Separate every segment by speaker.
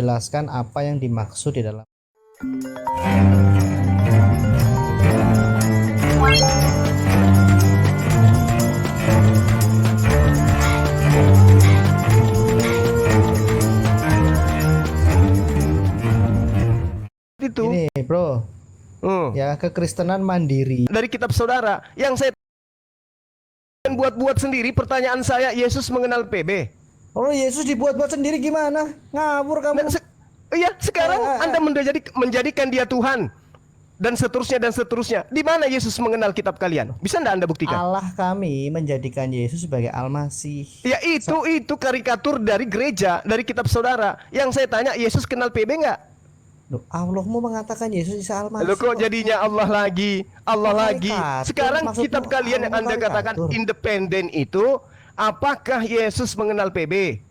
Speaker 1: menjelaskan apa yang dimaksud di dalam.
Speaker 2: Itu
Speaker 1: Ini bro, ya kekristenan mandiri.
Speaker 2: dari kitab saudara yang saya buat-buat sendiri. Pertanyaan saya, Yesus mengenal PB?
Speaker 1: Oh, Yesus dibuat-buat sendiri gimana? Ngawur kamu.
Speaker 2: Nah, iya, sekarang Anda menjadikan dia Tuhan dan seterusnya. Di mana Yesus mengenal kitab kalian? Bisa enggak Anda buktikan?
Speaker 1: Allah kami menjadikan Yesus sebagai Al-Masih.
Speaker 2: Ya itu karikatur dari gereja, dari kitab saudara. Yang saya tanya, Yesus kenal PB enggak?
Speaker 1: Loh, Allahmu mengatakan Yesus Isa Al-Masih.
Speaker 2: Loh, kok jadinya Allah lagi? Sekarang
Speaker 1: Maksudmu
Speaker 2: kitab kalian yang Anda katakan independen itu, apakah Yesus mengenal PB?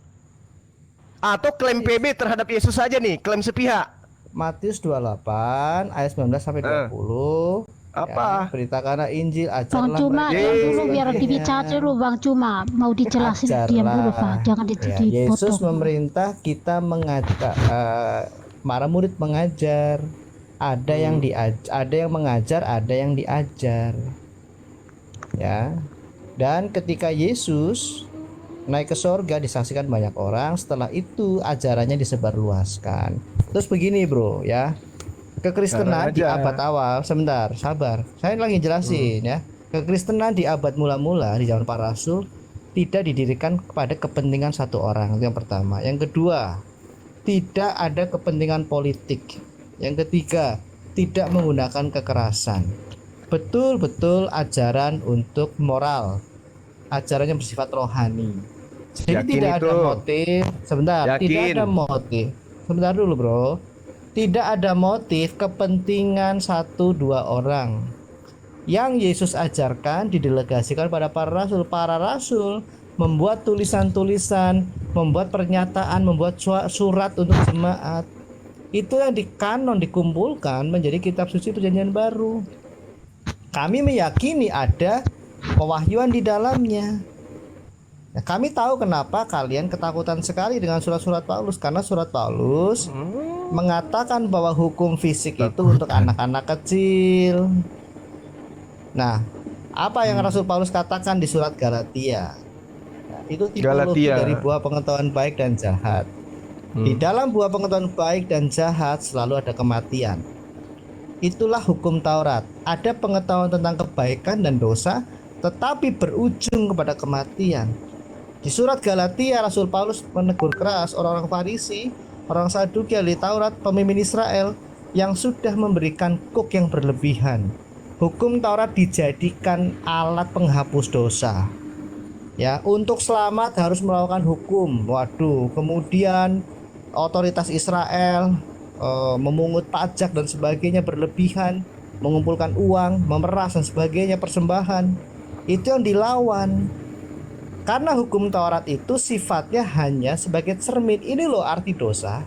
Speaker 2: Atau klaim PB terhadap Yesus saja nih, klaim sepihak?
Speaker 1: Matius 28 ayat 19 sampai 20.
Speaker 2: Apa?
Speaker 1: Ya, beritakanlah Injil,
Speaker 3: Bang
Speaker 1: ajarlah
Speaker 3: Cuma
Speaker 1: mereka.
Speaker 3: dulu biar dibicara dulu Bang Cuma, mau dijelasin diam dulu Pak, jangan
Speaker 1: Ya, Yesus
Speaker 3: dipotong.
Speaker 1: memerintah kita mengajak para murid mengajar. Ada yang ada yang mengajar, ada yang diajar. Ya. Dan ketika Yesus naik ke sorga disaksikan banyak orang, setelah itu ajarannya disebarluaskan. Terus begini bro ya, kekristenan di abad awal, sebentar sabar, saya lagi jelasin ya. Kekristenan di abad mula-mula di zaman para rasul tidak didirikan kepada kepentingan satu orang, itu yang pertama. Yang kedua, tidak ada kepentingan politik. Yang ketiga, tidak menggunakan kekerasan. Betul-betul ajaran untuk moral, ajarannya bersifat rohani. Jadi
Speaker 2: Yakin
Speaker 1: tidak
Speaker 2: itu?
Speaker 1: ada motif. Sebentar,
Speaker 2: Yakin?
Speaker 1: tidak ada motif. Sebentar dulu bro. Tidak ada motif kepentingan satu dua orang. Yang Yesus ajarkan didelegasikan pada para rasul. Para rasul membuat tulisan-tulisan, membuat pernyataan, membuat surat untuk jemaat. Itu yang dikanon dikumpulkan menjadi kitab suci perjanjian baru. Kami meyakini ada pewahyuan di dalamnya. Nah, kami tahu kenapa kalian ketakutan sekali dengan surat-surat Paulus, karena surat Paulus mengatakan bahwa hukum fisik itu untuk anak-anak kecil. Nah, apa yang Rasul Paulus katakan di surat Galatia? Nah, itu tipologi dari buah pengetahuan baik dan jahat. Di dalam buah pengetahuan baik dan jahat selalu ada kematian. Itulah hukum Taurat. Ada pengetahuan tentang kebaikan dan dosa, tetapi berujung kepada kematian. Di surat Galatia, Rasul Paulus menegur keras orang-orang Farisi, orang Saduki, ahli Taurat, pemimpin Israel yang sudah memberikan kuk yang berlebihan. Hukum Taurat dijadikan alat penghapus dosa. Ya, untuk selamat harus melakukan hukum. Waduh, kemudian otoritas Israel memungut pajak dan sebagainya berlebihan, mengumpulkan uang, memeras dan sebagainya, persembahan. Itu yang dilawan. Karena hukum Taurat itu sifatnya hanya sebagai cermin. Ini loh arti dosa.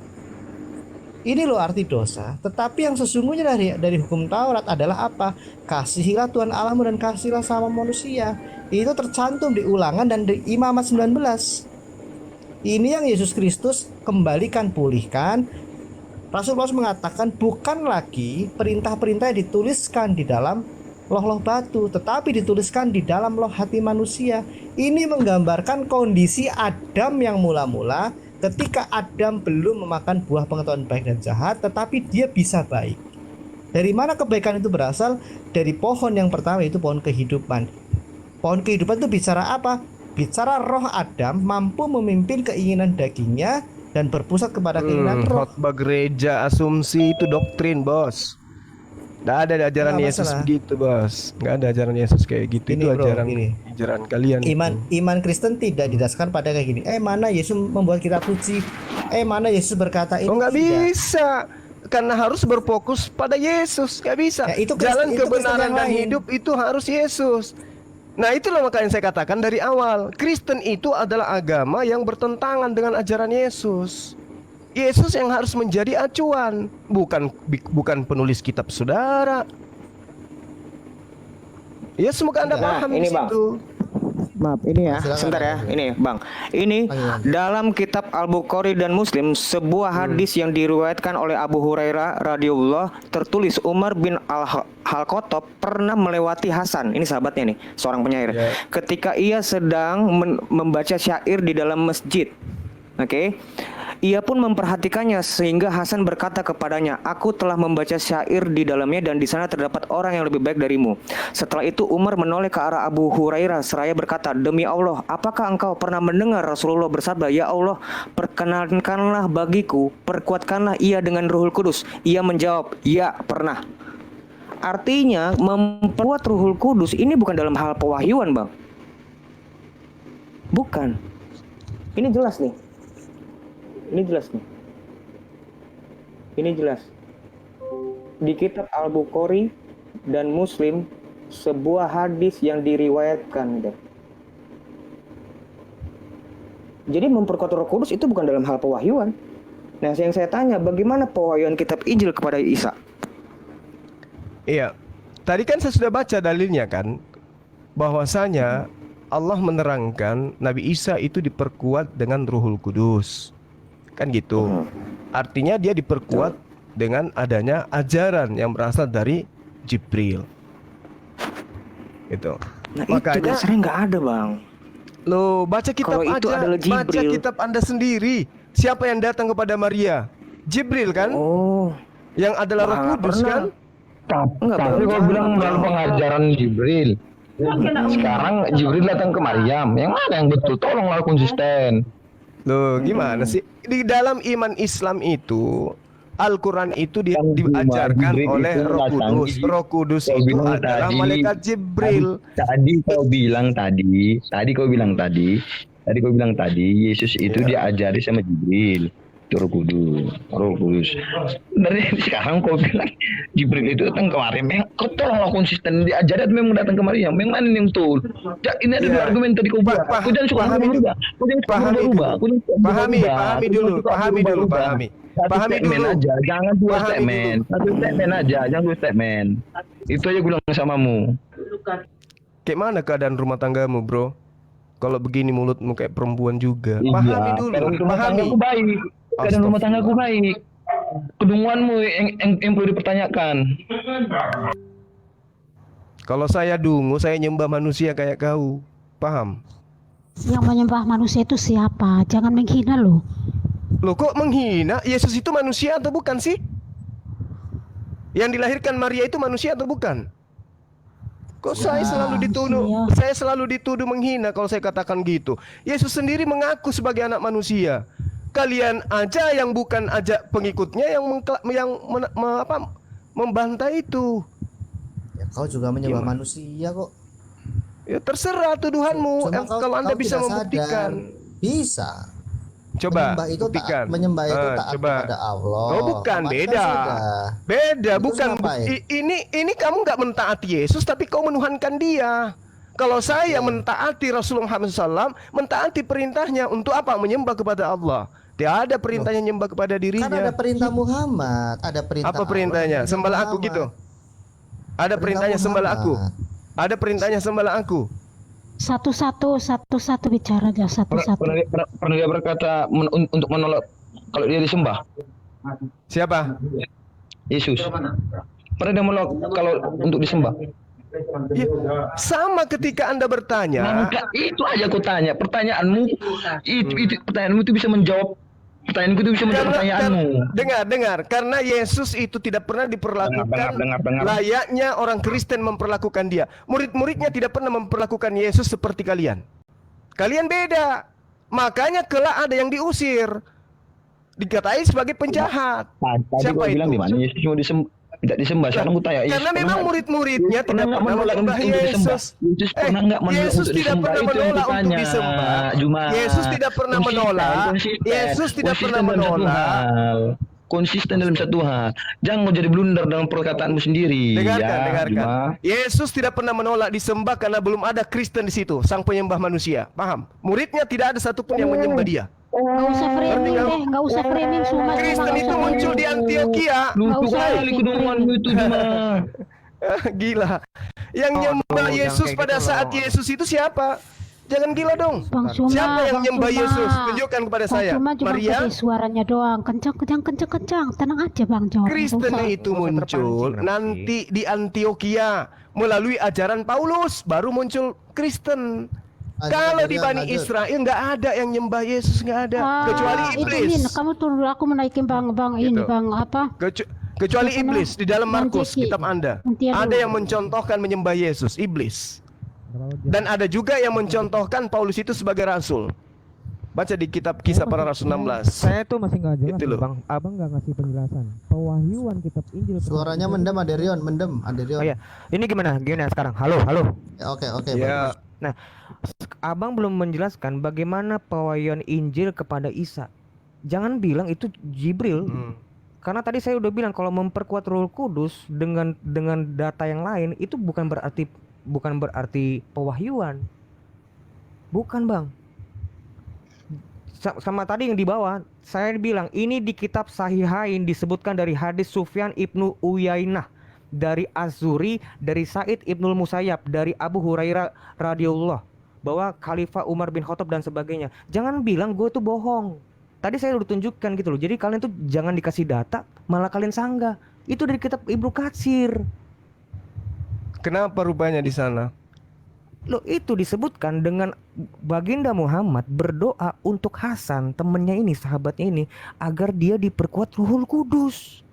Speaker 1: Ini loh arti dosa. Tetapi yang sesungguhnya dari hukum Taurat adalah apa? Kasihilah Tuhan Allahmu dan kasihilah sama manusia. Itu tercantum di Ulangan dan di Imamat 19. Ini yang Yesus Kristus kembalikan, pulihkan. Rasul Paulus mengatakan bukan lagi perintah-perintah yang dituliskan di dalam loh-loh batu, tetapi dituliskan di dalam loh hati manusia. Ini menggambarkan kondisi Adam yang mula-mula ketika Adam belum memakan buah pengetahuan baik dan jahat, tetapi dia bisa baik. Dari mana kebaikan itu berasal? Dari pohon yang pertama, itu pohon kehidupan. Pohon kehidupan itu bicara apa? Bicara roh Adam mampu memimpin keinginan dagingnya dan berpusat kepada keinginan roh.
Speaker 2: Khotbah gereja, asumsi itu doktrin, bos. Nggak ada ajaran Yesus begitu, bos. Nggak ada ajaran Yesus kayak gitu. Itu ajaran kalian.
Speaker 1: Iman Kristen tidak didasarkan pada kayak gini. Mana Yesus membuat kitab suci? Mana Yesus berkata ini?
Speaker 2: Oh, nggak bisa. Karena harus berfokus pada Yesus. Nggak bisa.
Speaker 1: Ya, itu
Speaker 2: jalan
Speaker 1: itu
Speaker 2: kebenaran dan hidup itu harus Yesus. Nah, itulah makanya saya katakan dari awal, Kristen itu adalah agama yang bertentangan dengan ajaran Yesus. Yesus yang harus menjadi acuan, bukan penulis kitab saudara. Ya, semoga Anda paham
Speaker 4: ini,
Speaker 2: di situ.
Speaker 4: Maaf, ini ya.
Speaker 1: Silakan,
Speaker 4: Sebentar ya.
Speaker 1: silakan.
Speaker 4: Ini, Bang. Ini
Speaker 1: Silakan.
Speaker 4: dalam kitab Al-Bukhari dan Muslim, sebuah hadis yang diriwayatkan oleh Abu Hurairah radhiyallahu tertulis Umar bin Al-Khattab pernah melewati Hasan. Ini sahabatnya nih, seorang penyair. Ketika ia sedang membaca syair di dalam masjid. Oke. Ia pun memperhatikannya sehingga Hasan berkata kepadanya, "Aku telah membaca syair di dalamnya dan di sana terdapat orang yang lebih baik darimu." Setelah itu Umar menoleh ke arah Abu Hurairah seraya berkata, "Demi Allah, apakah engkau pernah mendengar Rasulullah bersabda, 'Ya Allah, perkenankanlah bagiku, perkuatkanlah ia dengan Ruhul Kudus'?" Ia menjawab, "Ya, pernah." Artinya memperkuat Ruhul Kudus ini bukan dalam hal pewahyuan, Bang. Bukan. Ini jelas nih. Ini jelas nih. Ini jelas. Di kitab Al-Bukhari dan Muslim, sebuah hadis yang diriwayatkan. Jadi memperkuat Roh Kudus itu bukan dalam hal pewahyuan. Nah, yang saya tanya, bagaimana pewahyuan kitab Injil kepada Isa?
Speaker 2: Iya. Tadi kan saya sudah baca dalilnya kan, bahwasanya Allah menerangkan Nabi Isa itu diperkuat dengan Ruhul Kudus. Kan gitu. Artinya dia diperkuat dengan adanya ajaran yang berasal dari Jibril. Itu.
Speaker 4: Nah,
Speaker 2: Makanya
Speaker 4: itu dasarnya nggak ada, Bang.
Speaker 2: lo baca kitab
Speaker 4: Kalau itu
Speaker 2: aja,
Speaker 4: adalah
Speaker 2: baca
Speaker 4: Jibril.
Speaker 2: kitab Anda sendiri. Siapa yang datang kepada Maria? Jibril kan?
Speaker 4: Oh,
Speaker 2: Yang adalah Roh
Speaker 4: nggak
Speaker 2: Kudus
Speaker 4: pernah.
Speaker 2: kan?
Speaker 4: Enggak,
Speaker 5: Tapi
Speaker 4: Bang.
Speaker 5: kau bilang dalam pengajaran Jibril. Sekarang Jibril datang ke Maryam. Yang mana yang betul? Tolonglah konsisten.
Speaker 2: Loh, gimana sih? Di dalam iman Islam itu Al-Quran itu
Speaker 5: Kan
Speaker 2: diajarkan
Speaker 5: Jibril
Speaker 2: oleh
Speaker 5: itu
Speaker 2: Roh
Speaker 5: datang.
Speaker 2: Kudus. Roh Kudus
Speaker 5: Kau
Speaker 2: itu
Speaker 5: bilang
Speaker 2: adalah
Speaker 5: tadi-
Speaker 2: malaikat Jibril.
Speaker 5: Tadi kau bilang tadi Yesus itu diajari sama Jibril. Itu Roh Kudus. Dari sekarang kau bilang Jibril itu datang ke Maryam. Kau tolonglah konsisten diajari atau memang datang ke Maryam. Yang mana yang betul? Ini ada
Speaker 2: Ya.
Speaker 5: dua argumen tadi kau bilang. Kau jangan suka
Speaker 2: Pahami
Speaker 5: berubah. Kau jangan suka
Speaker 2: Pahami
Speaker 5: berubah.
Speaker 2: dulu. Pahami dulu.
Speaker 5: Satu
Speaker 2: Pahami
Speaker 5: statement
Speaker 2: dulu.
Speaker 5: aja, jangan dua
Speaker 2: Pahami
Speaker 5: statement.
Speaker 2: dulu.
Speaker 5: Satu statement aja, jangan dua statement. Itu aja gue bilang samamu.
Speaker 2: Kayak mana keadaan rumah tanggamu, bro? Kalau begini mulutmu kayak perempuan juga.
Speaker 5: Iya,
Speaker 2: Pahami dulu.
Speaker 5: keadaan rumah
Speaker 2: Pahami.
Speaker 5: tanggaku baik. Keadaan rumah tanggaku baik. Kedunguanmu yang perlu dipertanyakan.
Speaker 2: Kalau saya dungu, saya nyembah manusia kayak kau. Paham?
Speaker 3: Yang menyembah manusia itu siapa? Jangan menghina loh.
Speaker 2: Loh, kok menghina? Yesus itu manusia atau bukan sih? Yang dilahirkan Maria itu manusia atau bukan? Kok saya selalu dituduh,
Speaker 3: iya.
Speaker 2: saya selalu dituduh menghina kalau saya katakan gitu. Yesus sendiri mengaku sebagai anak manusia. Kalian aja yang bukan aja pengikutnya yang membantai itu.
Speaker 1: Ya, kau juga menyembah manusia kok.
Speaker 2: Ya terserah tuduhanmu.
Speaker 1: Cuma
Speaker 2: Kalau Anda
Speaker 1: kau
Speaker 2: bisa
Speaker 1: tidak
Speaker 2: membuktikan.
Speaker 1: sadar. Bisa.
Speaker 2: Coba
Speaker 1: Menyembah itu
Speaker 2: buktikan.
Speaker 1: menyembah itu taat
Speaker 2: coba.
Speaker 1: kepada Allah.
Speaker 2: Oh bukan,
Speaker 1: Amalkan
Speaker 2: beda.
Speaker 1: sudah.
Speaker 2: Beda,
Speaker 1: Terus
Speaker 2: bukan.
Speaker 1: ngapain?
Speaker 2: Ini kamu nggak mentaati Yesus, tapi kau menuhankan dia. Kalau saya mentaati Rasulullah Muhammad SAW, mentaati perintahnya untuk apa? Menyembah kepada Allah. Tidak ada perintahnya nyembah kepada
Speaker 1: Kan ada
Speaker 2: dirinya.
Speaker 1: perintah Muhammad, ada perintah
Speaker 2: Apa perintahnya?
Speaker 1: Allah,
Speaker 2: Sembahlah aku
Speaker 1: Muhammad.
Speaker 2: gitu. Ada perintahnya sembahlah aku. Ada perintahnya sembahlah aku.
Speaker 3: Satu-satu bicara aja satu-satu.
Speaker 5: Pernah dia berkata untuk menolak kalau dia disembah.
Speaker 2: Siapa?
Speaker 5: Yesus. Pernah dia menolak kalau untuk disembah.
Speaker 2: Ya, sama ketika Anda bertanya.
Speaker 5: Maka itu aja aku tanya. Pertanyaanmu itu bisa menjawab. Pertanyaanku itu bisa menjawab pertanyaanmu.
Speaker 2: Dengar. Karena Yesus itu tidak pernah diperlakukan
Speaker 5: Dengar.
Speaker 2: layaknya orang Kristen memperlakukan dia. Murid-muridnya tidak pernah memperlakukan Yesus seperti kalian. Kalian beda. Makanya kelak ada yang diusir. Dikatai sebagai penjahat.
Speaker 5: Tadi
Speaker 2: Siapa
Speaker 5: kau bilang
Speaker 2: itu?
Speaker 5: di mana Yesus mau tidak disembah. Sekarang aku tanya.
Speaker 2: Karena memang murid-muridnya tidak
Speaker 5: nggak
Speaker 2: pernah
Speaker 5: menolak
Speaker 2: menyembah
Speaker 5: untuk disembah?
Speaker 2: Yesus.
Speaker 5: Yesus pernah nggak menolak
Speaker 2: Yesus
Speaker 5: untuk
Speaker 2: tidak
Speaker 5: disembah?
Speaker 2: pernah
Speaker 5: Itu yang
Speaker 2: menolak untuk
Speaker 5: kutanya,
Speaker 2: disembah.
Speaker 5: Juma.
Speaker 2: Yesus tidak pernah menolak. Yesus tidak pernah menolak.
Speaker 5: Konsisten dalam satu hal. Jangan mau jadi blunder dalam perkataanmu sendiri.
Speaker 2: Dengarkan.
Speaker 5: Juma.
Speaker 2: Yesus tidak pernah menolak disembah karena belum ada Kristen di situ, sang penyembah manusia. Paham? Muridnya tidak ada satupun yang menyembah dia.
Speaker 3: Nggak usah framing deh, nggak usah framing cuma.
Speaker 2: Kristen itu muncul di Antioquia.
Speaker 5: Lucu
Speaker 3: usah
Speaker 5: kali kedunguanmu itu Juma.
Speaker 2: Gila. Yang nyembah
Speaker 4: jangan
Speaker 2: Yesus
Speaker 4: kayak
Speaker 2: pada
Speaker 4: gitu
Speaker 2: saat
Speaker 4: loh.
Speaker 2: Yesus itu siapa? Jangan gila dong.
Speaker 3: Bang Cuma,
Speaker 2: Siapa yang
Speaker 3: Bang
Speaker 2: nyembah
Speaker 3: Cuma.
Speaker 2: Yesus? Tunjukkan kepada
Speaker 3: Bang
Speaker 2: saya.
Speaker 3: Cuma cuma
Speaker 2: Maria,
Speaker 3: gede suaranya doang. Kencang. Tenang aja Bang Jawab.
Speaker 2: Kristen itu
Speaker 4: Nggak usah
Speaker 2: muncul
Speaker 4: terpancing,
Speaker 2: nanti di Antioquia melalui ajaran Paulus, baru muncul Kristen. Kalau di Bani Israel nggak ada yang nyembah Yesus, nggak ada, kecuali
Speaker 3: Itu
Speaker 2: iblis.
Speaker 3: Min, kamu tunggu aku menaikin Bang ini
Speaker 2: Gitu.
Speaker 3: Bang apa?
Speaker 2: Kecuali
Speaker 3: Itu
Speaker 2: iblis di dalam
Speaker 3: Bang
Speaker 2: Markus
Speaker 3: Jeki.
Speaker 2: kitab Anda.
Speaker 3: Nanti
Speaker 2: Ada
Speaker 3: aduh.
Speaker 2: yang mencontohkan menyembah Yesus, iblis. Dan ada juga yang mencontohkan Paulus itu sebagai rasul. Baca di kitab Kisah Para Rasul 16.
Speaker 6: Saya tuh masih nggak jelas
Speaker 2: Itu loh.
Speaker 6: Bang. Abang nggak ngasih penjelasan. Pewahyuan kitab Injil.
Speaker 1: Suaranya mendem Aderion, mendem Aderion.
Speaker 4: Oh ya, ini gimana sekarang? Halo.
Speaker 1: Ya, oke.
Speaker 2: Ya,
Speaker 1: bagus.
Speaker 4: Nah, Abang belum menjelaskan bagaimana pewahyuan Injil kepada Isa. Jangan bilang itu Jibril. Karena tadi saya udah bilang kalau memperkuat Roh Kudus dengan data yang lain itu bukan berarti pewahyuan. Bukan, Bang. Sama tadi yang di bawah, saya bilang ini di kitab Sahihain disebutkan dari hadis Sufyan ibnu Uyainah, dari Az-Zuri, dari Said ibnul Musayyab, dari Abu Hurairah radhiyallahu bahwa Khalifah Umar bin Khattab dan sebagainya. Jangan bilang gue tuh bohong. Tadi saya udah tunjukkan gitu loh. Jadi kalian tuh jangan dikasih data, malah kalian sanggah. Itu dari kitab Ibnu Katsir.
Speaker 2: kenapa rupanya di sana?
Speaker 4: Loh, itu disebutkan dengan Baginda Muhammad berdoa untuk Hasan, temennya ini, sahabatnya ini, agar dia diperkuat Ruhul Kudus.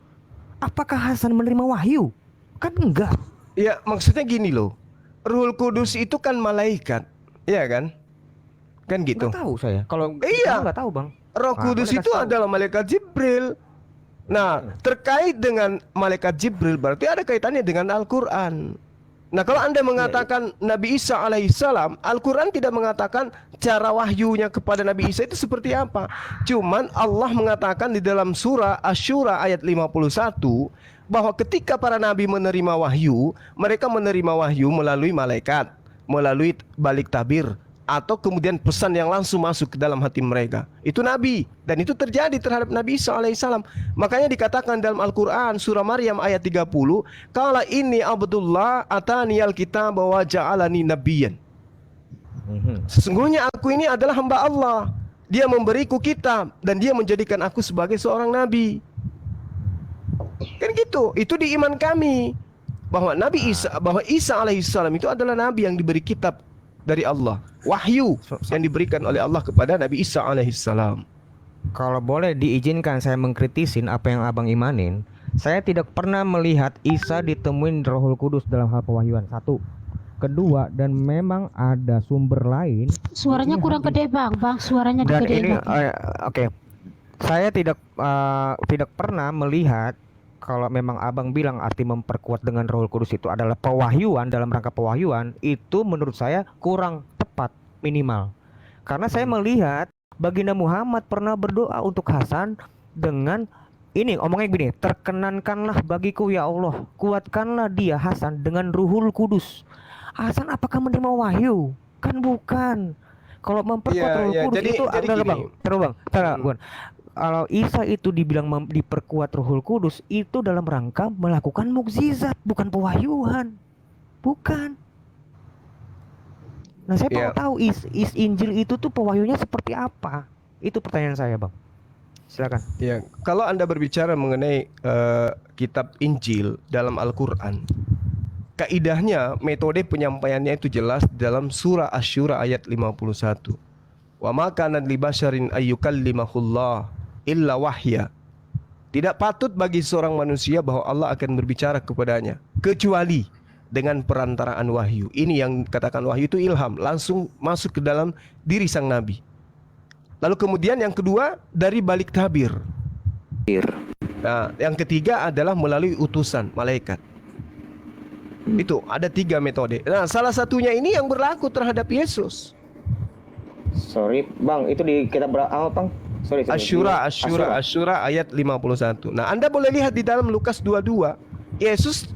Speaker 4: Apakah Hasan menerima wahyu? Kan enggak.
Speaker 2: Ya, maksudnya gini loh. Ruhul Kudus itu kan malaikat, iya kan? Kan gitu.
Speaker 4: Nggak tahu saya. Kalau
Speaker 2: Iya.
Speaker 4: nggak tahu, Bang.
Speaker 2: Roh
Speaker 4: Nah,
Speaker 2: Kudus
Speaker 4: boleh
Speaker 2: itu
Speaker 4: kasih tahu.
Speaker 2: adalah malaikat Jibril. Nah, terkait dengan malaikat Jibril berarti ada kaitannya dengan Al-Quran. Nah, kalau Anda mengatakan Nabi Isa alaihissalam, Al-Quran tidak mengatakan cara wahyunya kepada Nabi Isa itu seperti apa. Cuman Allah mengatakan di dalam surah Asy-Syura ayat 51 bahwa ketika para nabi menerima wahyu, mereka menerima wahyu melalui malaikat, melalui balik tabir, atau kemudian pesan yang langsung masuk ke dalam hati mereka. Itu nabi, dan itu terjadi terhadap Nabi Isa alaihissalam. Makanya dikatakan dalam Al-Quran surah Maryam ayat 30, "Qala inni Abdullah ataniyal kitab wa ja'alani nabiyyan." Sesungguhnya aku ini adalah hamba Allah. Dia memberiku kitab dan dia menjadikan aku sebagai seorang nabi. Kan gitu. Itu di iman kami bahwa Nabi Isa, bahwa Isa alaihissalam itu adalah nabi yang diberi kitab dari Allah, wahyu yang diberikan oleh Allah kepada Nabi Isa alaihissalam.
Speaker 4: Kalau boleh diizinkan saya mengkritisin apa yang Abang imanin, saya tidak pernah melihat Isa ditemuin Rohul Kudus dalam hal pewahyuan. Satu. Kedua, dan memang ada sumber lain.
Speaker 3: Suaranya kurang gede Bang. Suaranya
Speaker 4: Dan
Speaker 3: digedein
Speaker 4: ini
Speaker 3: lagi.
Speaker 4: oke. Saya tidak pernah melihat kalau memang Abang bilang arti memperkuat dengan Rohul Kudus itu adalah pewahyuan, dalam rangka pewahyuan, itu menurut saya kurang tepat minimal. Karena saya melihat Baginda Muhammad pernah berdoa untuk Hasan dengan ini, omongnya gini, terkenankanlah bagiku ya Allah, kuatkanlah dia Hasan dengan Ruhul Kudus. Hasan apakah menerima wahyu? Kan bukan. Kalau memperkuat Ruhul Kudus itu adalah Bang. Terus Bang, Bang. Kalau Isa itu dibilang diperkuat Ruhul Kudus itu dalam rangka melakukan mukjizat, bukan pewahyuan. Bukan. Nah, saya mau tahu is Injil itu tuh pewahyunya seperti apa? Itu pertanyaan saya, Bang. Silakan.
Speaker 2: Ya, kalau Anda berbicara mengenai kitab Injil dalam Al-Quran, kaidahnya, metode penyampaiannya itu jelas dalam surah Asy-Syura ayat 51. Wa ma kana li basyarin ayyukallimahullah illa wahya. Tidak patut bagi seorang manusia bahwa Allah akan berbicara kepadanya kecuali dengan perantaraan wahyu. Ini yang katakan wahyu itu ilham, langsung masuk ke dalam diri sang nabi. Lalu kemudian yang kedua dari balik tabir. Nah, yang ketiga adalah melalui utusan malaikat. Itu ada 3 metode. Nah, salah satunya ini yang berlaku terhadap Yesus.
Speaker 4: Sorry, Bang, itu di kitab apa, Bang? Sorry.
Speaker 2: Asy-Syura ayat 51. Nah, Anda boleh lihat di dalam Lukas 22. Yesus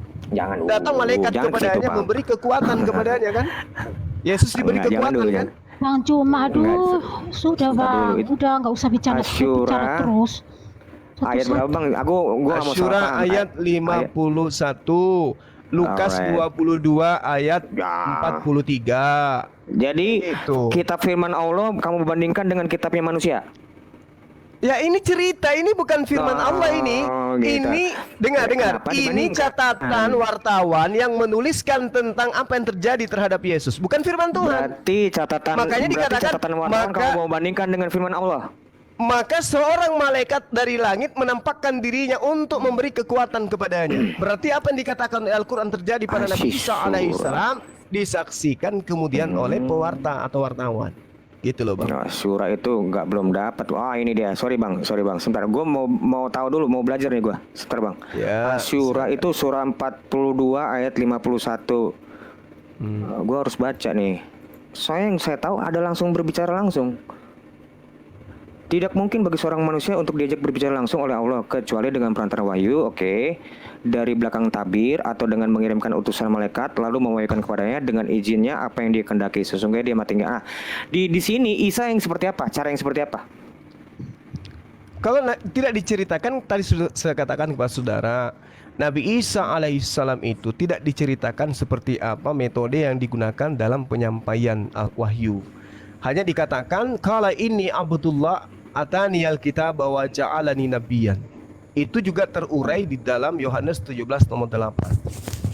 Speaker 2: datang malaikat kepadanya, memberi kekuatan kepadanya kan? Yesus diberi kekuatan kan?
Speaker 3: Bang Cuma, aduh, sudah Bang, udah nggak usah bicara terus.
Speaker 4: Ayat berapa, Bang? Gua nggak mau
Speaker 2: Asy-Syura
Speaker 4: salah.
Speaker 2: ayat 51. Lukas 22 ayat 43.
Speaker 4: Jadi
Speaker 2: Itu.
Speaker 4: kitab firman Allah kamu bandingkan dengan kitabnya manusia.
Speaker 2: Ya ini cerita, ini bukan firman
Speaker 4: Oh,
Speaker 2: Allah ini.
Speaker 4: gitu.
Speaker 2: Ini dengar.
Speaker 4: Kenapa
Speaker 2: Ini
Speaker 4: dibandingkan?
Speaker 2: catatan wartawan yang menuliskan tentang apa yang terjadi terhadap Yesus, bukan firman Tuhan.
Speaker 4: Berarti catatan
Speaker 2: Makanya dikatakan,
Speaker 4: catatan wartawan
Speaker 2: maka-
Speaker 4: kamu mau bandingkan dengan firman Allah.
Speaker 2: Maka seorang malaikat dari langit menampakkan dirinya untuk memberi kekuatan kepadanya. Berarti apa yang dikatakan oleh Al-Quran terjadi pada Nabi Isa alaihissalam disaksikan kemudian oleh pewarta atau wartawan. Gitu loh Bang.
Speaker 4: Nah, surah itu belum dapat. Wah ini dia. Sorry bang. Sebentar. Gue mau tahu dulu. Mau belajar nih gue. Sebentar bang.
Speaker 2: Ya,
Speaker 4: Surah itu surah 42 ayat 51. Gue harus baca nih. Yang saya tahu ada langsung berbicara langsung. Tidak mungkin bagi seorang manusia untuk diajak berbicara langsung oleh Allah kecuali dengan perantara wahyu, oke, dari belakang tabir atau dengan mengirimkan utusan malaikat lalu mewahyukan kepadanya dengan izinnya apa yang dia kehendaki. Sesungguhnya dia mati enggak. Di sini Isa yang seperti apa? Cara yang seperti apa?
Speaker 2: Kalau tidak diceritakan, tadi sudah saya katakan kepada saudara, Nabi Isa alaihissalam itu tidak diceritakan seperti apa metode yang digunakan dalam penyampaian wahyu. Hanya dikatakan kalau ini Abdullah atani alkitab wa ja'alani nabiyan. Itu juga terurai di dalam Yohanes 17 nomor 8.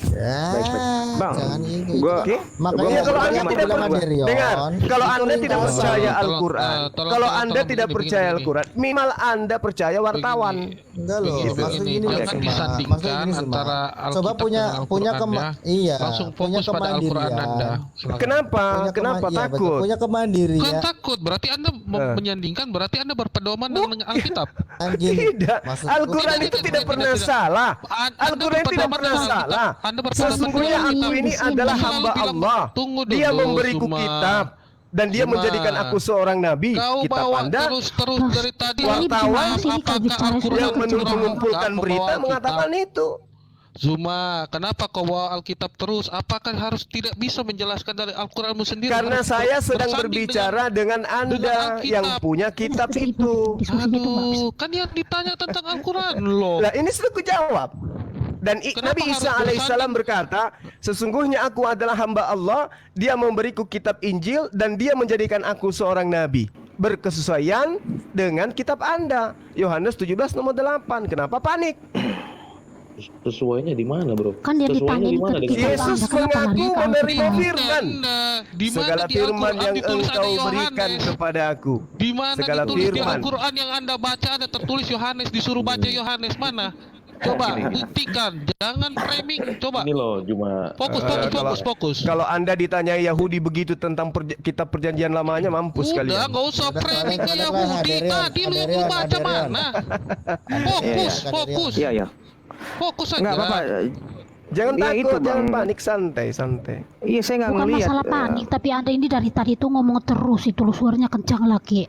Speaker 1: Ya,
Speaker 4: Bang,
Speaker 1: jangan ini.
Speaker 4: gua-
Speaker 1: Makanya
Speaker 2: Ya, kalau Anda
Speaker 1: makanya
Speaker 2: tidak
Speaker 1: bilang
Speaker 2: percaya,
Speaker 1: Aderion,
Speaker 2: dengar, kalau
Speaker 1: itu
Speaker 2: Anda tidak
Speaker 1: lintasan.
Speaker 2: percaya
Speaker 7: Tolong,
Speaker 2: Al-Quran,
Speaker 7: tolong,
Speaker 2: kalau
Speaker 7: tolong,
Speaker 2: Anda
Speaker 7: tolong,
Speaker 2: tidak
Speaker 7: begini,
Speaker 2: percaya
Speaker 7: begini.
Speaker 2: Al-Quran, minimal Anda percaya wartawan.
Speaker 1: Enggak loh,
Speaker 7: Begini,
Speaker 1: maksud
Speaker 7: begini.
Speaker 1: gini loh,
Speaker 7: Jangan
Speaker 1: Suma.
Speaker 7: disandingkan
Speaker 1: Maksud gini, Suma.
Speaker 7: antara
Speaker 1: Coba
Speaker 7: Alkitab
Speaker 1: punya
Speaker 7: dengan
Speaker 1: punya
Speaker 7: Al-Quran ya.
Speaker 1: iya,
Speaker 7: Langsung
Speaker 1: punya
Speaker 7: fokus pada Al-Quran Anda.
Speaker 1: kemandirian.
Speaker 7: Silakan.
Speaker 2: Kenapa?
Speaker 1: Punya
Speaker 2: Kenapa
Speaker 1: iya, betul.
Speaker 2: takut?
Speaker 1: Punya kemandirian.
Speaker 7: Bukan takut, berarti Anda menyandingkan, berarti Anda berpedoman dengan Alkitab.
Speaker 1: Anjing.
Speaker 2: Tidak,
Speaker 1: Maksudku-
Speaker 2: Al-Quran
Speaker 7: Tidak,
Speaker 2: itu
Speaker 7: tidak,
Speaker 2: tidak
Speaker 7: tidak,
Speaker 2: pernah
Speaker 7: tidak.
Speaker 2: salah.
Speaker 7: Anda
Speaker 2: Al-Quran tidak
Speaker 7: berpedoman
Speaker 2: pernah
Speaker 7: dengan Alkitab.
Speaker 2: salah.
Speaker 7: Anda berpedoman
Speaker 2: Sesungguhnya
Speaker 7: dengan
Speaker 2: aku
Speaker 7: Alkitab.
Speaker 2: ini adalah
Speaker 7: Selalu
Speaker 2: hamba
Speaker 7: bilang,
Speaker 2: Allah.
Speaker 7: tunggu
Speaker 2: Dia
Speaker 7: dulu,
Speaker 2: memberiku
Speaker 7: Suma.
Speaker 2: kitab dan dia
Speaker 7: Suma.
Speaker 2: menjadikan aku seorang nabi.
Speaker 7: Kau
Speaker 2: Kitab
Speaker 7: bawa
Speaker 2: Anda
Speaker 7: terus dari tadi.
Speaker 2: wartawan
Speaker 7: Apakah Al-Quran
Speaker 2: yang mengumpulkan
Speaker 7: Kau
Speaker 2: berita
Speaker 7: bawa
Speaker 2: mengatakan
Speaker 7: Alkitab?
Speaker 2: itu.
Speaker 7: Zuma, kenapa kau bawa Alkitab terus? Apakah harus tidak bisa menjelaskan dari Al-Quranmu sendiri?
Speaker 2: Karena
Speaker 7: Harus
Speaker 2: saya sedang
Speaker 7: bersanding
Speaker 2: berbicara dengan Anda
Speaker 7: Alkitab.
Speaker 2: yang punya kitab itu.
Speaker 7: Aduh, kan yang ditanya tentang Al-Quran loh.
Speaker 2: Nah ini sudah kujawab. Dan
Speaker 7: Kenapa
Speaker 2: Nabi Isa
Speaker 7: harus
Speaker 2: alaihissalam
Speaker 7: bersanding?
Speaker 2: berkata, sesungguhnya aku adalah hamba Allah, dia memberiku kitab Injil dan dia menjadikan aku seorang nabi. Berkesesuaian dengan kitab Anda. Yohanes 17 nomor 8. Kenapa panik?
Speaker 8: Sesuainya di mana, Bro?
Speaker 3: Kan dia
Speaker 8: Sesuainya
Speaker 3: ditanyain
Speaker 8: di mana
Speaker 3: ke
Speaker 8: dengan
Speaker 3: kita.
Speaker 2: Yesus
Speaker 3: Kenapa
Speaker 2: mengaku
Speaker 3: lari ke
Speaker 2: menerima
Speaker 3: Al-Quran?
Speaker 2: firman.
Speaker 7: Di mana
Speaker 2: Segala
Speaker 7: di
Speaker 2: firman
Speaker 7: Al-Quran
Speaker 2: yang
Speaker 7: ditulis ada
Speaker 2: engkau berikan
Speaker 7: Yohanes?
Speaker 2: kepada aku.
Speaker 7: Di mana
Speaker 2: segala
Speaker 7: ditulis di
Speaker 2: firman.
Speaker 7: Al-Quran yang Anda baca ada tertulis Yohanes, disuruh baca Yohanes mana? Coba buktikan, jangan framing, coba.
Speaker 8: ini loh, cuma
Speaker 7: Fokus.
Speaker 2: Kalau Anda ditanya Yahudi begitu tentang kitab perjanjian lamanya, mampus
Speaker 7: Udah,
Speaker 2: kalian.
Speaker 7: nggak usah framing ke
Speaker 1: Ada
Speaker 7: Yahudi.
Speaker 1: Aderian,
Speaker 7: Tadi lu yang lu baca
Speaker 1: Aderian.
Speaker 7: mana? Fokus.
Speaker 4: Iya.
Speaker 7: Fokus aja.
Speaker 4: Enggak apa-apa.
Speaker 2: Jangan
Speaker 4: Ya,
Speaker 2: takut,
Speaker 4: itu,
Speaker 2: jangan
Speaker 4: Bang.
Speaker 2: panik, santai.
Speaker 4: Iya, saya nggak
Speaker 3: Bukan
Speaker 4: ngelihat.
Speaker 3: masalah panik, tapi Anda ini dari tadi tuh ngomong terus itu lu suaranya kencang lagi.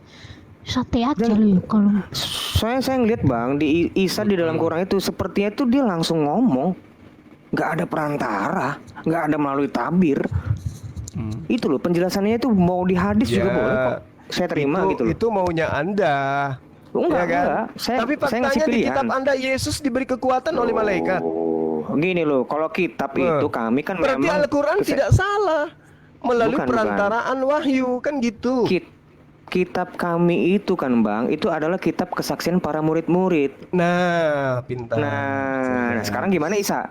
Speaker 3: Santai aja lu kalau
Speaker 4: Saya ngelihat Bang di Isa di dalam Quran itu sepertinya itu dia langsung ngomong, nggak ada perantara, nggak ada melalui tabir. Itu loh penjelasannya itu mau di hadis juga boleh kok. Saya terima gitu loh.
Speaker 2: Itu maunya Anda.
Speaker 4: Enggak,
Speaker 2: Ya kan?
Speaker 4: enggak.
Speaker 2: Tapi
Speaker 4: saya ngasih
Speaker 2: faktanya di
Speaker 4: pilihan.
Speaker 2: kitab Anda Yesus diberi kekuatan oleh malaikat.
Speaker 4: Oh, gini loh, kalau kitab itu kami kan
Speaker 2: Berarti
Speaker 4: memang
Speaker 2: Al-Quran tidak salah melalui
Speaker 4: Bukan,
Speaker 2: perantaraan wahyu, kan gitu.
Speaker 4: kitab kami itu kan Bang, itu adalah kitab kesaksian para murid-murid.
Speaker 2: Nah, pintar.
Speaker 4: Nah, sekarang gimana Isa?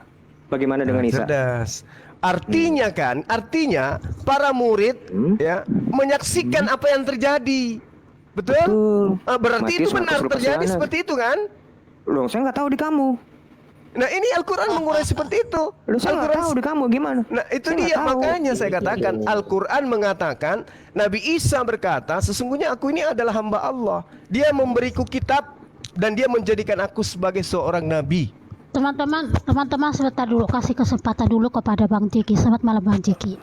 Speaker 4: Bagaimana dengan Isa?
Speaker 2: Cerdas. Artinya para murid ya menyaksikan apa yang terjadi. Betul? Berarti
Speaker 4: Matius
Speaker 2: itu benar
Speaker 4: Markus, Lukas,
Speaker 2: terjadi
Speaker 4: Yohanes.
Speaker 2: seperti itu kan?
Speaker 4: Loh, saya nggak tahu di kamu.
Speaker 2: Nah, ini Al-Quran mengurai seperti itu.
Speaker 4: Loh, saya nggak
Speaker 2: Al-Quran
Speaker 4: tahu di kamu gimana?
Speaker 2: Nah itu
Speaker 4: Saya nggak
Speaker 2: dia
Speaker 4: tahu.
Speaker 2: makanya saya katakan Al-Quran mengatakan Nabi Isa berkata sesungguhnya aku ini adalah hamba Allah. Dia memberiku kitab dan dia menjadikan aku sebagai seorang nabi.
Speaker 3: teman-teman sebentar dulu, kasih kesempatan dulu kepada Bang Jeki. Selamat malam Bang Jeki.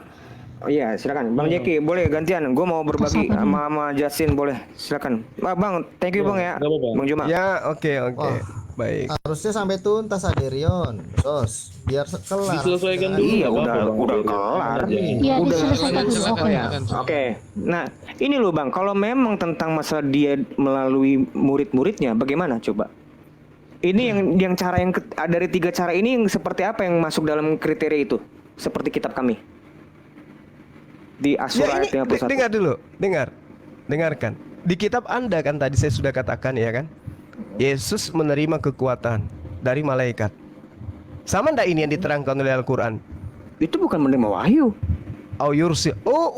Speaker 4: Oh iya, silakan. Bang Jeki, boleh gantian. Gue mau berbagi
Speaker 3: Sabar,
Speaker 4: sama Jasin, boleh. Silakan. Bang, thank you Bang ya.
Speaker 8: nggak apa-apa.
Speaker 4: Bang Juma.
Speaker 2: Ya oke.
Speaker 1: Wah.
Speaker 2: Baik.
Speaker 1: Harusnya sampai tuntas Aderion. Sos, biar kelar.
Speaker 8: Diselesaikan
Speaker 1: Jangan-
Speaker 8: dulu.
Speaker 4: Iya,
Speaker 8: nggak apa-apa, Bang.
Speaker 4: udah kelar.
Speaker 3: Iya,
Speaker 4: Udah.
Speaker 3: diselesaikan dulu.
Speaker 7: Silakan,
Speaker 3: Oke.
Speaker 7: silakan.
Speaker 4: Oke. Nah, ini loh Bang, kalau memang tentang masalah dia melalui murid-muridnya, bagaimana coba? Ini yang cara yang dari 3 cara ini yang seperti apa yang masuk dalam kriteria itu? Seperti kitab kami. di Asura
Speaker 2: Ya ini
Speaker 4: ayat 51.
Speaker 2: dengar dulu, dengarkan. Di kitab Anda kan tadi saya sudah katakan ya kan, Yesus menerima kekuatan dari malaikat. Sama ndak ini yang diterangkan oleh Al-Quran?
Speaker 4: Itu bukan menerima wahyu.
Speaker 2: Oh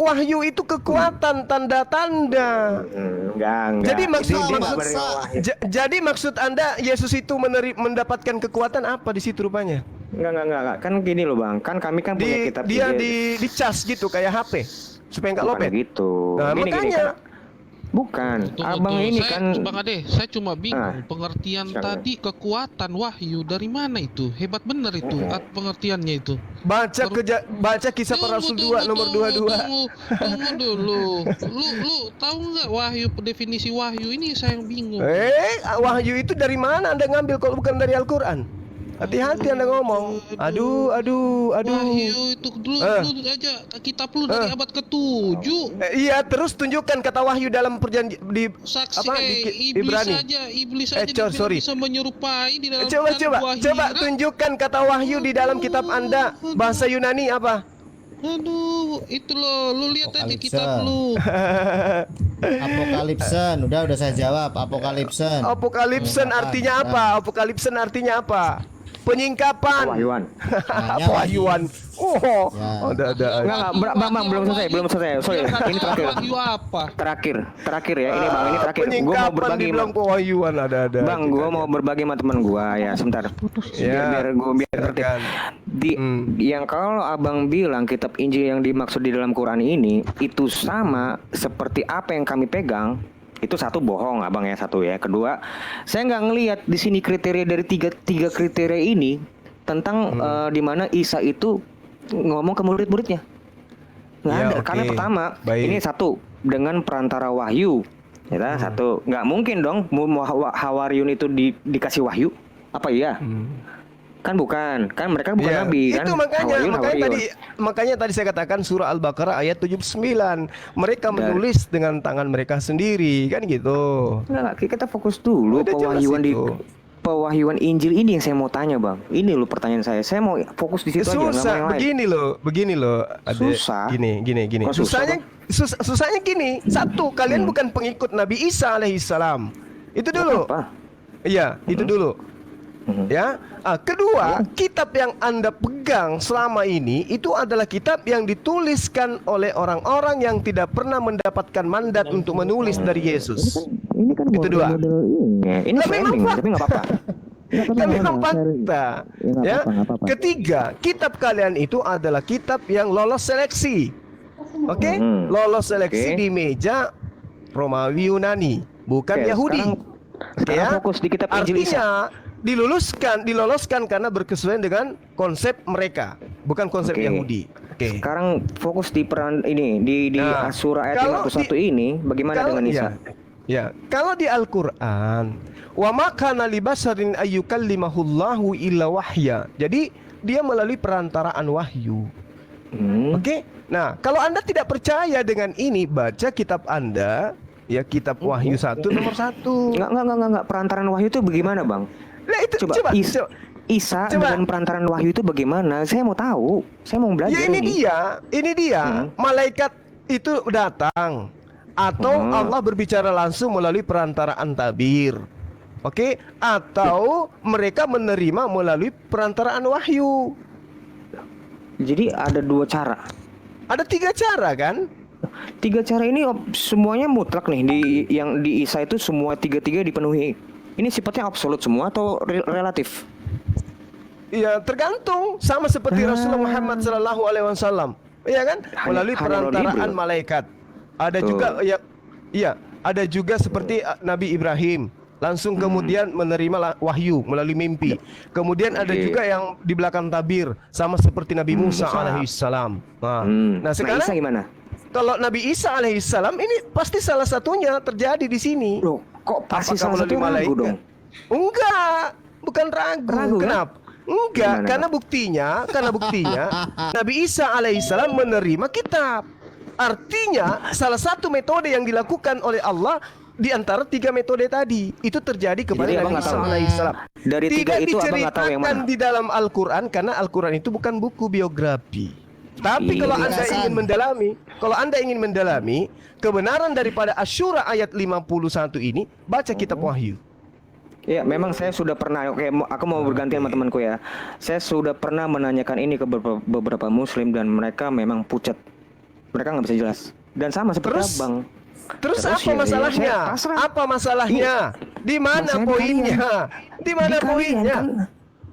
Speaker 2: wahyu itu kekuatan, tanda-tanda.
Speaker 4: Enggak.
Speaker 2: Jadi
Speaker 4: Itu dia nggak menerima
Speaker 1: maksud-
Speaker 4: wahyu.
Speaker 2: Jadi maksud Anda Yesus itu mendapatkan kekuatan apa di situ rupanya?
Speaker 4: Enggak. Kan gini loh Bang, kan kami kan punya kitab
Speaker 2: Dia
Speaker 4: Injil.
Speaker 2: dicas gitu kayak HP supaya nggak
Speaker 4: Bukan
Speaker 2: lopet.
Speaker 4: gitu.
Speaker 2: Nah,
Speaker 4: Gini,
Speaker 2: makanya.
Speaker 4: kan, bukan. Abang
Speaker 7: Tunggu,
Speaker 4: ini
Speaker 7: saya,
Speaker 4: kan
Speaker 7: Bang Ade, saya cuma bingung pengertian
Speaker 4: Silakan.
Speaker 7: tadi kekuatan wahyu dari mana itu? Hebat bener itu pengertiannya itu.
Speaker 2: Baca kisah para Rasul 2 nomor 22.
Speaker 7: Tunggu dulu. Lu tahu nggak wahyu, definisi wahyu ini saya yang bingung.
Speaker 2: Wahyu itu dari mana Anda ngambil kalau bukan dari Al-Quran? Hati-hati Anda ngomong. Aduh.
Speaker 7: Wahyu itu dulu aja kitab lu dari abad ke-7.
Speaker 2: Iya, terus tunjukkan kata wahyu dalam perjanjian di
Speaker 7: Saksi
Speaker 2: apa di Ibrani.
Speaker 7: iblis aja dibilang
Speaker 2: sorry.
Speaker 7: bisa menyerupai di dalam
Speaker 2: Coba tunjukkan kata wahyu di dalam kitab Anda. Bahasa Yunani apa?
Speaker 7: Aduh, itu loh, lu lihat aja
Speaker 1: Apokalipsa.
Speaker 7: kitab lu.
Speaker 1: Apokalipsen, udah saya jawab. Apokalipsen.
Speaker 2: Apokalipsen artinya apa? Apokalipsen artinya apa? Penyingkapan.
Speaker 4: wahyuan.
Speaker 2: Wahyuan. Oh,
Speaker 1: Ya.
Speaker 2: ada.
Speaker 4: Enggak, Bang, belum selesai. Sorry, ini terakhir.
Speaker 7: Wahyu apa?
Speaker 4: Terakhir ya. Ini Bang, ini terakhir. Gua mau
Speaker 2: Penyingkapan
Speaker 4: berbagi
Speaker 2: dibilang pewahyuan ada.
Speaker 4: Bang, gua mau berbagi sama teman gua ya, sebentar. Biar tertib.
Speaker 2: Silakan.
Speaker 4: Yang kalau Abang bilang kitab Injil yang dimaksud di dalam Quran ini itu sama seperti apa yang kami pegang, itu satu bohong Abang ya, satu ya. Kedua, saya nggak ngelihat di sini kriteria dari tiga kriteria ini tentang di mana Isa itu ngomong ke murid-muridnya. Nggak
Speaker 2: Ya,
Speaker 4: ada.
Speaker 2: oke.
Speaker 4: Karena pertama,
Speaker 2: Baik.
Speaker 4: ini satu dengan perantara wahyu. Ya, satu. Nggak mungkin dong Hawariun itu dikasih wahyu. Apa iya? Kan bukan. Kan mereka bukan
Speaker 2: Ya,
Speaker 4: nabi kan.
Speaker 2: itu
Speaker 4: Hawariun.
Speaker 2: makanya tadi saya katakan surah Al-Baqarah ayat 79. Mereka menulis dengan tangan mereka sendiri, kan gitu.
Speaker 4: Enggak, kita fokus dulu
Speaker 2: Udah jelas itu.
Speaker 4: pewahyuan Injil ini yang saya mau tanya Bang. Ini loh pertanyaan saya. Saya mau fokus di situ aja, nggak mau
Speaker 2: Susah,
Speaker 4: yang lain.
Speaker 2: begini loh. Adek.
Speaker 4: Susah?
Speaker 2: Gini.
Speaker 4: Kok susah,
Speaker 2: Susahnya gini. Satu, kalian bukan pengikut Nabi Isa alaihissalam. Itu dulu.
Speaker 4: Apa?
Speaker 2: Iya, itu dulu. Ya. Kedua, kitab yang Anda pegang selama ini itu adalah kitab yang dituliskan oleh orang-orang yang tidak pernah mendapatkan mandat untuk menulis dari Yesus.
Speaker 4: Ini kan
Speaker 2: Itu dua.
Speaker 4: ini
Speaker 2: Lah, memang
Speaker 4: framing,
Speaker 2: fakta.
Speaker 4: tapi nggak apa-apa.
Speaker 2: Kan memang fakta. Ya. Ketiga, kitab kalian itu adalah kitab yang lolos seleksi. Oke? Lolos seleksi
Speaker 4: Oke.
Speaker 2: di meja Romawi Yunani, bukan
Speaker 4: Oke,
Speaker 2: Yahudi.
Speaker 4: sekarang fokus di kitab Injil Isa.
Speaker 2: Artinya diloloskan karena berkesesuaian dengan konsep mereka, bukan konsep
Speaker 4: Oke.
Speaker 2: Yahudi. Oke.
Speaker 4: Sekarang fokus di peran ini di
Speaker 2: Nah,
Speaker 4: Asura ayat
Speaker 2: kalau
Speaker 4: 51 ini bagaimana dengan Isa?
Speaker 2: Ya, kalau di Al-Qur'an, wa ma kana li basarin ayyukallimahullahu illa wahya. Jadi dia melalui perantaraan wahyu. Oke. Nah, kalau Anda tidak percaya dengan ini, baca kitab Anda, ya kitab Wahyu 1 nomor 1.
Speaker 4: Enggak. Perantaran wahyu itu bagaimana, Bang?
Speaker 2: Lah itu
Speaker 4: Coba, Isa
Speaker 2: Coba.
Speaker 4: dengan perantaran wahyu itu bagaimana? Saya mau tahu. Saya mau belajar
Speaker 2: Ya ini dia. Malaikat itu datang atau Allah berbicara langsung melalui perantaraan tabir. Oke, atau mereka menerima melalui perantaraan wahyu.
Speaker 4: Jadi ada dua cara.
Speaker 2: Ada 3 cara kan?
Speaker 4: 3 cara ini semuanya mutlak nih yang di Isa itu semua tiga dipenuhi. Ini sifatnya absolut semua atau relatif?
Speaker 2: Ya tergantung, sama seperti Rasulullah Muhammad SAW, ya kan? Melalui
Speaker 4: hanya
Speaker 2: perantaraan
Speaker 4: audible.
Speaker 2: malaikat. Ada
Speaker 4: Betul.
Speaker 2: juga iya, ada juga seperti Nabi Ibrahim langsung kemudian menerima wahyu melalui mimpi. Kemudian ada juga yang di belakang tabir sama seperti Nabi Musa alaihissalam. Nah, sekarang
Speaker 4: Isa gimana?
Speaker 2: kalau Nabi Isa alaihissalam ini pasti salah satunya terjadi di sini.
Speaker 4: Loh, kok pasti
Speaker 2: Apakah
Speaker 4: salah satu
Speaker 2: melalui
Speaker 4: ragu dong?
Speaker 2: Enggak, bukan ragu.
Speaker 4: Ragu, kan?
Speaker 2: Kenapa? Enggak,
Speaker 4: Gimana,
Speaker 2: karena buktinya Nabi Isa alaihissalam menerima kitab. Artinya salah satu metode yang dilakukan oleh Allah di antara 3 metode tadi itu terjadi kepada
Speaker 4: Jadi abang
Speaker 2: Nabi
Speaker 4: nggak
Speaker 2: Isa
Speaker 4: tahu.
Speaker 2: alaihissalam.
Speaker 4: Dari 3 itu abang nggak tahu yang
Speaker 2: Diceritakan
Speaker 4: mana.
Speaker 2: di dalam Al-Quran karena Al-Quran itu bukan buku biografi. Tapi kalau Anda
Speaker 1: Ringkasan.
Speaker 2: ingin mendalami kebenaran daripada Asyura ayat 51 ini, baca kitab Wahyu.
Speaker 4: Ya, memang saya sudah pernah. Oke, aku mau bergantian sama temanku ya. Saya sudah pernah menanyakan ini ke beberapa Muslim dan mereka memang pucat. Mereka nggak bisa jelas. Dan sama seperti
Speaker 2: Terus?
Speaker 4: Abang.
Speaker 2: Terus
Speaker 4: Terus
Speaker 2: apa
Speaker 4: ya,
Speaker 2: masalahnya?
Speaker 4: saya pasrah.
Speaker 2: Apa masalahnya? Di mana
Speaker 4: Masalahnya
Speaker 2: poinnya? Di mana
Speaker 4: Di kalian,
Speaker 2: poinnya?
Speaker 4: kan?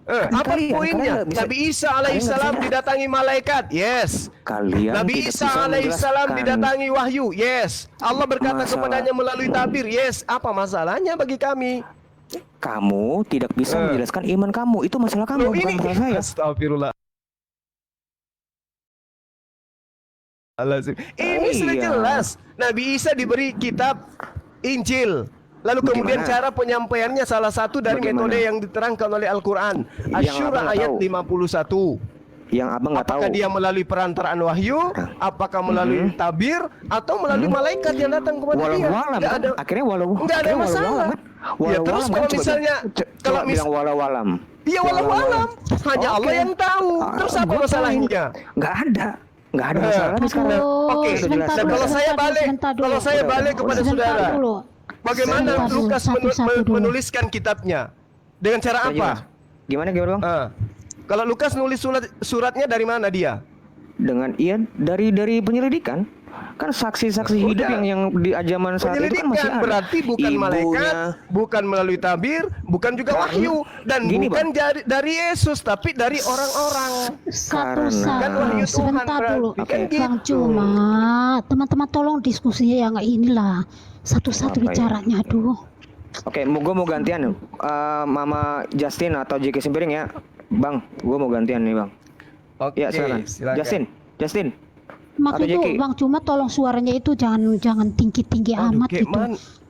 Speaker 4: Di
Speaker 2: Apa
Speaker 4: kalian,
Speaker 2: poinnya?
Speaker 4: kalian nggak bisa-
Speaker 2: Nabi Isa
Speaker 4: kalian
Speaker 2: alaihissalam
Speaker 4: nggak bisa-
Speaker 2: didatangi malaikat. Yes.
Speaker 4: Kalian
Speaker 2: Nabi
Speaker 4: tidak
Speaker 2: Isa
Speaker 4: bisa
Speaker 2: alaihissalam
Speaker 4: menjelaskan.
Speaker 2: didatangi wahyu. Yes. Allah berkata
Speaker 4: Masalah.
Speaker 2: kepadanya melalui tabir. Yes. Apa masalahnya bagi kami?
Speaker 4: Kamu tidak bisa menjelaskan iman kamu. Itu masalah kamu,
Speaker 2: Loh,
Speaker 4: bukan
Speaker 2: ini
Speaker 4: masalah saya.
Speaker 2: Astagfirullah. Ini sudah
Speaker 4: Iya.
Speaker 2: jelas. Nabi Isa diberi kitab Injil. Lalu kemudian
Speaker 4: Bagaimana?
Speaker 2: cara penyampaiannya salah satu dari
Speaker 4: Bagaimana?
Speaker 2: metode yang diterangkan oleh Al-Quran.
Speaker 4: Yang
Speaker 2: Asyura
Speaker 4: abang nggak
Speaker 2: ayat
Speaker 4: tahu.
Speaker 2: 51.
Speaker 4: Yang abang nggak tahu.
Speaker 2: Apakah dia melalui perantaraan wahyu? Apakah melalui tabir? Atau melalui malaikat yang datang kepada dia?
Speaker 4: Walau alam
Speaker 2: Nggak
Speaker 4: kan?
Speaker 2: ada,
Speaker 4: Akhirnya walau
Speaker 2: nggak ada
Speaker 4: akhirnya walau
Speaker 2: masalah.
Speaker 4: alam, kan?
Speaker 2: Ya
Speaker 4: Walau
Speaker 2: terus
Speaker 4: alam,
Speaker 2: kalau
Speaker 4: kan? Coba
Speaker 2: misalnya
Speaker 4: coba
Speaker 2: kalau
Speaker 4: bilang walau alam.
Speaker 2: Iya walau alam. Hanya
Speaker 4: Oke.
Speaker 2: Allah yang tahu. Terus apa
Speaker 4: Gua tahu.
Speaker 2: masalahnya?
Speaker 4: Nggak ada masalah nih sekarang.
Speaker 2: Oke,
Speaker 3: sebentar
Speaker 2: dan
Speaker 3: dulu,
Speaker 2: kalau saya
Speaker 3: sebentar dulu,
Speaker 2: balik,
Speaker 3: sebentar dulu.
Speaker 2: kalau saya balik kepada
Speaker 3: Sebentar
Speaker 2: saudara,
Speaker 3: dulu.
Speaker 2: bagaimana
Speaker 3: Sebentar dulu,
Speaker 2: Lukas
Speaker 3: satu-satu dulu.
Speaker 2: menuliskan kitabnya? Dengan cara apa?
Speaker 4: Gimana bang?
Speaker 2: Kalau Lukas nulis suratnya dari mana dia?
Speaker 4: Dengan dari penyelidikan. Kan saksi-saksi hidup
Speaker 2: Udah.
Speaker 4: yang di zaman saat itu kan masih
Speaker 2: Penyelidikan
Speaker 4: ada.
Speaker 2: berarti bukan malaikat, bukan melalui tabir, bukan juga wahyu, dan
Speaker 4: Gini,
Speaker 2: bukan dari Yesus, tapi dari orang-orang.
Speaker 3: Satu-satu.
Speaker 2: Kan wahyu Tuhan
Speaker 3: Sebentar dulu.
Speaker 2: berarti kan
Speaker 4: Oke.
Speaker 3: Bang
Speaker 2: gitu.
Speaker 3: Cuma, teman-teman tolong diskusinya yang inilah. Satu-satu
Speaker 4: Apa ya?
Speaker 3: bicaranya, aduh.
Speaker 4: Oke, gue mau gantian. Mama Justin atau JK Simpiring ya. Bang, gue mau gantian nih bang.
Speaker 2: Oke,
Speaker 4: Ya silakan. Justin.
Speaker 3: Maksud
Speaker 4: Atau
Speaker 3: itu
Speaker 4: Jeki?
Speaker 3: Bang Cuma tolong suaranya itu jangan tinggi-tinggi
Speaker 2: Aduh,
Speaker 3: amat gitu.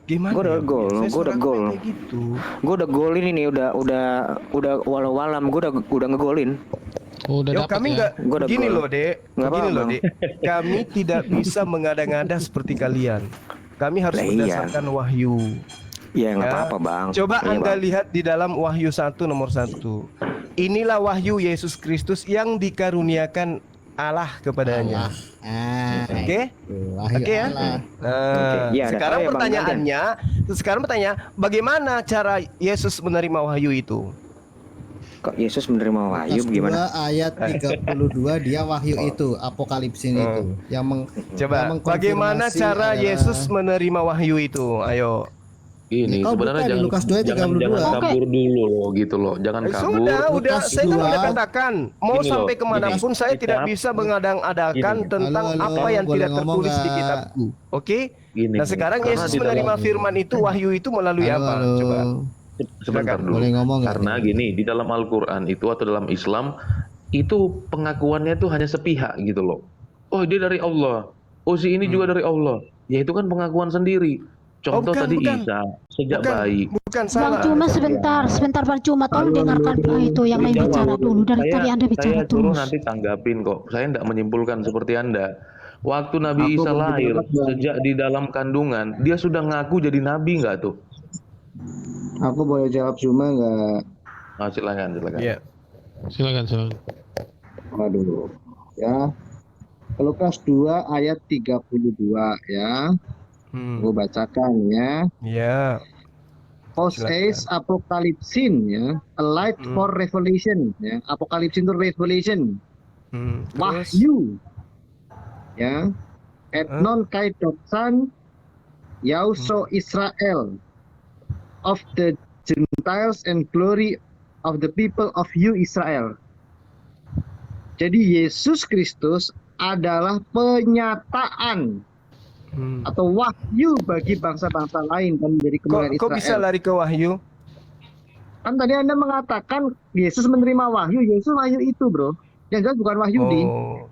Speaker 2: Gimana?
Speaker 4: Gua udah
Speaker 2: ya?
Speaker 4: gol,
Speaker 2: Saya
Speaker 4: gua udah
Speaker 2: suratnya
Speaker 4: gol.
Speaker 2: kayak gitu.
Speaker 4: Gue udah golin ini, udah walau alam. Gue udah ngegolin.
Speaker 7: Udah
Speaker 2: Yo,
Speaker 7: dapat
Speaker 2: kami
Speaker 7: ya.
Speaker 2: nggak
Speaker 4: Gua udah
Speaker 2: gini
Speaker 4: gol.
Speaker 2: loh, Dek.
Speaker 4: Nggak
Speaker 2: Gini
Speaker 4: apa-apa,
Speaker 2: loh,
Speaker 4: Bang.
Speaker 2: Dek. Kami tidak bisa mengada-ngada seperti kalian. Kami harus
Speaker 4: Lah, iya.
Speaker 2: berdasarkan wahyu.
Speaker 4: Ya nggak
Speaker 2: Ya.
Speaker 4: apa-apa bang.
Speaker 2: Coba
Speaker 4: Iya,
Speaker 2: Anda
Speaker 4: Bang.
Speaker 2: lihat di dalam Wahyu 1 nomor 1. Inilah wahyu Yesus Kristus yang dikaruniakan Allah kepadanya. Oke? Oke ya? Nah,
Speaker 4: Oke, iya,
Speaker 2: sekarang
Speaker 4: ada tahu ya, Bang
Speaker 2: pertanyaannya, bagaimana cara Yesus menerima wahyu itu?
Speaker 4: Kok Yesus menerima wahyu
Speaker 1: Lukas
Speaker 4: gimana?
Speaker 1: 2 ayat 32 dia wahyu itu, apokalipsin itu yang
Speaker 2: Coba,
Speaker 1: yang
Speaker 2: bagaimana
Speaker 1: mengkonfirmasi
Speaker 2: cara
Speaker 1: adalah-
Speaker 2: Yesus menerima wahyu itu? Ayo.
Speaker 8: Ini
Speaker 1: Oh,
Speaker 8: sebenarnya
Speaker 1: bukan,
Speaker 8: jangan
Speaker 1: Lukas 2 ayat
Speaker 8: jangan
Speaker 1: 32.
Speaker 8: kabur dulu loh gitu loh. Jangan kabur.
Speaker 2: Sudah,
Speaker 1: Lukas
Speaker 2: saya kan
Speaker 1: 2.
Speaker 2: udah katakan mau
Speaker 8: Gini
Speaker 2: sampai
Speaker 8: loh,
Speaker 2: kemanapun
Speaker 8: gini.
Speaker 2: saya tidak
Speaker 8: Kitab-
Speaker 2: bisa mengadang-adakan
Speaker 8: Gini.
Speaker 2: tentang
Speaker 1: Halo,
Speaker 2: apa yang
Speaker 1: boleh
Speaker 2: tidak
Speaker 1: ngomong
Speaker 2: tertulis di
Speaker 1: nggak?
Speaker 2: kitabku. Oke?
Speaker 8: Gini,
Speaker 2: Nah sekarang
Speaker 8: karena
Speaker 2: Yesus
Speaker 8: di dalam-
Speaker 2: menerima firman itu, wahyu itu melalui
Speaker 1: Halo,
Speaker 2: apa?
Speaker 1: halo.
Speaker 2: Coba.
Speaker 8: Sebentar dulu.
Speaker 1: Boleh ngomong nggak
Speaker 8: Karena
Speaker 1: nih?
Speaker 8: gini, di dalam Al-Qur'an itu atau dalam Islam itu pengakuannya tuh hanya sepihak gitu loh. Oh, dia dari Allah. Oh, si ini juga dari Allah. Ya itu kan pengakuan sendiri. Contoh
Speaker 2: bukan,
Speaker 8: tadi
Speaker 2: bukan.
Speaker 8: Isa sejak
Speaker 2: Bukan,
Speaker 8: bayi.
Speaker 2: bukan
Speaker 3: Bang
Speaker 2: salah.
Speaker 3: Cuma sebentar Bang Cuma tolong dengarkan itu yang lain
Speaker 8: Jawab.
Speaker 3: bicara dulu. Dari
Speaker 8: Saya-
Speaker 3: tadi Anda bicara
Speaker 8: saya suruh
Speaker 3: terus.
Speaker 8: nanti tanggapin kok. Saya tidak menyimpulkan seperti Anda. Waktu Nabi
Speaker 5: Aku
Speaker 8: Isa
Speaker 5: mau
Speaker 8: lahir,
Speaker 5: dijawab, Bang.
Speaker 8: sejak di dalam kandungan, dia sudah ngaku jadi nabi nggak tuh?
Speaker 5: Aku boleh jawab cuma nggak?
Speaker 8: Ah, silakan.
Speaker 2: Iya.
Speaker 7: Silakan.
Speaker 5: Waduh, ya. Lukas 2 ayat 32 ya. Gue bacakan ya.
Speaker 2: Iya.
Speaker 5: Poses apokalipsin ya, a light for revelation ya. Apokalipsin itu revelation,
Speaker 2: Terus?
Speaker 5: wahyu ya. Etnon kaidoksan yauso Israel of the Gentiles and glory of the people of you Israel. Jadi Yesus Kristus adalah penyataan atau wahyu bagi bangsa-bangsa lain dan menjadi kemuliaan
Speaker 2: Kok
Speaker 5: Israel.
Speaker 2: bisa lari ke wahyu?
Speaker 5: Kan tadi Anda mengatakan Yesus menerima wahyu, Yesus wahyu itu, Bro. Yang jelas bukan wahyu di.
Speaker 2: Oh.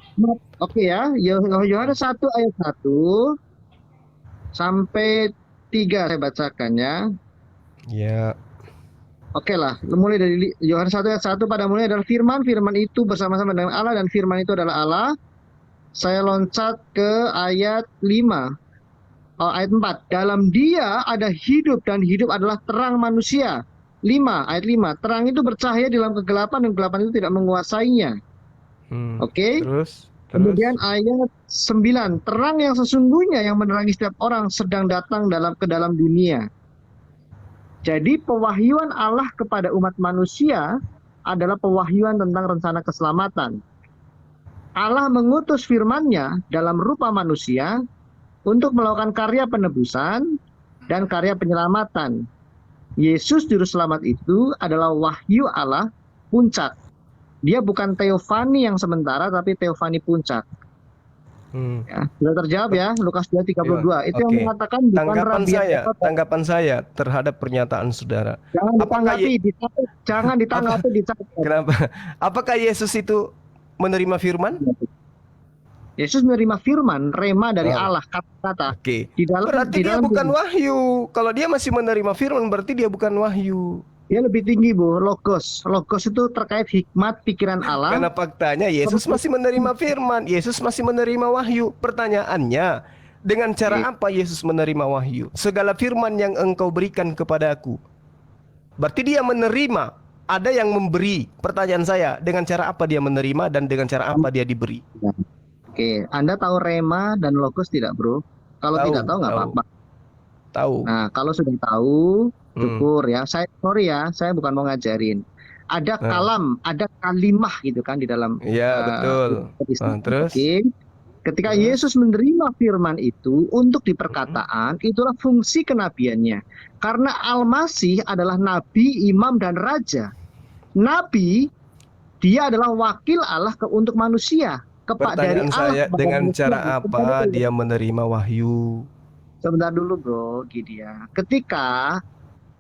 Speaker 5: Oke ya, Yohanes 1 ayat 1 sampai 3 saya bacakan ya.
Speaker 2: Ya.
Speaker 5: Oke lah, mulai dari Yohanes 1 ayat 1, pada mulanya adalah firman, firman itu bersama-sama dengan Allah dan firman itu adalah Allah. Saya loncat ke ayat 5. Ayat 4. Dalam dia ada hidup dan hidup adalah terang manusia. 5, ayat 5. Terang itu bercahaya di dalam kegelapan dan kegelapan itu tidak menguasainya. Oke.
Speaker 2: Terus?
Speaker 9: Kemudian ayat 9, terang yang sesungguhnya yang menerangi setiap orang sedang datang ke dalam dunia. Jadi pewahyuan Allah kepada umat manusia adalah pewahyuan tentang rencana keselamatan. Allah mengutus firman-Nya dalam rupa manusia untuk melakukan karya penebusan dan karya penyelamatan. Yesus juru selamat itu adalah wahyu Allah puncak. Dia bukan teofani yang sementara, tapi teofani puncak. Ya, sudah terjawab ya, Lukas 2:32. Itu yang
Speaker 2: Oke.
Speaker 9: mengatakan bukan
Speaker 2: Tanggapan saya terhadap pernyataan saudara.
Speaker 9: Jangan ditanggapi, dicatat.
Speaker 2: Kenapa? Apakah Yesus itu menerima firman?
Speaker 9: Yesus menerima firman, rema dari Allah, kata-kata.
Speaker 2: Oke.
Speaker 9: di
Speaker 2: Berarti dia
Speaker 9: dalam
Speaker 2: bukan wahyu. Kalau dia masih menerima firman, berarti dia bukan wahyu.
Speaker 9: Dia lebih tinggi, Bu, logos. Logos itu terkait hikmat pikiran Allah.
Speaker 2: Karena faktanya Yesus masih menerima firman, Yesus masih menerima wahyu. Pertanyaannya, dengan cara apa Yesus menerima wahyu? Segala firman yang engkau berikan kepadaku. Berarti dia menerima, ada yang memberi. Pertanyaan saya, dengan cara apa dia menerima dan dengan cara apa dia diberi?
Speaker 9: Oke, Anda tahu rema dan logos tidak, Bro? Kalau tidak tahu nggak apa-apa.
Speaker 2: Tahu.
Speaker 9: Nah, kalau sudah tahu, syukur ya. Saya bukan mau ngajarin. Ada kalam, ada kalimah gitu kan di dalam.
Speaker 2: Iya, betul. Terus?
Speaker 9: Oke. Ketika Yesus menerima firman itu untuk diperkataan, itulah fungsi kenabiannya. Karena Al-Masih adalah nabi, imam, dan raja. Nabi, dia adalah wakil Allah untuk manusia.
Speaker 2: Pertanyaan saya, dengan cara apa dia menerima wahyu?
Speaker 9: Sebentar dulu, Bro, gini ya. Ketika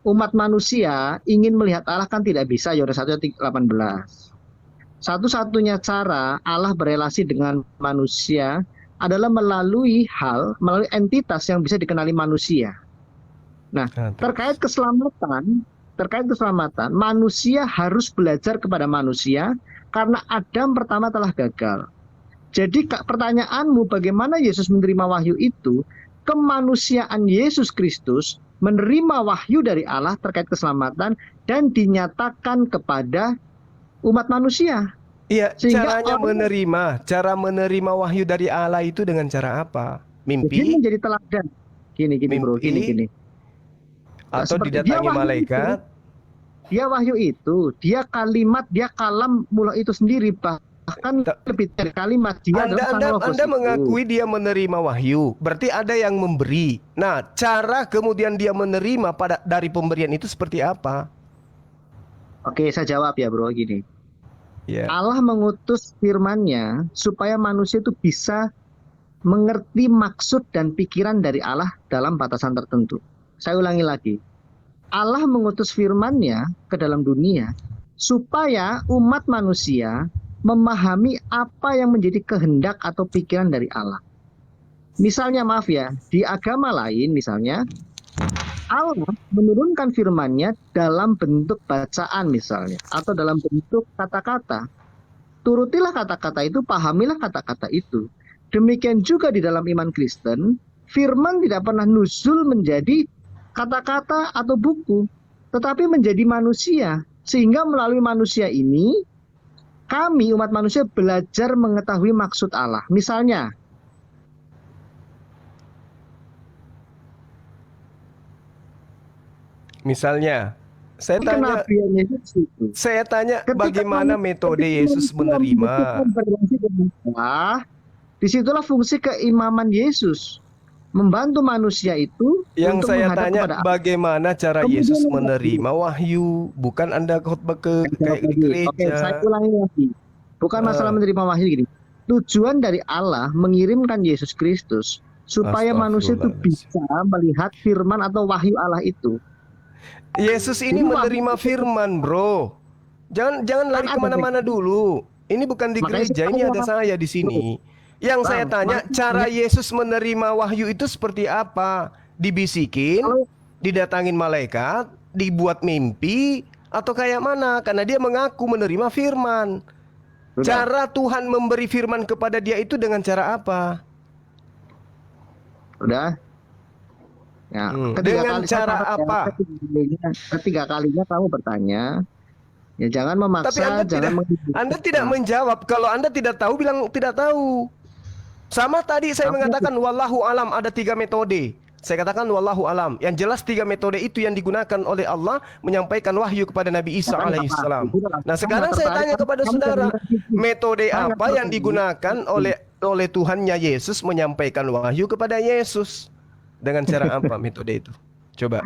Speaker 9: umat manusia ingin melihat Allah kan tidak bisa, Yohanes 1:18. Satu-satunya cara Allah berelasi dengan manusia adalah melalui entitas yang bisa dikenali manusia. Nah, terkait keselamatan, manusia harus belajar kepada manusia karena Adam pertama telah gagal. Jadi pertanyaanmu bagaimana Yesus menerima wahyu itu, kemanusiaan Yesus Kristus menerima wahyu dari Allah terkait keselamatan dan dinyatakan kepada umat manusia.
Speaker 2: Iya, cara menerima wahyu dari Allah itu dengan cara apa? Mimpi?
Speaker 9: Dia menjadi teladan. Gini Bro, gini.
Speaker 2: Atau didatangi malaikat?
Speaker 9: Dia wahyu itu, dia kalimat, dia kalam mula itu sendiri, bahkan lebih dari kalimat.
Speaker 2: Anda mengakui dia menerima wahyu, berarti ada yang memberi. Nah, cara kemudian dia menerima dari pemberian itu seperti apa?
Speaker 9: Oke, saya jawab ya, Bro, gini.
Speaker 2: Yeah.
Speaker 9: Allah mengutus firman-Nya supaya manusia itu bisa mengerti maksud dan pikiran dari Allah dalam batasan tertentu. Saya ulangi lagi. Allah mengutus firman-Nya ke dalam dunia supaya umat manusia memahami apa yang menjadi kehendak atau pikiran dari Allah. Misalnya, maaf ya, di agama lain misalnya, Allah menurunkan firman-Nya dalam bentuk bacaan misalnya, atau dalam bentuk kata-kata. Turutilah kata-kata itu, pahamilah kata-kata itu. Demikian juga di dalam iman Kristen, firman tidak pernah nuzul menjadi kata-kata atau buku, tetapi menjadi manusia. Sehingga melalui manusia ini, kami umat manusia belajar mengetahui maksud Allah. Misalnya,
Speaker 2: saya tanya bagaimana metode Yesus menerima.
Speaker 9: Disitulah fungsi keimaman Yesus, membantu manusia itu.
Speaker 2: Yang saya tanya bagaimana cara Yesus menerima wahyu, bukan Anda khotbah ke gereja.
Speaker 9: Oke, saya ulangi lagi. Bukan masalah menerima wahyu gini. Tujuan dari Allah mengirimkan Yesus Kristus supaya manusia itu bisa melihat firman atau wahyu Allah itu.
Speaker 2: Yesus ini menerima firman, Bro. Jangan lari kemana-mana dulu. Ini bukan di gereja, ini ada saya di sini. Yang saya tanya, cara Yesus menerima wahyu itu seperti apa? Dibisikin, didatangin malaikat, dibuat mimpi, atau kayak mana? Karena dia mengaku menerima firman. Cara Tuhan memberi firman kepada dia itu dengan cara apa?
Speaker 9: Udah. Ya,
Speaker 2: dengan cara apa?
Speaker 9: Ketiga kalinya kamu bertanya, Ya jangan
Speaker 2: Tapi
Speaker 9: memaksa, jangan
Speaker 2: Anda tidak menjawab. Kalau Anda tidak tahu, bilang tidak tahu. Sama tadi saya mengatakan wallahu alam, ada 3 metode. Saya katakan wallahu alam. Yang jelas 3 metode itu yang digunakan oleh Allah menyampaikan wahyu kepada Nabi Isa alaihissalam. Nah, sekarang saya tanya kepada saudara, metode apa yang digunakan oleh Tuhannya Yesus menyampaikan wahyu kepada Yesus? Dengan cara apa metode itu? Coba.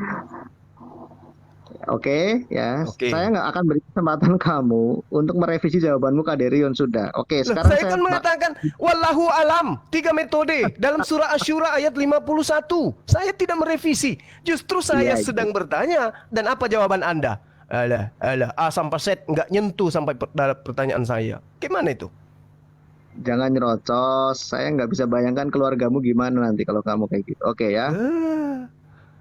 Speaker 9: Oke, ya.
Speaker 2: Oke.
Speaker 9: Saya nggak akan beri kesempatan kamu untuk merevisi jawabanmu, Kak Derion, sudah. Oke,
Speaker 2: Loh,
Speaker 9: sekarang
Speaker 2: saya kan mengatakan wallahu alam, 3 metode dalam surah Asy-Syura ayat 51. Saya tidak merevisi. Justru saya
Speaker 9: Iya,
Speaker 2: sedang bertanya, dan apa jawaban Anda? Alah, A sampai Z nggak nyentuh sampai dalam pertanyaan saya. Gimana itu?
Speaker 9: jangan nyerocos. Saya nggak bisa bayangkan keluargamu gimana nanti kalau kamu kayak gitu. Oke ya,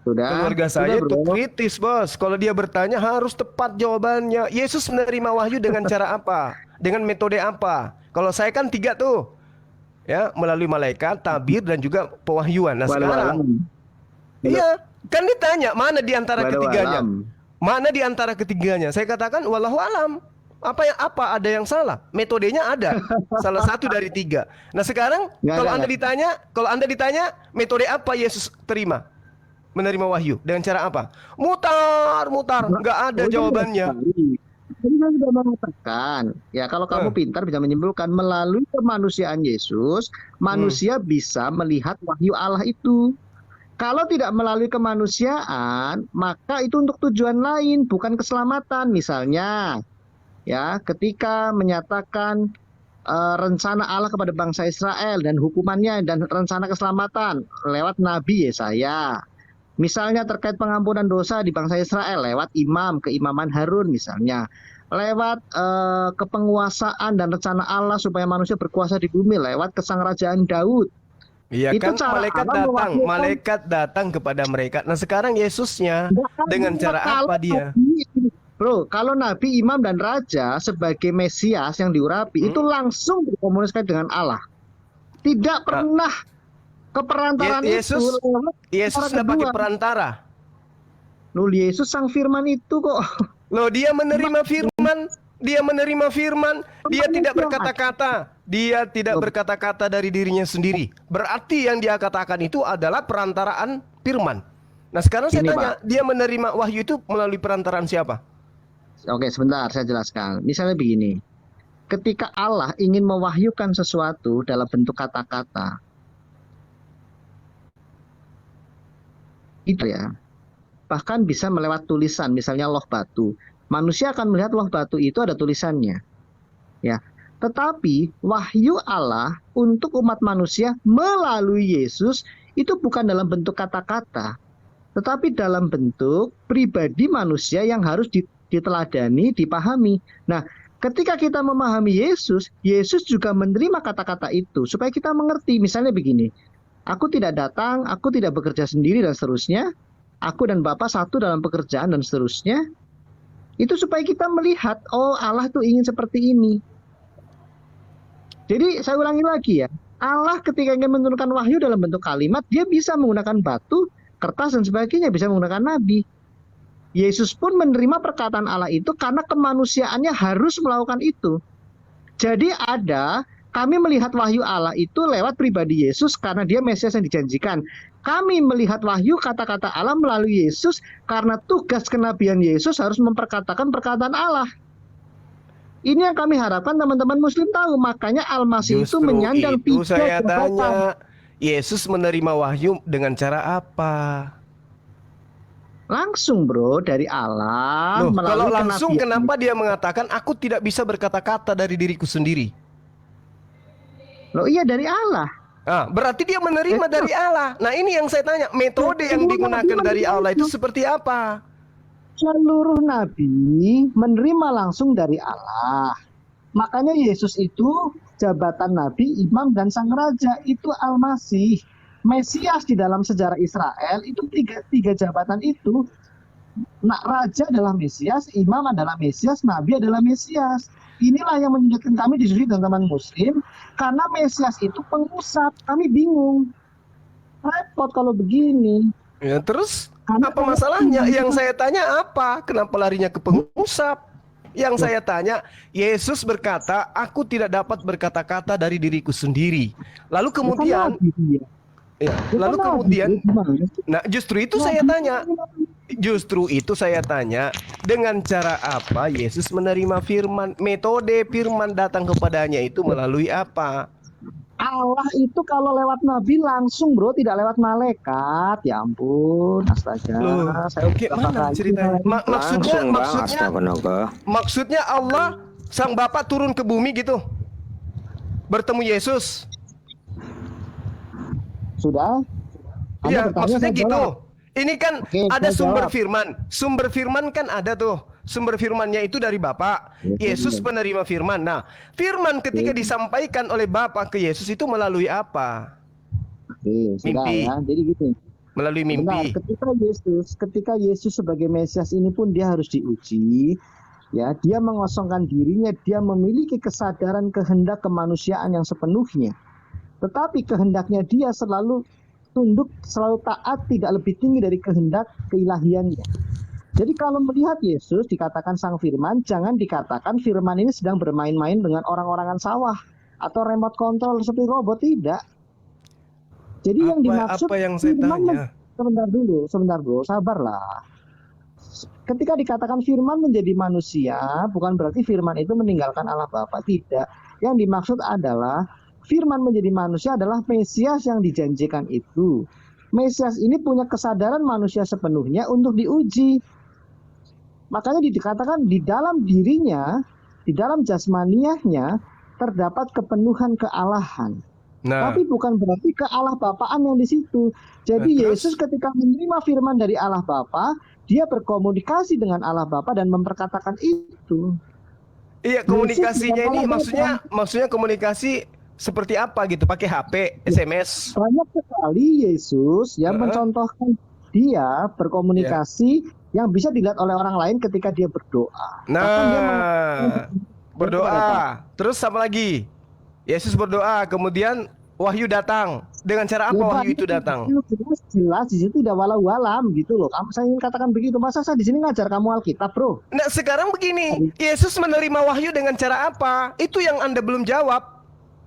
Speaker 9: sudah.
Speaker 2: Keluarga saya
Speaker 9: Sudah,
Speaker 2: itu
Speaker 9: bro.
Speaker 2: kritis, Bos. Kalau dia bertanya harus tepat jawabannya. Yesus menerima wahyu dengan cara apa? Dengan metode apa? Kalau saya kan 3 tuh. Ya, melalui malaikat, tabir, dan juga pewahyuan. Nah,
Speaker 9: Walau
Speaker 2: sekarang
Speaker 9: alam.
Speaker 2: iya, kan ditanya mana di antara
Speaker 9: Walau
Speaker 2: ketiganya?
Speaker 9: alam.
Speaker 2: Mana di antara ketiganya? Saya katakan wallahu alam. Apa ada yang salah? Metodenya ada. Salah satu dari 3. Nah, sekarang
Speaker 9: Nggak
Speaker 2: kalau
Speaker 9: ada.
Speaker 2: Anda ditanya metode apa Yesus terima? Menerima wahyu dengan cara apa? Mutar, nggak ada jawabannya.
Speaker 9: Tadi saya sudah mengatakan, ya kalau kamu pintar bisa menyimpulkan melalui kemanusiaan Yesus, manusia bisa melihat wahyu Allah itu. Kalau tidak melalui kemanusiaan, maka itu untuk tujuan lain, bukan keselamatan. Misalnya, ya ketika menyatakan rencana Allah kepada bangsa Israel dan hukumannya dan rencana keselamatan lewat Nabi Yesaya. Misalnya terkait pengampunan dosa di bangsa Israel lewat keimaman Harun misalnya. Lewat kepenguasaan dan rencana Allah supaya manusia berkuasa di bumi lewat kesangrajaan Daud.
Speaker 2: Iya
Speaker 9: Itu
Speaker 2: kan,
Speaker 9: cara Allah mewakilkan.
Speaker 2: malaikat datang kepada mereka. Nah, sekarang Yesusnya dengan cara apa dia?
Speaker 9: Bro, kalau Nabi, Imam, dan Raja sebagai Mesias yang diurapi itu langsung berkomunikasi dengan Allah. Tidak pernah keperantaraan
Speaker 2: Yesus
Speaker 9: Cara
Speaker 2: nggak pakai
Speaker 9: kedua.
Speaker 2: perantara.
Speaker 9: Loh, Yesus sang firman itu kok.
Speaker 2: Loh, dia menerima firman. Dia tidak berkata-kata. Dia tidak berkata-kata dari dirinya sendiri. Berarti yang dia katakan itu adalah perantaraan firman. Nah, sekarang saya
Speaker 9: Gini,
Speaker 2: tanya, dia menerima wahyu itu melalui perantaraan siapa?
Speaker 9: Oke, sebentar saya jelaskan. Misalnya begini. Ketika Allah ingin mewahyukan sesuatu dalam bentuk kata-kata, itu ya. Bahkan bisa melewat tulisan, misalnya loh batu. Manusia akan melihat loh batu itu ada tulisannya. Ya. Tetapi wahyu Allah untuk umat manusia melalui Yesus itu bukan dalam bentuk kata-kata, tetapi dalam bentuk pribadi manusia yang harus diteladani, dipahami. Nah, ketika kita memahami Yesus, Yesus juga menerima kata-kata itu supaya kita mengerti. Misalnya begini, aku tidak datang, aku tidak bekerja sendiri dan seterusnya. Aku dan Bapa satu dalam pekerjaan dan seterusnya. Itu supaya kita melihat, oh Allah tuh ingin seperti ini. Jadi saya ulangi lagi ya, Allah ketika ingin menurunkan wahyu dalam bentuk kalimat, dia bisa menggunakan batu, kertas dan sebagainya, bisa menggunakan nabi. Yesus pun menerima perkataan Allah itu karena kemanusiaannya harus melakukan itu. Jadi kami melihat wahyu Allah itu lewat pribadi Yesus karena dia Mesias yang dijanjikan. Kami melihat wahyu kata-kata Allah melalui Yesus karena tugas kenabian Yesus harus memperkatakan perkataan Allah. Ini yang kami harapkan teman-teman Muslim tahu. Makanya Al-Masih itu
Speaker 2: Justru
Speaker 9: menyandang
Speaker 2: itu
Speaker 9: 3
Speaker 2: saya
Speaker 9: jabatan.
Speaker 2: tanya, Yesus menerima wahyu dengan cara apa?
Speaker 9: Langsung bro, dari Allah.
Speaker 2: Loh,
Speaker 9: melalui
Speaker 2: kalau langsung
Speaker 9: kenabian.
Speaker 2: kenapa dia mengatakan aku tidak bisa berkata-kata dari diriku sendiri?
Speaker 9: Loh iya dari Allah.
Speaker 2: Ah, berarti dia menerima dari Allah. Nah, ini yang saya tanya, metode yang digunakan dari Allah itu seperti apa?
Speaker 9: Seluruh nabi menerima langsung dari Allah. Makanya Yesus itu jabatan nabi, imam, dan sang raja. Itu Al-Masih. Mesias di dalam sejarah Israel itu tiga jabatan itu. Nah, raja adalah Mesias, imam adalah Mesias, nabi adalah Mesias. Inilah yang menyulitkan kami di sini teman-teman Muslim, karena Mesias itu pengusap. Kami bingung. Repot kalau begini.
Speaker 2: Ya, terus
Speaker 9: Karena
Speaker 2: apa masalahnya? Yang saya tanya apa? Kenapa larinya ke pengusap? Yang saya tanya, Yesus berkata, aku tidak dapat berkata-kata dari diriku sendiri. Lalu kemudian, ya, lalu kemudian, nah justru itu saya tanya, dengan cara apa Yesus menerima firman? Metode firman datang kepadanya itu melalui apa?
Speaker 9: Allah itu kalau lewat nabi langsung bro, tidak lewat malaikat. Ya ampun, astaga. Saya
Speaker 2: Gimana ceritanya? Maksudnya Allah sang Bapa turun ke bumi gitu, bertemu Yesus.
Speaker 9: Sudah?
Speaker 2: Iya,
Speaker 9: bertanya,
Speaker 2: maksudnya
Speaker 9: saya
Speaker 2: gitu.
Speaker 9: jawab.
Speaker 2: Ini kan
Speaker 9: Oke,
Speaker 2: ada
Speaker 9: saya
Speaker 2: sumber
Speaker 9: jawab.
Speaker 2: firman. Sumber firman kan ada tuh. Sumber firmannya itu dari Bapa. Yesus penerima firman. Nah, firman ketika disampaikan oleh Bapa ke Yesus itu melalui apa?
Speaker 9: Oke, sudah
Speaker 2: Mimpi.
Speaker 9: ya. Jadi gini.
Speaker 2: Melalui mimpi.
Speaker 9: Benar, ketika Yesus sebagai Mesias ini pun dia harus diuji. Ya, dia mengosongkan dirinya, dia memiliki kesadaran kehendak kemanusiaan yang sepenuhnya. Tetapi kehendaknya dia selalu tunduk, selalu taat, tidak lebih tinggi dari kehendak keilahiannya. Jadi kalau melihat Yesus dikatakan sang firman, jangan dikatakan firman ini sedang bermain-main dengan orang-orangan sawah atau remote control seperti robot, tidak. Jadi yang dimaksud
Speaker 2: apa yang saya tanya?
Speaker 9: Sebentar bro, sabarlah. Ketika dikatakan firman menjadi manusia, bukan berarti firman itu meninggalkan Allah Bapa, tidak. Yang dimaksud adalah firman menjadi manusia adalah Mesias yang dijanjikan itu. Mesias ini punya kesadaran manusia sepenuhnya untuk diuji. Makanya dikatakan di dalam dirinya, di dalam jasmaniahnya terdapat kepenuhan kealahan.
Speaker 2: Nah,
Speaker 9: Tapi bukan berarti kealah Bapaan yang di situ. Jadi
Speaker 2: terus?
Speaker 9: Yesus ketika menerima firman dari Allah Bapa, dia berkomunikasi dengan Allah Bapa dan memperkatakan itu.
Speaker 2: iya, komunikasinya
Speaker 9: Yesus
Speaker 2: ini
Speaker 9: dengan Allah
Speaker 2: maksudnya komunikasi seperti apa gitu? Pakai HP, SMS.
Speaker 9: Banyak sekali Yesus yang mencontohkan dia berkomunikasi yang bisa dilihat oleh orang lain ketika dia berdoa. Bahkan dia
Speaker 2: Nah, berdoa. Terus sama lagi? Yesus berdoa, kemudian wahyu datang. Dengan cara apa wahyu itu datang?
Speaker 9: Jelas di situ tidak walau-walam gitu loh. Saya ingin katakan begitu. Masa saya di sini ngajar kamu Alkitab, bro?
Speaker 2: Nah, sekarang begini, Yesus menerima wahyu dengan cara apa? Itu yang Anda belum jawab.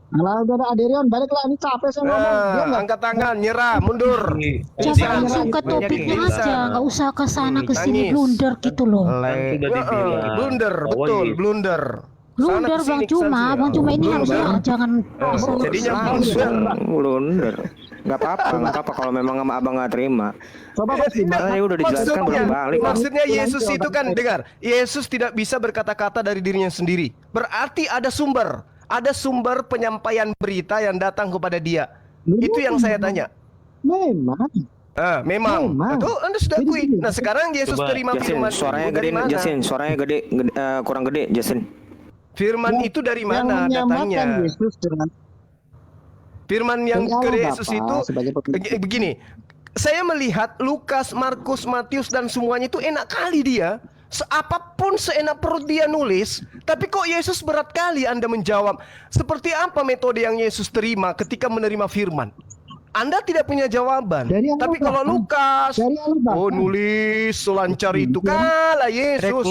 Speaker 9: Alah, udah ada Aderion, baliklah, ini capek saya ngomong. Dia nggak
Speaker 2: Angkat tangan, nyerah, mundur.
Speaker 3: Coba langsung ke topiknya aja, nggak usah ke sana ke sini blunder gitu loh.
Speaker 2: Blunder, betul, blunder.
Speaker 3: Blunder Bang Cuma ini harusnya jangan
Speaker 2: Jadinya
Speaker 4: Blunder. Nggak apa-apa kalau memang sama abang nggak terima.
Speaker 9: Coba
Speaker 4: Saya udah dijelaskan bolak-balik.
Speaker 2: Maksudnya Yesus itu kan, dengar, Yesus tidak bisa berkata-kata dari dirinya sendiri. Berarti ada sumber penyampaian berita yang datang kepada dia. Itu yang saya tanya.
Speaker 9: Memang.
Speaker 2: Memang. Tuh, Anda sudah akui. Nah, sekarang Yesus terima
Speaker 4: Jasin,
Speaker 2: firman
Speaker 4: suaranya
Speaker 2: itu
Speaker 4: gede,
Speaker 2: dari mana?
Speaker 4: Jasin, suaranya kurang gede, Jasin.
Speaker 2: Firman itu dari mana datangnya? Firman yang ke Yesus itu begini. Saya melihat Lukas, Markus, Matius dan semuanya itu enak kali dia. Apapun seenak perut dia nulis, tapi kok Yesus berat kali Anda menjawab. Seperti apa metode yang Yesus terima ketika menerima firman? Anda tidak punya jawaban. Tapi kalau Lukas, nulis selancar itu kalah Yesus.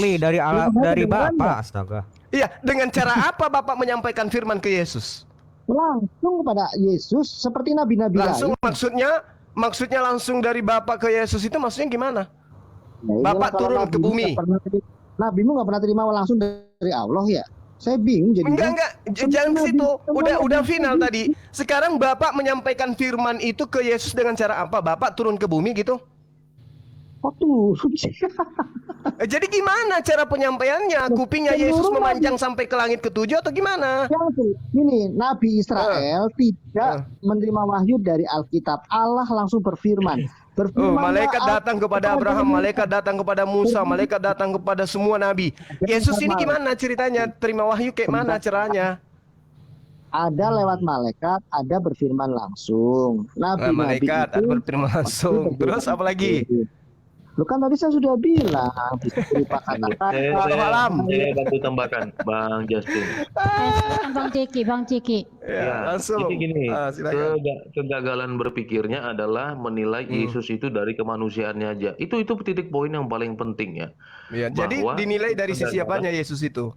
Speaker 6: dari Bapa, astaga.
Speaker 2: Iya, dengan cara apa Bapak menyampaikan firman ke Yesus?
Speaker 9: Langsung kepada Yesus seperti nabi-nabi
Speaker 2: Langsung
Speaker 9: lain.
Speaker 2: maksudnya langsung dari Bapak ke Yesus itu maksudnya gimana?
Speaker 9: Nah,
Speaker 2: Bapak turun ke bumi.
Speaker 9: Nabimu nggak pernah terima langsung dari Allah ya? Saya bingung jadi.
Speaker 2: Enggak, jangan ke situ. Udah final tadi. Sekarang Bapak menyampaikan firman itu ke Yesus dengan cara apa? Bapak turun ke bumi gitu?
Speaker 9: Oh turun.
Speaker 2: Jadi gimana cara penyampaiannya? Kupingnya Yesus memanjang sampai ke langit ketujuh atau gimana?
Speaker 9: Ini Nabi Israel tidak menerima wahyu dari Alkitab. Allah langsung berfirman.
Speaker 2: Malaikat datang kepada Abraham, malaikat datang kepada Musa, malaikat datang kepada semua nabi. Yesus ini gimana ceritanya? Terima wahyu kayak mana caranya?
Speaker 9: Ada lewat malaikat, ada berfirman langsung.
Speaker 2: Malaikat ada berfirman langsung. Terus apa lagi?
Speaker 9: Lu kan tadi saya sudah bilang bisa berupa kata-kata.
Speaker 8: Saya bantu tambahkan, Bang Justin.
Speaker 3: Silakan Bang Ciki.
Speaker 2: Ya, langsung.
Speaker 8: Jadi gini,
Speaker 2: Silakan.
Speaker 8: kegagalan berpikirnya adalah menilai Yesus itu dari kemanusiaannya aja. Itu titik poin yang paling penting ya.
Speaker 2: Ya, jadi
Speaker 8: Bahwa
Speaker 2: dinilai dari sisi
Speaker 8: kegagalan-
Speaker 2: apanya Yesus itu?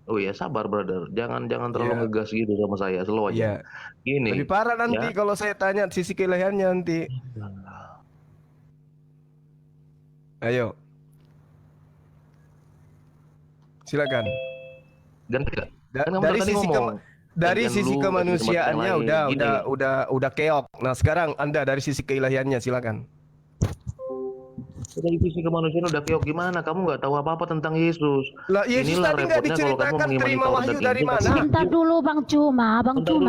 Speaker 8: Oh ya, sabar brother. Jangan terlalu ngegas gitu sama saya, slow
Speaker 2: Iya.
Speaker 8: aja. Gini.
Speaker 2: Lebih parah nanti
Speaker 8: ya.
Speaker 2: kalau saya tanya sisi keilahiannya nanti. Ayo. Silakan.
Speaker 8: Ganti nggak?
Speaker 2: Da-
Speaker 8: Kan kamu
Speaker 2: dari
Speaker 8: tadi
Speaker 2: sisi
Speaker 8: ngomong.
Speaker 2: dari
Speaker 8: Gantian
Speaker 2: sisi
Speaker 8: lu,
Speaker 2: kemanusiaannya
Speaker 8: ganti tempat yang lain.
Speaker 2: udah keok. Nah, sekarang Anda dari sisi keilahiannya silakan.
Speaker 8: Dari sisi kemanusiaan udah keok gimana? Kamu nggak tahu apa-apa tentang Yesus.
Speaker 2: Lah, Yesus
Speaker 8: Inilah
Speaker 2: tadi nggak
Speaker 8: repotnya kalau kamu
Speaker 2: diceritakan
Speaker 8: mengimani
Speaker 2: terima
Speaker 8: Taurat
Speaker 2: wahyu
Speaker 8: dan
Speaker 2: dari
Speaker 8: Injil,
Speaker 2: mana?
Speaker 8: tapi
Speaker 3: Sebentar dulu Bang Cuma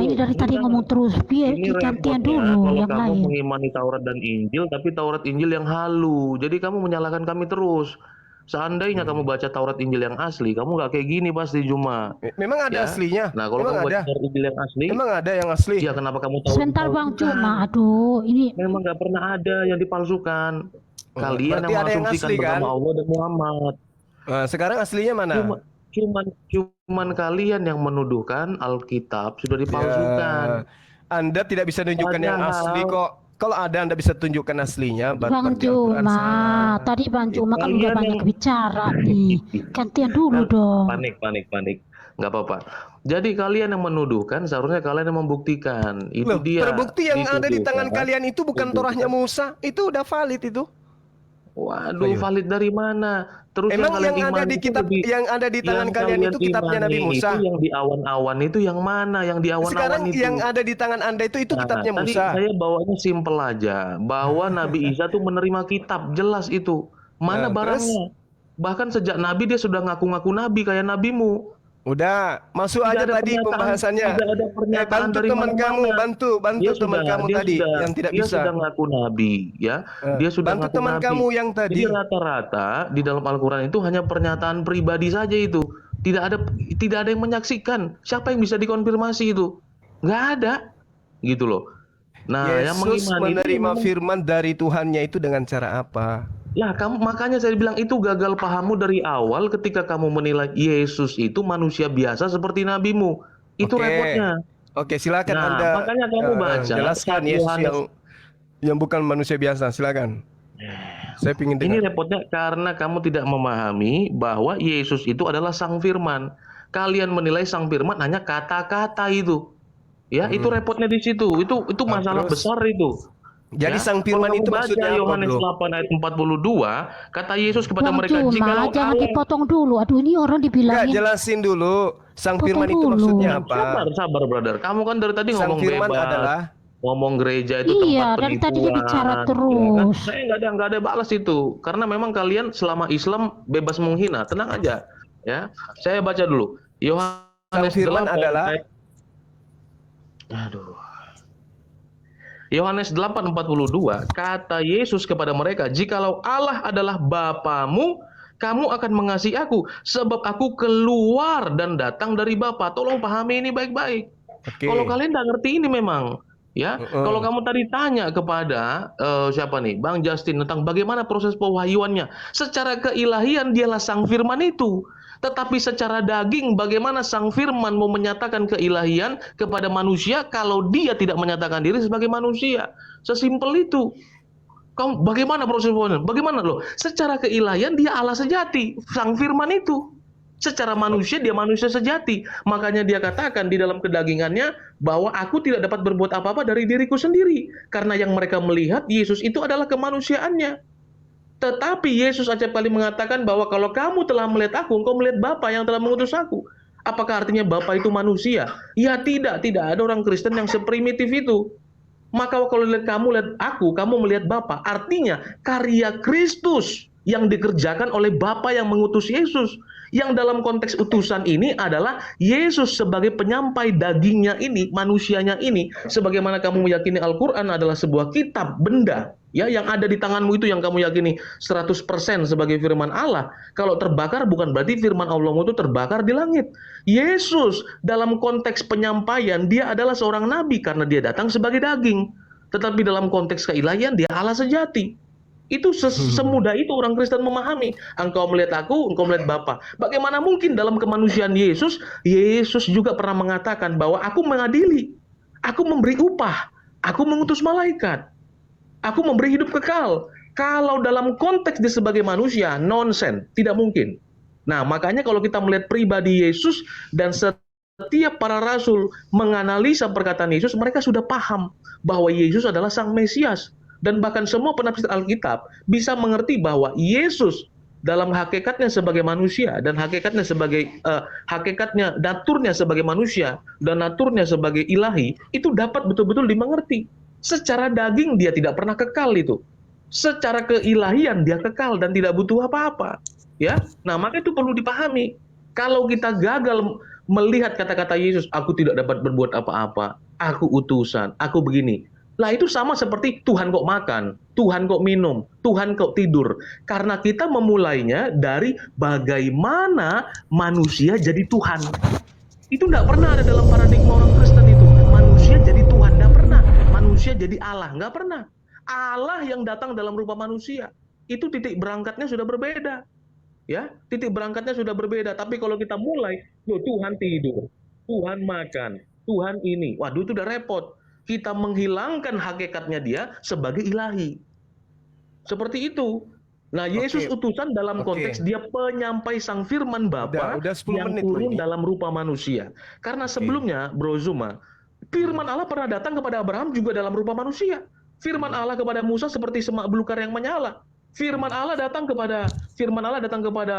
Speaker 3: ini dari tadi
Speaker 8: Bentar.
Speaker 3: ngomong terus. Biar
Speaker 8: Ini
Speaker 3: gantian
Speaker 8: repotnya
Speaker 3: dulu
Speaker 8: kalau
Speaker 3: yang
Speaker 8: kamu
Speaker 3: lain.
Speaker 8: mengimani Taurat dan Injil, tapi Taurat Injil yang halu. Jadi kamu menyalahkan kami terus. Seandainya kamu baca Taurat Injil yang asli, kamu nggak kayak gini pasti Juma.
Speaker 2: Memang ada
Speaker 8: Ya.
Speaker 2: aslinya?
Speaker 8: Nah, kalau
Speaker 2: Memang
Speaker 8: kamu baca
Speaker 2: ada?
Speaker 8: Taurat Injil yang asli,
Speaker 2: Emang ada yang asli?
Speaker 8: ya kenapa kamu tahu?
Speaker 3: Sebentar Bang Cuma, aduh ini
Speaker 8: Memang nggak pernah ada yang dipalsukan. Kalian
Speaker 2: berarti
Speaker 8: yang
Speaker 2: ada yang
Speaker 8: mengasumsikan
Speaker 2: asli, kan?
Speaker 8: bersama Allah dan Muhammad.
Speaker 2: Nah, sekarang aslinya mana?
Speaker 8: Cuman kalian yang menuduhkan Alkitab sudah dipalsukan.
Speaker 2: Ya, Anda tidak bisa tunjukkan yang
Speaker 8: Padahal-
Speaker 2: asli kok. Kalau ada Anda bisa tunjukkan aslinya.
Speaker 3: Bang
Speaker 2: berarti Al-Quran
Speaker 3: Cuma,
Speaker 2: salah.
Speaker 3: tadi Bang Cuma kan udah
Speaker 8: Kalian
Speaker 3: banyak
Speaker 8: yang-
Speaker 3: bicara nih. Gantian dulu dong.
Speaker 8: Panik. Nggak apa-apa. Jadi kalian yang menuduhkan, seharusnya kalian yang membuktikan. Itu
Speaker 2: Loh,
Speaker 8: dia.
Speaker 2: terbukti yang ada di tangan
Speaker 8: Dituduhkan.
Speaker 2: kalian itu bukan Torahnya Musa. Itu udah valid itu.
Speaker 8: Waduh,
Speaker 2: Ayo.
Speaker 8: valid dari mana? Terus
Speaker 2: Emang
Speaker 8: kalian
Speaker 2: yang ada
Speaker 8: imani
Speaker 2: di
Speaker 8: itu
Speaker 2: kitab yang ada di tangan
Speaker 8: yang
Speaker 2: kalian itu kitabnya Nabi
Speaker 8: imani
Speaker 2: Musa.
Speaker 8: Itu yang di awan-awan itu yang mana? Yang di awan-awan
Speaker 2: Sekarang
Speaker 8: itu.
Speaker 2: yang ada di tangan Anda itu
Speaker 8: Nah,
Speaker 2: kitabnya
Speaker 8: tadi
Speaker 2: Musa.
Speaker 8: saya bawanya simpel aja, bahwa Nabi Isa tuh menerima kitab, jelas itu. Mana
Speaker 2: Nah,
Speaker 8: barangnya? Bahkan sejak Nabi dia sudah ngaku-ngaku Nabi kayak nabimu.
Speaker 2: Udah, masuk
Speaker 8: Tidak
Speaker 2: aja
Speaker 8: ada
Speaker 2: tadi
Speaker 8: pernyataan-
Speaker 2: pembahasannya.
Speaker 8: tidak ada pernyataan
Speaker 2: Bantu
Speaker 8: dari
Speaker 2: teman
Speaker 8: mana-mana.
Speaker 2: kamu, bantu teman kamu tadi yang tidak
Speaker 8: dia
Speaker 2: bisa.
Speaker 8: sudah ngaku Nabi, ya. Dia sudah
Speaker 2: Bantu
Speaker 8: ngaku
Speaker 2: teman
Speaker 8: Nabi.
Speaker 2: kamu yang tadi.
Speaker 8: Jadi rata-rata di dalam Al-Quran itu hanya pernyataan pribadi saja itu. Tidak ada yang menyaksikan. Siapa yang bisa dikonfirmasi itu? Nggak ada, gitu loh. Nah, yang
Speaker 2: Yesus
Speaker 8: mengimani itu
Speaker 2: menerima
Speaker 8: memang-
Speaker 2: firman dari Tuhannya itu dengan cara apa?
Speaker 8: Ya, makanya saya bilang itu gagal pahammu dari awal ketika kamu menilai Yesus itu manusia biasa seperti nabimu. Itu
Speaker 2: Oke.
Speaker 8: repotnya.
Speaker 2: Oke, silakan
Speaker 8: Nah,
Speaker 2: Anda
Speaker 8: makanya kamu baca
Speaker 2: jelaskan
Speaker 8: saat
Speaker 2: Yesus
Speaker 8: Yohanes-
Speaker 2: yang bukan manusia biasa. Silakan. Saya ingin
Speaker 8: Ini
Speaker 2: dengar.
Speaker 8: repotnya karena kamu tidak memahami bahwa Yesus itu adalah Sang Firman. Kalian menilai Sang Firman hanya kata-kata itu. Ya, itu repotnya di situ. Itu masalah
Speaker 2: terus?
Speaker 8: besar itu.
Speaker 2: Jadi
Speaker 8: Ya,
Speaker 2: Sang Firman
Speaker 8: kalau
Speaker 2: itu
Speaker 8: kamu baca
Speaker 2: maksudnya apa,
Speaker 8: Yohanes
Speaker 2: bro?
Speaker 8: 8 ayat 42, kata Yesus kepada
Speaker 3: Bang
Speaker 8: mereka,
Speaker 3: Cuma,
Speaker 8: jikalau
Speaker 3: jangan
Speaker 8: Allah...
Speaker 3: dipotong dulu. Aduh ini orang
Speaker 2: Enggak,
Speaker 3: dibilangin
Speaker 2: jelasin dulu. Sang
Speaker 3: Potong
Speaker 2: Firman itu
Speaker 3: dulu.
Speaker 2: maksudnya apa?
Speaker 8: Sabar, brother. Kamu kan dari tadi
Speaker 2: Sang
Speaker 8: ngomong
Speaker 2: Firman
Speaker 8: bebas.
Speaker 2: adalah
Speaker 8: Ngomong gereja itu
Speaker 3: Iya,
Speaker 8: tempat
Speaker 3: dari tadi dia
Speaker 8: penipuan,
Speaker 3: bicara
Speaker 8: ya kan?
Speaker 3: terus.
Speaker 8: Saya nggak ada balas itu, karena memang kalian selama Islam bebas menghina, tenang aja, ya. Saya baca dulu. Yohanes
Speaker 2: Sang Firman
Speaker 8: 8
Speaker 2: adalah-
Speaker 8: ayat- Aduh. Yohanes 8:42, kata Yesus kepada mereka, jikalau Allah adalah Bapamu, kamu akan mengasihi aku, sebab aku keluar dan datang dari Bapa. Tolong pahami ini baik-baik.
Speaker 2: Oke.
Speaker 8: Kalau kalian nggak ngerti ini memang, ya. Kalau kamu tadi tanya kepada siapa nih, Bang Justin tentang bagaimana proses pewahyuannya, secara keilahian dialah Sang Firman itu. Tetapi secara daging, bagaimana Sang Firman mau menyatakan keilahian kepada manusia kalau dia tidak menyatakan diri sebagai manusia? Sesimpel itu. Kamu bagaimana proses pewahyuan? Bagaimana loh? Secara keilahian dia Allah sejati, Sang Firman itu. Secara manusia dia manusia sejati. Makanya dia katakan di dalam kedagingannya bahwa aku tidak dapat berbuat apa-apa dari diriku sendiri. Karena yang mereka melihat Yesus itu adalah kemanusiaannya. Tetapi Yesus acap kali mengatakan bahwa kalau kamu telah melihat aku, engkau melihat Bapa yang telah mengutus aku. Apakah artinya Bapa itu manusia? Ya tidak ada orang Kristen yang seprimitif itu. Maka kalau lihat aku, kamu melihat Bapa. Artinya karya Kristus yang dikerjakan oleh Bapa yang mengutus Yesus. Yang dalam konteks utusan ini adalah Yesus sebagai penyampai dagingnya ini, manusianya ini. Sebagaimana kamu meyakini Al-Quran adalah sebuah kitab, benda. Ya, yang ada di tanganmu itu yang kamu yakini 100% sebagai firman Allah. Kalau terbakar bukan berarti firman Allah itu terbakar di langit. Yesus dalam konteks penyampaian, dia adalah seorang nabi karena dia datang sebagai daging. Tetapi dalam konteks keilahian, dia Allah sejati. Itu semudah itu orang Kristen memahami. Engkau melihat aku, engkau melihat Bapa. Bagaimana mungkin dalam kemanusiaan Yesus, Yesus juga pernah mengatakan bahwa aku mengadili, aku memberi upah, aku mengutus malaikat, aku memberi hidup kekal. Kalau dalam konteks dia sebagai manusia, nonsen, tidak mungkin. Nah, makanya kalau kita melihat pribadi Yesus dan setiap para rasul menganalisa perkataan Yesus, mereka sudah paham bahwa Yesus adalah Sang Mesias. Dan bahkan semua penafsir Alkitab bisa mengerti bahwa Yesus dalam hakikatnya sebagai manusia dan hakikatnya sebagai naturnya sebagai manusia dan naturnya sebagai ilahi itu dapat betul-betul dimengerti. Secara daging dia tidak pernah kekal itu. Secara keilahian dia kekal dan tidak butuh apa-apa. Ya, nah maka itu perlu dipahami. Kalau kita gagal melihat kata-kata Yesus, aku tidak dapat berbuat apa-apa, aku utusan, aku begini. Lah itu sama seperti Tuhan kok makan, Tuhan kok minum, Tuhan kok tidur. Karena kita memulainya dari bagaimana manusia jadi Tuhan. Itu tidak pernah ada dalam paradigma orang Kristen itu. Manusia jadi Tuhan, tidak pernah. Manusia jadi Allah, nggak pernah. Allah yang datang dalam rupa manusia. Itu titik berangkatnya sudah berbeda. Ya, titik berangkatnya sudah berbeda. Tapi kalau kita mulai, Tuhan tidur, Tuhan makan, Tuhan ini. Waduh itu udah repot. Kita menghilangkan hakikatnya dia sebagai ilahi. Seperti itu. Nah, Yesus utusan dalam konteks dia penyampai sang firman Bapa yang turun dalam rupa manusia. Karena sebelumnya, Bro Zuma, firman Allah pernah datang kepada Abraham juga dalam rupa manusia. Firman Allah kepada Musa seperti semak belukar yang menyala. Firman Allah datang kepada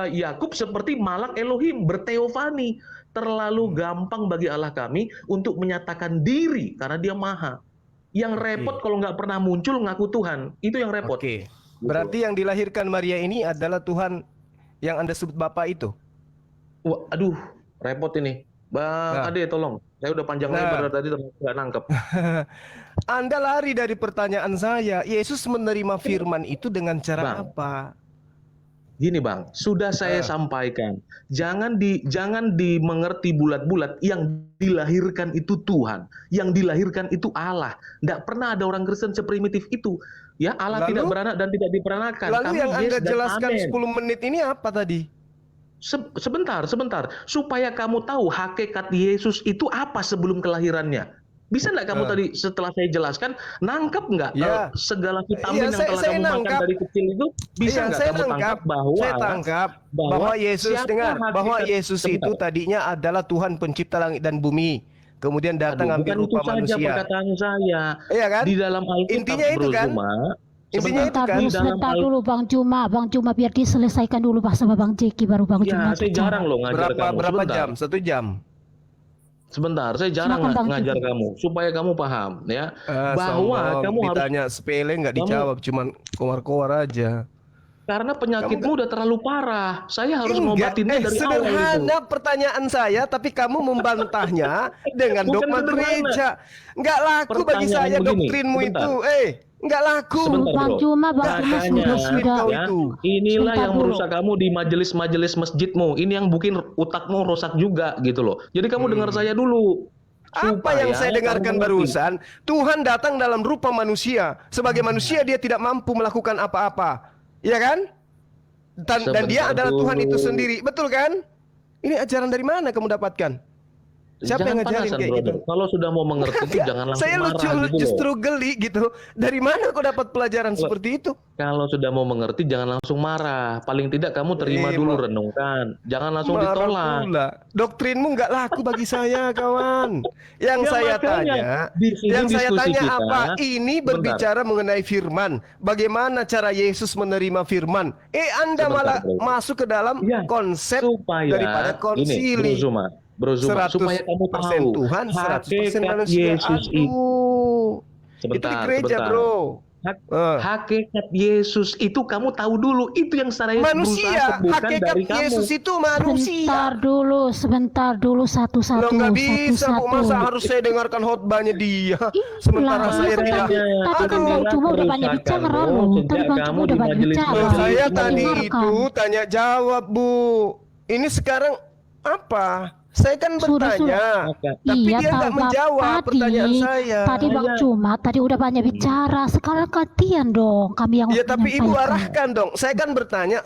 Speaker 8: Yakub seperti malak Elohim berteofani. Terlalu gampang bagi Allah kami untuk menyatakan diri karena dia maha. Yang repot kalau nggak pernah muncul ngaku Tuhan. Itu yang repot.
Speaker 2: Berarti yang dilahirkan Maria ini adalah Tuhan yang Anda sebut Bapa itu?
Speaker 8: Wah, aduh, repot ini. Bang Ade tolong. Saya udah panjang lebar tadi nggak nangkep.
Speaker 2: Anda lari dari pertanyaan saya. Yesus menerima firman itu dengan cara apa?
Speaker 8: Gini Bang, sudah saya sampaikan, jangan dimengerti bulat-bulat. Yang dilahirkan itu Tuhan, yang dilahirkan itu Allah. Tidak pernah ada orang Kristen seprimitif itu. Ya, Allah tidak beranak dan tidak diperanakan.
Speaker 2: Lalu yang Anda jelaskan 10 menit ini apa tadi?
Speaker 8: Sebentar. Supaya kamu tahu hakikat Yesus itu apa sebelum kelahirannya. Bisa nggak kamu tadi setelah saya jelaskan nangkep nggak segala vitamin yang telah kamu makan dari kecil itu bisa nggak kamu tangkap
Speaker 2: bahwa Yesus bahwa Yesus itu tadinya adalah Tuhan pencipta langit dan bumi, kemudian datang ambil rupa manusia.
Speaker 8: Saja perkataan saya.
Speaker 2: Iya kan?
Speaker 8: Di dalam Alkitab
Speaker 2: intinya itu kan?
Speaker 3: Sebentar dulu Bang Juma biar diselesaikan dulu sama Bang Jeki baru Bang Juma.
Speaker 8: Saya jarang loh ngajar kamu.
Speaker 2: Berapa jam? 1 jam.
Speaker 8: Sebentar, saya jarang ngajar kamu supaya kamu paham ya bahwa kamu harus
Speaker 2: ditanya sepele nggak dijawab, cuman kowar-kowar aja.
Speaker 8: Karena penyakitmu udah terlalu parah. Saya harus ngobatinnya dari awal itu.
Speaker 2: Sederhana pertanyaan saya, tapi kamu membantahnya dengan dogma gereja. Nggak laku bagi saya doktrinmu itu. Nggak laku.
Speaker 3: Bang Juma sudah.
Speaker 8: Inilah yang merusak kamu di majelis-majelis masjidmu. Ini yang bikin otakmu rusak juga gitu loh. Jadi kamu dengar saya dulu.
Speaker 2: Apa yang saya dengarkan barusan? Tuhan datang dalam rupa manusia. Sebagai manusia dia tidak mampu melakukan apa-apa. Iya kan? Dan dia adalah Tuhan itu sendiri. Betul kan? Ini ajaran dari mana kamu dapatkan? Siapa yang ngajarin kayak gitu?
Speaker 8: Kalau sudah mau mengerti itu jangan langsung marah gitu.
Speaker 2: Justru geli gitu. Dari mana kau dapat pelajaran seperti itu?
Speaker 8: Kalau sudah mau mengerti jangan langsung marah. Paling tidak kamu terima dulu, renungkan. Jangan langsung ditolak.
Speaker 2: Doktrinmu nggak laku bagi saya, kawan. Yang saya tanya apa? Ini berbicara mengenai firman. Bagaimana cara Yesus menerima firman? Anda malah masuk ke dalam konsep daripada konsili.
Speaker 8: Bro Zuma, supaya kamu tahu
Speaker 2: Tuhan, 100%
Speaker 8: hakikat Yesus itu.
Speaker 2: Itu di gereja, bro.
Speaker 8: Hakikat Yesus itu kamu tahu dulu. Itu yang saya
Speaker 2: manusia. Hakikat Yesus itu manusia.
Speaker 3: Sebentar dulu satu-satu.
Speaker 2: Lo nggak bisa kok, masa harus saya dengarkan khotbahnya dia. Sementara saya tidak.
Speaker 3: Tadi kan Bang Juma udah banyak bicara loh.
Speaker 2: Saya tadi itu tanya jawab, Bu. Ini sekarang Apa? Saya kan
Speaker 3: Sudah,
Speaker 2: bertanya, tapi
Speaker 3: Iya,
Speaker 2: dia nggak
Speaker 3: tahu, Bang.
Speaker 2: menjawab pertanyaan
Speaker 3: Tadi,
Speaker 2: saya.
Speaker 3: tadi Bang Cuma, tadi udah banyak bicara. Sekarang gantian dong, kami yang
Speaker 2: Ya tapi Ibu
Speaker 3: menyampaikan.
Speaker 2: arahkan dong. Saya kan bertanya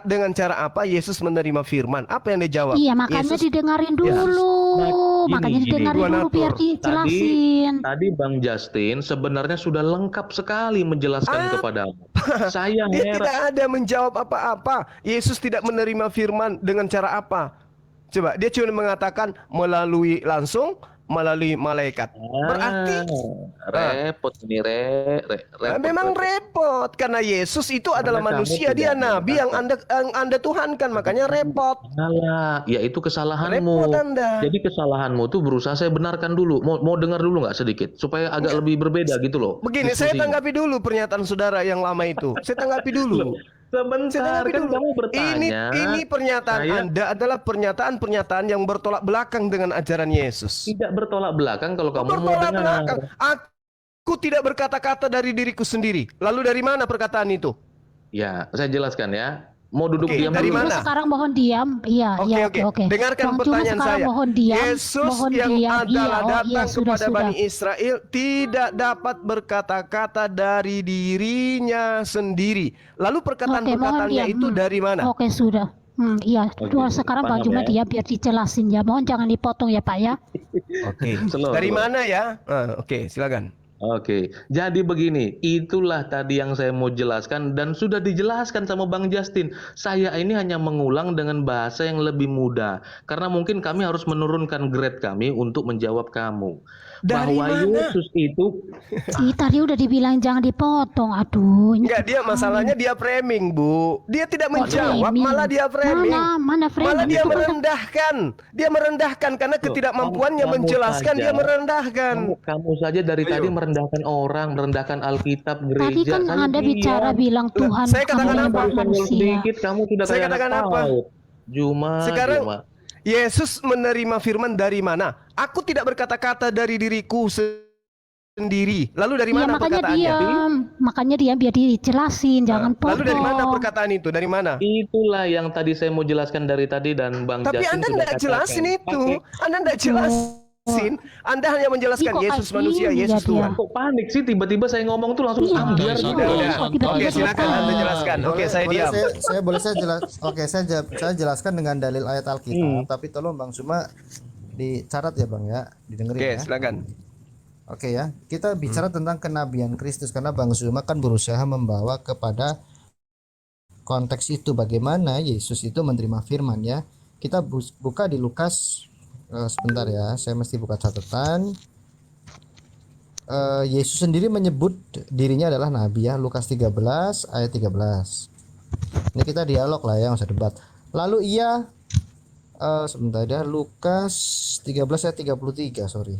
Speaker 2: dengan cara apa Yesus menerima firman? Apa yang dia jawab?
Speaker 3: Iya, makanya
Speaker 2: Yesus,
Speaker 3: didengarin
Speaker 2: Ya.
Speaker 3: dulu.
Speaker 8: Gini,
Speaker 3: Makanya
Speaker 8: gini.
Speaker 3: didengarin
Speaker 2: Dua
Speaker 3: dulu
Speaker 2: natur.
Speaker 3: biar dijelasin.
Speaker 8: Tadi Bang Justin sebenarnya sudah lengkap sekali menjelaskan kepadamu. Saya
Speaker 2: dia
Speaker 8: heran.
Speaker 2: tidak ada menjawab apa-apa. Yesus tidak menerima firman dengan cara apa? Coba, dia cuma mengatakan melalui malaikat. Berarti
Speaker 8: repot ini repot.
Speaker 2: memang repot karena Yesus itu adalah
Speaker 8: Karena kamu
Speaker 2: manusia, dia
Speaker 8: tidak
Speaker 2: nabi yang Anda tuhankan, makanya repot.
Speaker 8: Salah, ya itu kesalahanmu.
Speaker 2: Repot Anda.
Speaker 8: Jadi kesalahanmu tuh berusaha saya benarkan dulu. Mau dengar dulu nggak sedikit supaya agak lebih berbeda gitu loh.
Speaker 2: Begini, saya
Speaker 8: diskusinya.
Speaker 2: tanggapi dulu pernyataan saudara yang lama itu. Saya tanggapi dulu.
Speaker 8: Sebentar, kan kamu bertanya.
Speaker 2: Ini pernyataan
Speaker 8: Saya-
Speaker 2: Anda adalah pernyataan dengan belakang dengan ajaran Yesus.
Speaker 8: Tidak bertolak belakang kalau kamu mau
Speaker 2: Bertolak
Speaker 8: dengar.
Speaker 2: belakang. Aku tidak berkata-kata dari diriku sendiri. Lalu dari mana perkataan itu?
Speaker 8: Ya, saya jelaskan ya. Mau duduk
Speaker 2: Oke,
Speaker 8: diam
Speaker 2: dari
Speaker 8: dulu.
Speaker 2: mana?
Speaker 3: Sekarang mohon diam. Iya, oke.
Speaker 2: Dengarkan
Speaker 3: Bang Cuma
Speaker 2: pertanyaan
Speaker 3: sekarang
Speaker 2: saya.
Speaker 3: mohon diam.
Speaker 2: Yesus
Speaker 3: mohon
Speaker 2: yang
Speaker 3: diam.
Speaker 2: adalah datang
Speaker 3: sudah,
Speaker 2: kepada Bani Israel tidak dapat berkata-kata dari dirinya sendiri. Lalu
Speaker 3: Oke, mohon
Speaker 2: perkataan-perkataannya
Speaker 3: diam.
Speaker 2: itu dari mana?
Speaker 3: Oke, sudah. Iya,
Speaker 8: Oke,
Speaker 3: sekarang Bang
Speaker 8: paham
Speaker 3: Cuma
Speaker 8: ya?
Speaker 3: diam biar dijelasin ya. Mohon jangan dipotong ya, Pak ya.
Speaker 2: Oke.
Speaker 8: Slow,
Speaker 2: Dari
Speaker 8: slow.
Speaker 2: mana ya? Oke, silakan.
Speaker 8: Oke, jadi begini, itulah tadi yang saya mau jelaskan dan sudah dijelaskan sama Bang Justin. Saya ini hanya mengulang dengan bahasa yang lebih mudah, karena mungkin kami harus menurunkan grade kami untuk menjawab kamu.
Speaker 2: Dari
Speaker 8: Bahwa
Speaker 2: mana?
Speaker 8: Yesus itu,
Speaker 3: Tadi udah dibilang jangan dipotong. Aduh, ini
Speaker 2: Enggak, dia masalahnya dia framing, Bu. Dia tidak menjawab,
Speaker 3: framing?
Speaker 2: malah dia framing.
Speaker 3: Mana framing?
Speaker 2: Malah dia
Speaker 3: Itu kan-
Speaker 2: merendahkan. Dia merendahkan karena ketidakmampuannya
Speaker 8: kamu
Speaker 2: menjelaskan,
Speaker 8: saja.
Speaker 2: dia merendahkan.
Speaker 8: kamu saja dari
Speaker 2: Ayo.
Speaker 8: tadi merendahkan orang, merendahkan Alkitab, gereja.
Speaker 3: Tadi kan
Speaker 8: Saya
Speaker 3: Anda
Speaker 8: diam.
Speaker 3: bicara bilang Tuhan
Speaker 2: saya katakan
Speaker 3: adalah
Speaker 2: apa?
Speaker 3: Tuhan manusia.
Speaker 8: Sedikit kamu sudah
Speaker 2: Saya
Speaker 8: kayak anak
Speaker 2: katakan apa?
Speaker 8: PAUD. Juma.
Speaker 2: Yesus menerima firman dari mana? Aku tidak berkata-kata dari diriku sendiri. Lalu dari
Speaker 3: Iya,
Speaker 2: mana
Speaker 3: makanya
Speaker 2: perkataannya?
Speaker 3: diam. Makanya diam biar dijelasin, jangan potong.
Speaker 2: Lalu dari mana perkataan itu? Dari mana?
Speaker 8: Itulah yang tadi saya mau jelaskan dari tadi dan Bang
Speaker 2: Tapi
Speaker 8: Justin
Speaker 2: Anda
Speaker 8: sudah
Speaker 2: tidak
Speaker 8: katakan.
Speaker 2: jelasin itu.
Speaker 8: Oke.
Speaker 2: Anda tidak jelasin. Anda hanya menjelaskan
Speaker 3: Ih, kok
Speaker 2: Yesus
Speaker 3: kayak
Speaker 2: manusia,
Speaker 3: gini
Speaker 2: Yesus
Speaker 3: ya dia?
Speaker 2: Tuhan.
Speaker 8: Kok panik sih tiba-tiba saya ngomong tuh langsung
Speaker 3: Iya,
Speaker 8: ambiar
Speaker 7: santai,
Speaker 8: gitu.
Speaker 2: Udah.
Speaker 3: Kok tiba-tiba
Speaker 2: Oke, silakan
Speaker 3: selesai?
Speaker 2: Anda jelaskan. Oke, saya diam.
Speaker 1: Saya jelaskan dengan dalil ayat Alkitab, tapi tolong Bang Cuma dicatat ya Bang ya, didengerin
Speaker 2: Oke,
Speaker 1: ya.
Speaker 2: silakan.
Speaker 1: Oke ya, kita bicara tentang kenabian Kristus karena Bang Zuma kan berusaha membawa kepada konteks itu bagaimana Yesus itu menerima firman ya. Kita buka di Lukas, sebentar ya, saya mesti buka catatan. Yesus sendiri menyebut dirinya adalah nabi ya, Lukas 13 ayat 13. Ini kita dialog lah ya, nggak usah debat. Lalu ia sebentar ya, Lukas 13 ayat 33, sorry.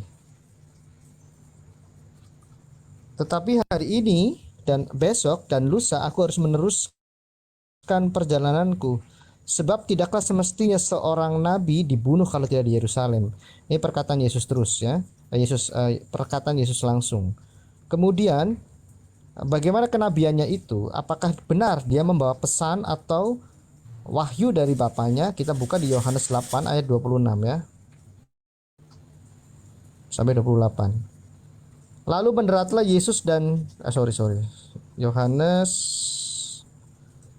Speaker 1: Tetapi hari ini dan besok dan lusa aku harus meneruskan perjalananku, sebab tidaklah semestinya seorang nabi dibunuh kalau tidak di Yerusalem. Ini perkataan Yesus terus ya. Perkataan Yesus langsung. Kemudian bagaimana kenabiannya itu? Apakah benar dia membawa pesan atau wahyu dari Bapaknya? Kita buka di Yohanes 8 ayat 26 ya. Sampai 28. Lalu mendaratlah Yesus dan Yohanes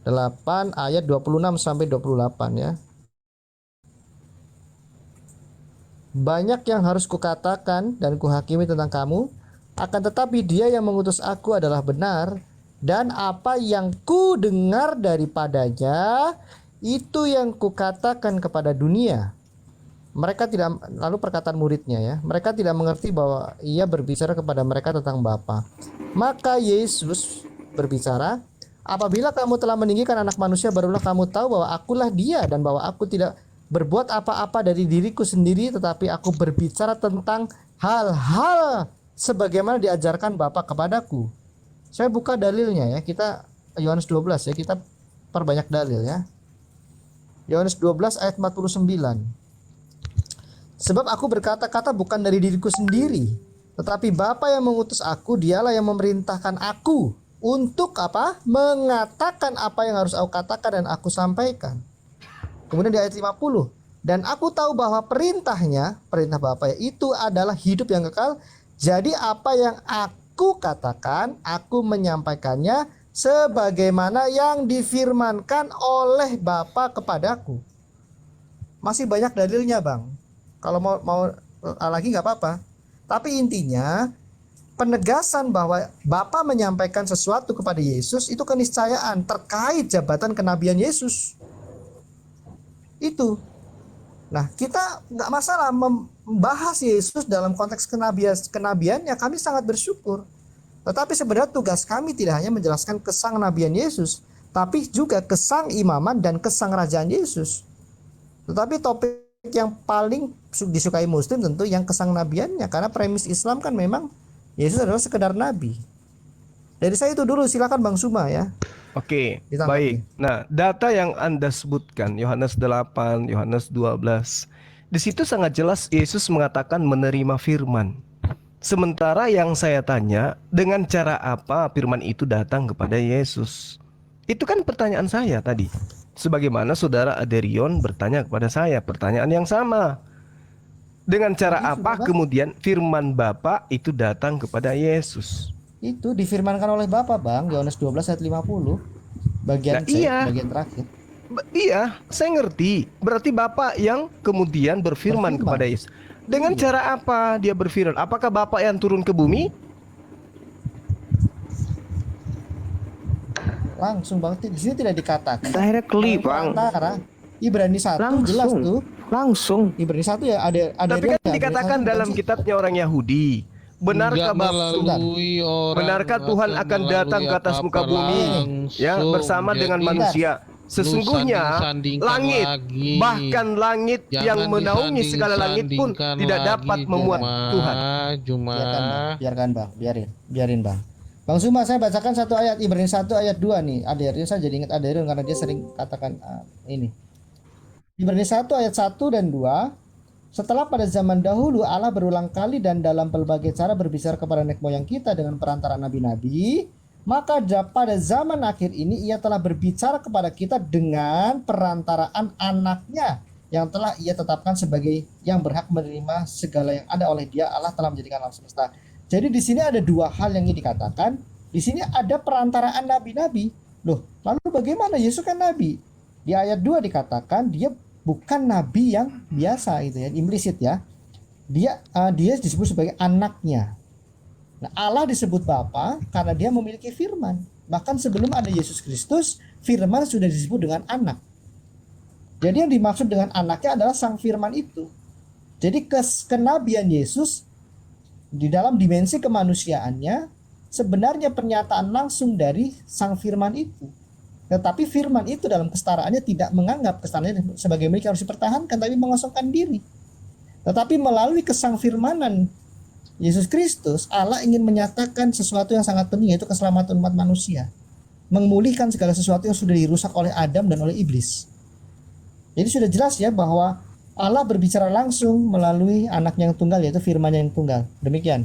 Speaker 1: 8 ayat 26 sampai 28 ya. Banyak yang harus kukatakan dan kuhakimi tentang kamu, akan tetapi dia yang mengutus aku adalah benar, dan apa yang ku dengar daripadanya itu yang kukatakan kepada dunia. Mereka tidak, lalu perkataan muridnya ya, mereka tidak mengerti bahwa ia berbicara kepada mereka tentang Bapa. Maka Yesus berbicara, apabila kamu telah meninggikan anak manusia, barulah kamu tahu bahwa akulah dia, dan bahwa aku tidak berbuat apa-apa dari diriku sendiri, tetapi aku berbicara tentang hal-hal sebagaimana diajarkan Bapa kepadaku. Saya buka dalilnya ya, kita Yohanes 12 ya, kita perbanyak dalil ya. Yohanes 12 ayat 49. Sebab aku berkata-kata bukan dari diriku sendiri, tetapi Bapa yang mengutus aku, dialah yang memerintahkan aku untuk apa? Mengatakan apa yang harus aku katakan dan aku sampaikan. Kemudian di ayat 50, Dan aku tahu bahwa perintah Bapa itu adalah hidup yang kekal. Jadi apa yang aku katakan, aku menyampaikannya sebagaimana yang difirmankan oleh Bapa kepadaku. Masih banyak dalilnya, Bang. Kalau mau lagi nggak apa-apa. Tapi intinya penegasan bahwa Bapa menyampaikan sesuatu kepada Yesus itu keniscayaan terkait jabatan kenabian Yesus. Itu. Nah, kita nggak masalah membahas Yesus dalam konteks kenabiannya, kami sangat bersyukur. Tetapi sebenarnya tugas kami tidak hanya menjelaskan kesang nabian Yesus, tapi juga kesang imaman dan kesang rajaan Yesus. Tetapi topik yang paling disukai Muslim tentu yang kesang nabiannya, karena premis Islam kan memang Yesus adalah sekedar nabi. Dari saya itu dulu, silakan Bang Suma ya.
Speaker 2: Oke,
Speaker 1: Ditanggapi.
Speaker 2: baik. Nah, data yang Anda sebutkan, Yohanes 8, Yohanes 12, di situ sangat jelas Yesus mengatakan menerima firman. Sementara yang saya tanya, dengan cara apa firman itu datang kepada Yesus? Itu kan pertanyaan saya tadi. Sebagaimana saudara Aderion bertanya kepada saya, pertanyaan yang sama. Dengan cara apa kemudian firman Bapa itu datang kepada Yesus?
Speaker 1: Itu difirmankan oleh Bapa, Bang, Yohanes 12 ayat 50. Bagian
Speaker 2: Nah, iya.
Speaker 1: bagian terakhir.
Speaker 2: Iya, saya ngerti. Berarti Bapa yang kemudian berfirman kepada Yesus. Dengan cara apa dia berfirman? Apakah Bapa yang turun ke bumi?
Speaker 1: Langsung, Bang. Di sini tidak dikatakan.
Speaker 4: Directly, Bang.
Speaker 1: Antara Ibrani 1 jelas tuh.
Speaker 4: Langsung.
Speaker 1: Ibrani 1 ya ada
Speaker 2: Tapi kan
Speaker 1: dia,
Speaker 2: dikatakan
Speaker 1: Ibrani 1
Speaker 2: dalam kitabnya orang Yahudi. Benarkah benarkah Tuhan akan datang ke atas muka bumi ya bersama dengan manusia? Sesungguhnya langit, bahkan langit yang menaungi segala langit pun tidak dapat memuat Tuhan.
Speaker 1: Biarin Bang. Bang Suma, saya bacakan satu ayat Ibrani 1 ayat 2 nih. Aderion, saya jadi ingat Aderion karena dia sering katakan ini. Ibrani 1 ayat 1 dan 2. Setelah pada zaman dahulu Allah berulang kali dan dalam berbagai cara berbicara kepada nenek moyang kita dengan perantara nabi-nabi, maka pada zaman akhir ini ia telah berbicara kepada kita dengan perantaraan anaknya yang telah ia tetapkan sebagai yang berhak menerima segala yang ada oleh dia. Allah telah menjadikan alam semesta. Jadi di sini ada dua hal yang ingin dikatakan. Di sini ada perantaraan nabi-nabi. Loh, lalu bagaimana? Yesus kan nabi. Di ayat 2 dikatakan dia bukan nabi yang biasa itu ya, implisit ya. Dia disebut sebagai anaknya. Nah, Allah disebut Bapa karena dia memiliki firman. Bahkan sebelum ada Yesus Kristus, firman sudah disebut dengan anak. Jadi yang dimaksud dengan anaknya adalah sang firman itu. Jadi kenabian Yesus di dalam dimensi kemanusiaannya sebenarnya pernyataan langsung dari sang firman itu. Tetapi firman itu dalam kesetaraannya tidak menganggap kesetaraannya sebagai milik yang harus dipertahankan, tapi mengosongkan diri. Tetapi melalui kesangfirmanan Yesus Kristus, Allah ingin menyatakan sesuatu yang sangat penting, yaitu keselamatan umat manusia. Memulihkan segala sesuatu yang sudah dirusak oleh Adam dan oleh iblis. Jadi sudah jelas ya bahwa Allah berbicara langsung melalui anaknya yang tunggal, yaitu firman-Nya yang tunggal. Demikian.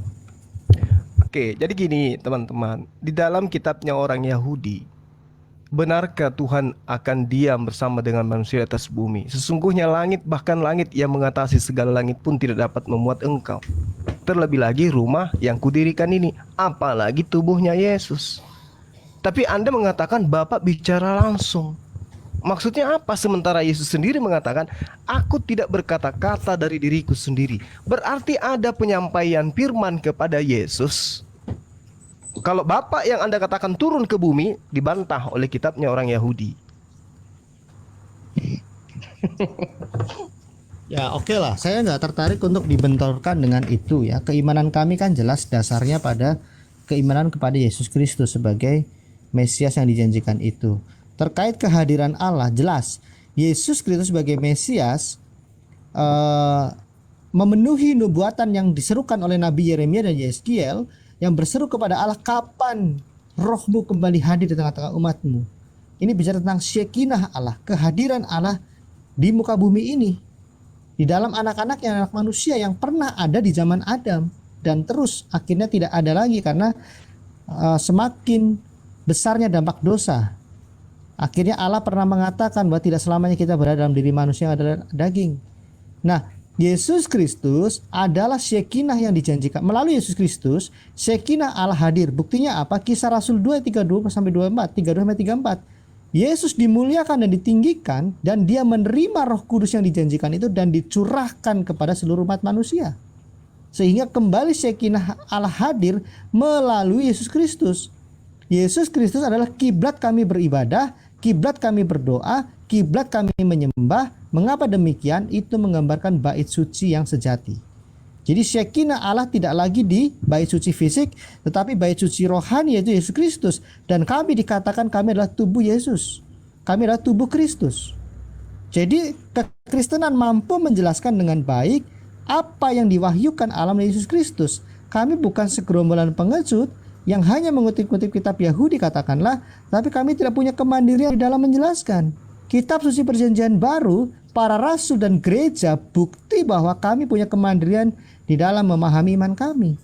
Speaker 2: Oke, jadi gini teman-teman. Di dalam kitabnya orang Yahudi, benarkah Tuhan akan diam bersama dengan manusia di atas bumi? Sesungguhnya langit, bahkan langit yang mengatasi segala langit pun tidak dapat memuat engkau. Terlebih lagi rumah yang kudirikan ini, apalagi tubuhnya Yesus. Tapi Anda mengatakan Bapak bicara langsung. Maksudnya apa? Sementara Yesus sendiri mengatakan, aku tidak berkata-kata dari diriku sendiri. Berarti ada penyampaian firman kepada Yesus. Kalau Bapak yang Anda katakan turun ke bumi, dibantah oleh kitabnya orang Yahudi.
Speaker 1: Ya oke lah, saya nggak tertarik untuk dibenturkan dengan itu ya. Keimanan kami kan jelas dasarnya pada keimanan kepada Yesus Kristus sebagai Mesias yang dijanjikan itu. Terkait kehadiran Allah, jelas Yesus Kristus sebagai Mesias memenuhi nubuatan yang diserukan oleh Nabi Yeremia dan Yeskiel yang berseru kepada Allah, kapan rohmu kembali hadir di tengah-tengah umatmu. Ini bicara tentang Shekinah Allah, kehadiran Allah di muka bumi ini, di dalam anak-anak yang anak manusia yang pernah ada di zaman Adam dan terus akhirnya tidak ada lagi karena semakin besarnya dampak dosa. Akhirnya Allah pernah mengatakan bahwa tidak selamanya kita berada dalam diri manusia yang adalah daging. Nah, Yesus Kristus adalah Shekinah yang dijanjikan. Melalui Yesus Kristus, Shekinah Allah hadir. Buktinya apa? Kisah Rasul 2:32 sampai 24, 32 sampai 34. Yesus dimuliakan dan ditinggikan, dan dia menerima Roh Kudus yang dijanjikan itu dan dicurahkan kepada seluruh umat manusia. Sehingga kembali Shekinah Allah hadir melalui Yesus Kristus. Yesus Kristus adalah kiblat kami beribadah, kiblat kami berdoa, kiblat kami menyembah. Mengapa demikian? Itu menggambarkan bait suci yang sejati. Jadi Shekinah Allah tidak lagi di bait suci fisik, tetapi bait suci rohani, yaitu Yesus Kristus. Dan kami dikatakan kami adalah tubuh Yesus. Kami adalah tubuh Kristus. Jadi kekristenan mampu menjelaskan dengan baik apa yang diwahyukan Allah melalui Yesus Kristus. Kami bukan segerombolan pengecut yang hanya mengutip-utip kitab Yahudi katakanlah, tapi kami tidak punya kemandirian di dalam menjelaskan. Kitab suci perjanjian baru, para rasul dan gereja bukti bahwa kami punya kemandirian di dalam memahami iman kami.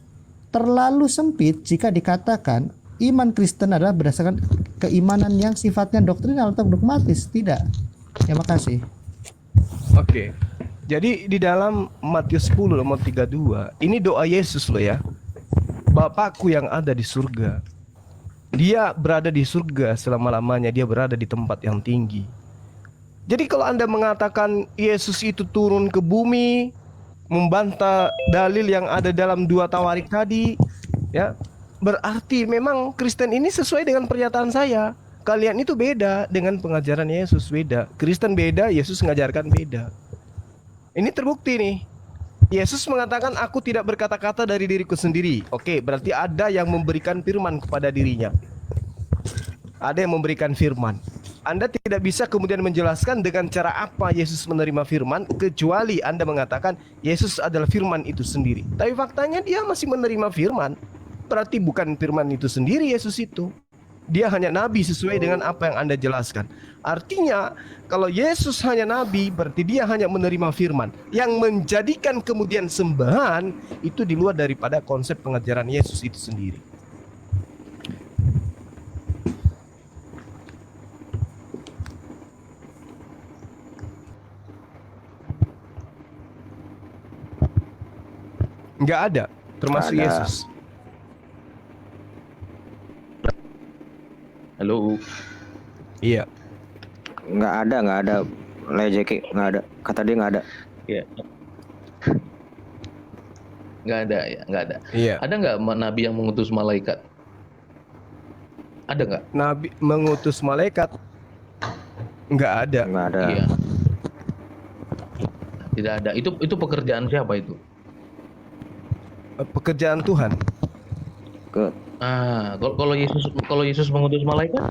Speaker 1: Terlalu sempit jika dikatakan iman Kristen adalah berdasarkan keimanan yang sifatnya doktrinal atau dogmatis. Tidak. Terima kasih.
Speaker 2: Oke. Jadi di dalam Matius 10 nomor 32, ini doa Yesus loh ya. Bapakku yang ada di surga. Dia berada di surga selama-lamanya, dia berada di tempat yang tinggi. Jadi kalau Anda mengatakan Yesus itu turun ke bumi, membantah dalil yang ada dalam 2 Tawarik tadi, ya, berarti memang Kristen ini sesuai dengan pernyataan saya. Kalian itu beda dengan pengajaran Yesus, beda. Kristen beda, Yesus mengajarkan beda. Ini terbukti nih. Yesus mengatakan, aku tidak berkata-kata dari diriku sendiri. Oke, berarti ada yang memberikan firman kepada dirinya. Ada yang memberikan firman. Anda tidak bisa kemudian menjelaskan dengan cara apa Yesus menerima firman, kecuali Anda mengatakan Yesus adalah firman itu sendiri. Tapi faktanya dia masih menerima firman. Berarti bukan firman itu sendiri Yesus itu. Dia hanya nabi sesuai dengan apa yang Anda jelaskan. Artinya kalau Yesus hanya nabi, berarti dia hanya menerima firman. Yang menjadikan kemudian sembahan itu di luar daripada konsep pengajaran Yesus itu sendiri. Nggak ada, termasuk
Speaker 4: Ada.
Speaker 2: Yesus.
Speaker 8: Halo.
Speaker 2: Iya.
Speaker 4: Nggak ada lejeki, nggak ada. Kata dia nggak ada.
Speaker 8: Iya. Nggak ada ya, nggak ada.
Speaker 2: Iya.
Speaker 8: Ada nggak nabi yang mengutus malaikat? Ada nggak?
Speaker 2: Nabi mengutus malaikat? Nggak ada.
Speaker 4: Nggak ada.
Speaker 8: Iya. Tidak ada. Itu pekerjaan siapa itu?
Speaker 2: Pekerjaan Tuhan.
Speaker 8: Kalau Yesus mengutus malaikat?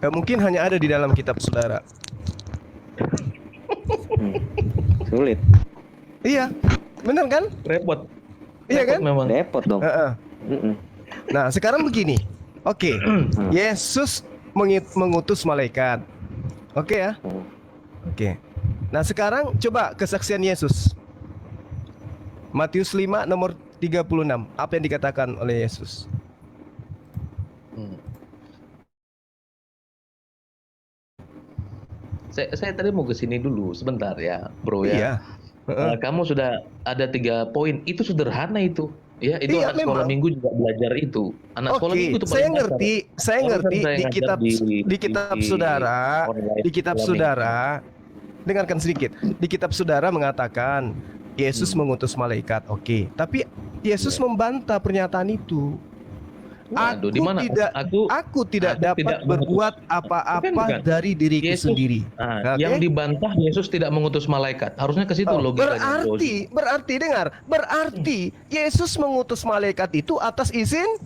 Speaker 2: Mungkin hanya ada di dalam kitab saudara.
Speaker 4: Sulit.
Speaker 2: Iya, benar kan?
Speaker 8: Repot.
Speaker 2: Iya kan?
Speaker 8: Memang.
Speaker 4: Repot dong.
Speaker 2: Nah, sekarang begini. Oke, Yesus mengutus malaikat. Oke ya? Oke. Nah, sekarang coba kesaksian Yesus. Matius 5 nomor 36. Apa yang dikatakan oleh Yesus?
Speaker 8: Saya tadi mau ke sini dulu sebentar ya, bro ya.
Speaker 2: Iya.
Speaker 8: Kamu sudah ada 3 poin. Itu sederhana itu. Ya, itu
Speaker 2: Iya,
Speaker 8: anak sekolah
Speaker 2: memang.
Speaker 8: minggu juga belajar itu. Anak sekolah minggu itu
Speaker 2: saya
Speaker 8: paling
Speaker 2: ngerti,
Speaker 8: dasar.
Speaker 2: saya
Speaker 8: Kalau
Speaker 2: ngerti
Speaker 8: saya
Speaker 2: di
Speaker 8: ngajar
Speaker 2: kitab saudara,
Speaker 8: online
Speaker 2: di kitab
Speaker 8: sekolah
Speaker 2: saudara, dengarkan sedikit. Di kitab saudara mengatakan Yesus mengutus malaikat. Oke, tapi Yesus membantah pernyataan itu.
Speaker 8: Waduh, di mana?
Speaker 2: Aku tidak
Speaker 8: aku
Speaker 2: dapat
Speaker 8: tidak
Speaker 2: berbuat
Speaker 8: mengutus.
Speaker 2: apa-apa
Speaker 8: Bukan.
Speaker 2: dari diriku
Speaker 8: Yesus,
Speaker 2: sendiri.
Speaker 8: Nah,
Speaker 2: Oke?
Speaker 8: yang dibantah Yesus tidak mengutus malaikat. Harusnya ke situ logikanya. bro.
Speaker 2: Berarti Yesus mengutus malaikat itu atas izin.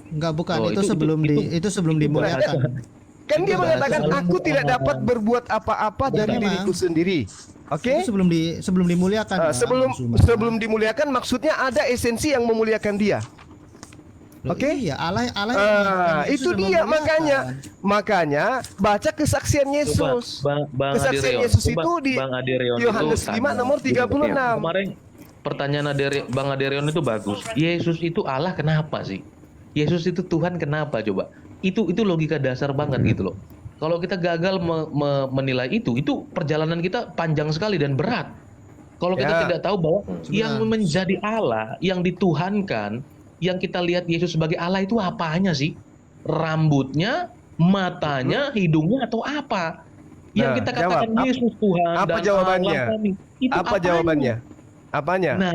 Speaker 1: Enggak, bukan.
Speaker 8: Oh,
Speaker 1: itu sebelum dimuliakan.
Speaker 2: Kan dia
Speaker 1: Itu
Speaker 2: mengatakan
Speaker 8: bahasa
Speaker 2: aku tidak dapat berbuat apa-apa dari
Speaker 1: Memang.
Speaker 2: diriku sendiri. Oke?
Speaker 1: Itu sebelum dimuliakan.
Speaker 2: Sebelum dimuliakan maksudnya ada esensi yang memuliakan dia.
Speaker 1: Loh,
Speaker 2: Oke?
Speaker 1: Iya, Allah
Speaker 2: Itu dia makanya baca kesaksian Yesus.
Speaker 8: Bang
Speaker 2: Kesaksian
Speaker 8: Adirion,
Speaker 2: Yesus
Speaker 8: coba
Speaker 2: itu di
Speaker 8: Bang Adirion
Speaker 2: Yohanes
Speaker 8: itu
Speaker 2: 5 nomor 36.
Speaker 8: Kemarin pertanyaan Bang Adirion itu bagus. Yesus itu Allah kenapa sih? Yesus itu Tuhan kenapa coba? Itu logika dasar banget gitu loh. Kalau kita gagal menilai itu perjalanan kita panjang sekali dan berat. Kalau kita tidak tahu bahwa yang menjadi Allah, yang dituhankan, yang kita lihat Yesus sebagai Allah itu apanya sih? Rambutnya, matanya, hidungnya, atau apa? Yang kita katakan Yesus Tuhan
Speaker 2: apa
Speaker 8: dan
Speaker 2: jawabannya?
Speaker 8: Allah kami. Itu
Speaker 2: Apa jawabannya? Apanya?
Speaker 8: Nah,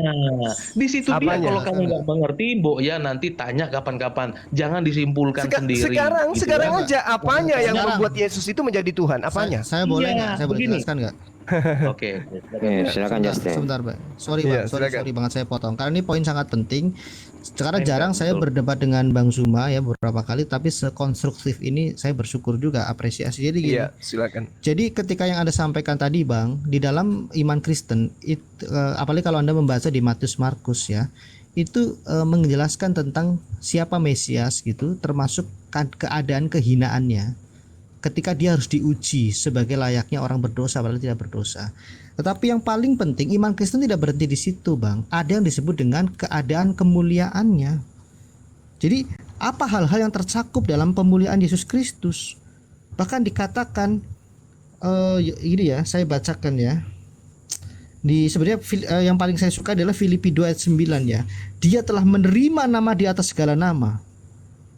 Speaker 8: di situ dia
Speaker 2: Apanya?
Speaker 8: kalau kamu nggak mengerti, Mbok ya nanti tanya kapan-kapan. Jangan disimpulkan sendiri.
Speaker 2: Sekarang
Speaker 8: gitu ya.
Speaker 2: aja apanya yang
Speaker 1: Sekarang.
Speaker 2: membuat Yesus itu menjadi Tuhan? Apanya?
Speaker 1: Saya boleh
Speaker 8: Iya,
Speaker 1: nggak? Saya boleh
Speaker 8: begini.
Speaker 1: jelaskan nggak?
Speaker 8: Oke.
Speaker 4: Silakan Justin.
Speaker 1: Sebentar, Bang. Sorry,
Speaker 2: Iya,
Speaker 1: Bang. Sorry
Speaker 2: silakan.
Speaker 1: banget saya potong. Karena ini poin sangat penting. Sekarang
Speaker 8: Betul.
Speaker 1: jarang saya berdebat dengan Bang Zuma ya beberapa kali, tapi sekonstruktif ini saya bersyukur juga, apresiasi. Jadi gini.
Speaker 2: Iya, silakan.
Speaker 1: Jadi ketika yang Anda sampaikan tadi, Bang, di dalam iman Kristen, apalagi kalau Anda membaca di Matius Markus ya, itu menjelaskan tentang siapa Mesias gitu, termasuk keadaan kehinaannya. Ketika dia harus diuji sebagai layaknya orang berdosa padahal tidak berdosa. Tetapi yang paling penting, iman Kristen tidak berhenti di situ, Bang. Ada yang disebut dengan keadaan kemuliaannya. Jadi, apa hal-hal yang tercakup dalam pemuliaan Yesus Kristus? Bahkan dikatakan ini ya, saya bacakan ya. Sebenarnya yang paling saya suka adalah Filipi 2 ayat 9 ya. Dia telah menerima nama di atas segala nama.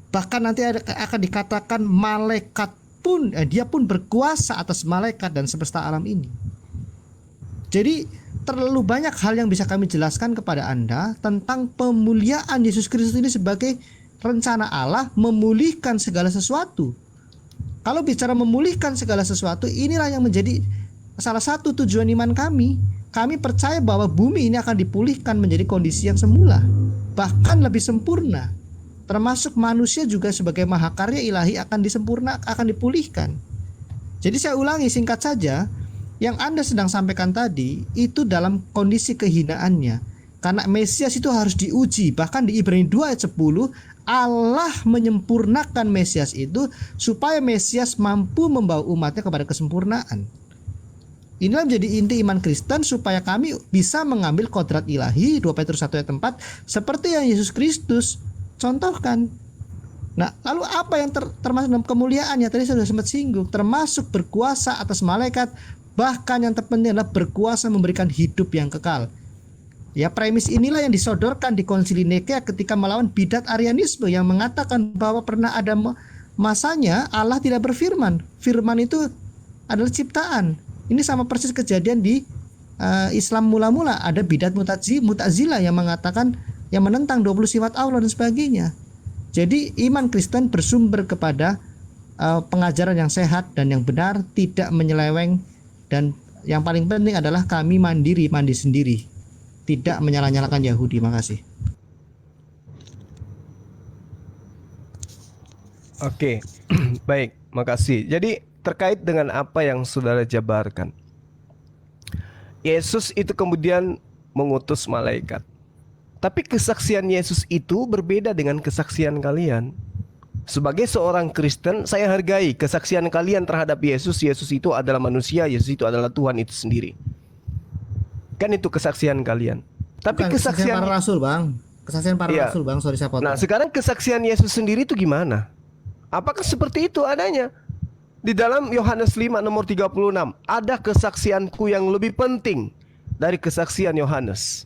Speaker 1: Bahkan nanti akan dikatakan malaikat pun dia pun berkuasa atas malaikat dan semesta alam ini. Jadi terlalu banyak hal yang bisa kami jelaskan kepada Anda tentang pemuliaan Yesus Kristus ini sebagai rencana Allah memulihkan segala sesuatu. Kalau bicara memulihkan segala sesuatu, inilah yang menjadi salah satu tujuan iman kami. Kami percaya bahwa bumi ini akan dipulihkan menjadi kondisi yang semula, bahkan lebih sempurna. Termasuk manusia juga sebagai mahakarya ilahi akan dipulihkan. Jadi saya ulangi singkat saja, yang Anda sedang sampaikan tadi itu dalam kondisi kehinaannya. Karena Mesias itu harus diuji. Bahkan di Ibrani 2 ayat 10, Allah menyempurnakan Mesias itu supaya Mesias mampu membawa umatnya kepada kesempurnaan. Inilah menjadi inti iman Kristen supaya kami bisa mengambil kodrat ilahi 2 Petrus 1 ayat 4 seperti yang Yesus Kristus contohkan. Nah, lalu apa yang termasuk dalam kemuliaan yang tadi saya sudah sempat singgung, termasuk berkuasa atas malaikat, bahkan yang terpenting adalah berkuasa memberikan hidup yang kekal. Ya, premis inilah yang disodorkan di Konsili Nikea ketika melawan bidat Arianisme yang mengatakan bahwa pernah ada masanya Allah tidak berfirman. Firman itu adalah ciptaan. Ini sama persis kejadian di Islam mula-mula, ada bidat Mu'tazilah yang mengatakan, yang menentang 20 sifat Allah dan sebagainya. Jadi iman Kristen bersumber kepada pengajaran yang sehat dan yang benar, tidak menyeleweng, dan yang paling penting adalah kami mandi sendiri, tidak menyalah-nyalakan Yahudi. Makasih.
Speaker 2: Oke, baik, makasih. Jadi terkait dengan apa yang saudara jabarkan, Yesus itu kemudian mengutus malaikat. Tapi kesaksian Yesus itu berbeda dengan kesaksian kalian. Sebagai seorang Kristen, saya hargai kesaksian kalian terhadap Yesus. Yesus itu adalah manusia, Yesus itu adalah Tuhan itu sendiri. Kan itu kesaksian kalian. Tapi
Speaker 1: Bukan, kesaksian para rasul, Bang. Kesaksian para
Speaker 2: Iya.
Speaker 1: rasul, Bang. Sorry saya potong.
Speaker 2: Nah, sekarang kesaksian Yesus sendiri itu gimana? Apakah seperti itu adanya? Di dalam Yohanes 5 nomor 36, ada kesaksianku yang lebih penting dari kesaksian Yohanes.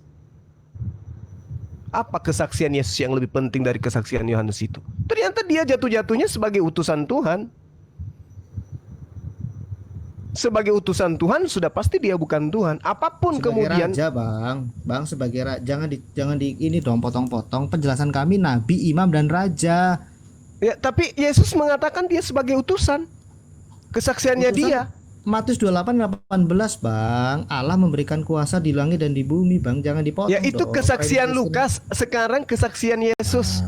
Speaker 2: Apa kesaksian Yesus yang lebih penting dari kesaksian Yohanes itu? Ternyata dia jatuh-jatuhnya sebagai utusan Tuhan. Sebagai utusan Tuhan sudah pasti dia bukan Tuhan. Apapun
Speaker 1: Sebagai
Speaker 2: kemudian
Speaker 1: raja, Bang sebagai jangan di ini dong potong-potong. Penjelasan kami nabi, imam dan raja.
Speaker 2: ya, tapi Yesus mengatakan dia sebagai utusan. Kesaksiannya
Speaker 1: Utusan
Speaker 2: dia.
Speaker 1: Matius 28:18, Bang. Allah memberikan kuasa di langit dan di bumi, Bang. Jangan dipotong.
Speaker 2: Ya itu
Speaker 1: dong.
Speaker 2: kesaksian
Speaker 1: Premis
Speaker 2: Lukas. Sekarang kesaksian Yesus.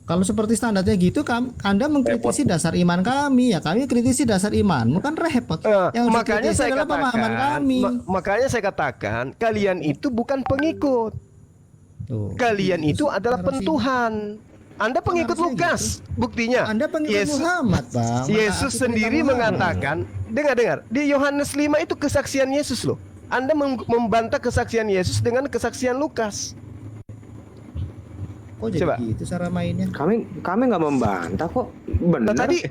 Speaker 1: Kalau seperti standarnya gitu, Anda mengkritisi dasar iman kami, ya kami kritisi dasar imanmu, kan repot. Yang
Speaker 2: Makanya
Speaker 1: dikritisi
Speaker 2: saya
Speaker 1: adalah pemahaman kami.
Speaker 2: makanya saya katakan kalian itu bukan pengikut.
Speaker 1: Tuh.
Speaker 2: Kalian itu adalah
Speaker 1: Narasi-
Speaker 2: pentuhan. Anda pengikut
Speaker 1: Narasinya
Speaker 2: Lukas. Buktinya
Speaker 1: Anda pengikut Muhammad, Bang.
Speaker 2: Yesus
Speaker 1: Menaati
Speaker 2: sendiri
Speaker 1: perintah
Speaker 2: mengatakan, dengar di Yohanes 5 itu kesaksian Yesus loh. Anda membantah kesaksian Yesus dengan kesaksian Lukas.
Speaker 1: Kok jadi
Speaker 2: Coba.
Speaker 1: gitu cara mainnya?
Speaker 4: Kami nggak membantah kok. Benar.
Speaker 2: Nah, tadi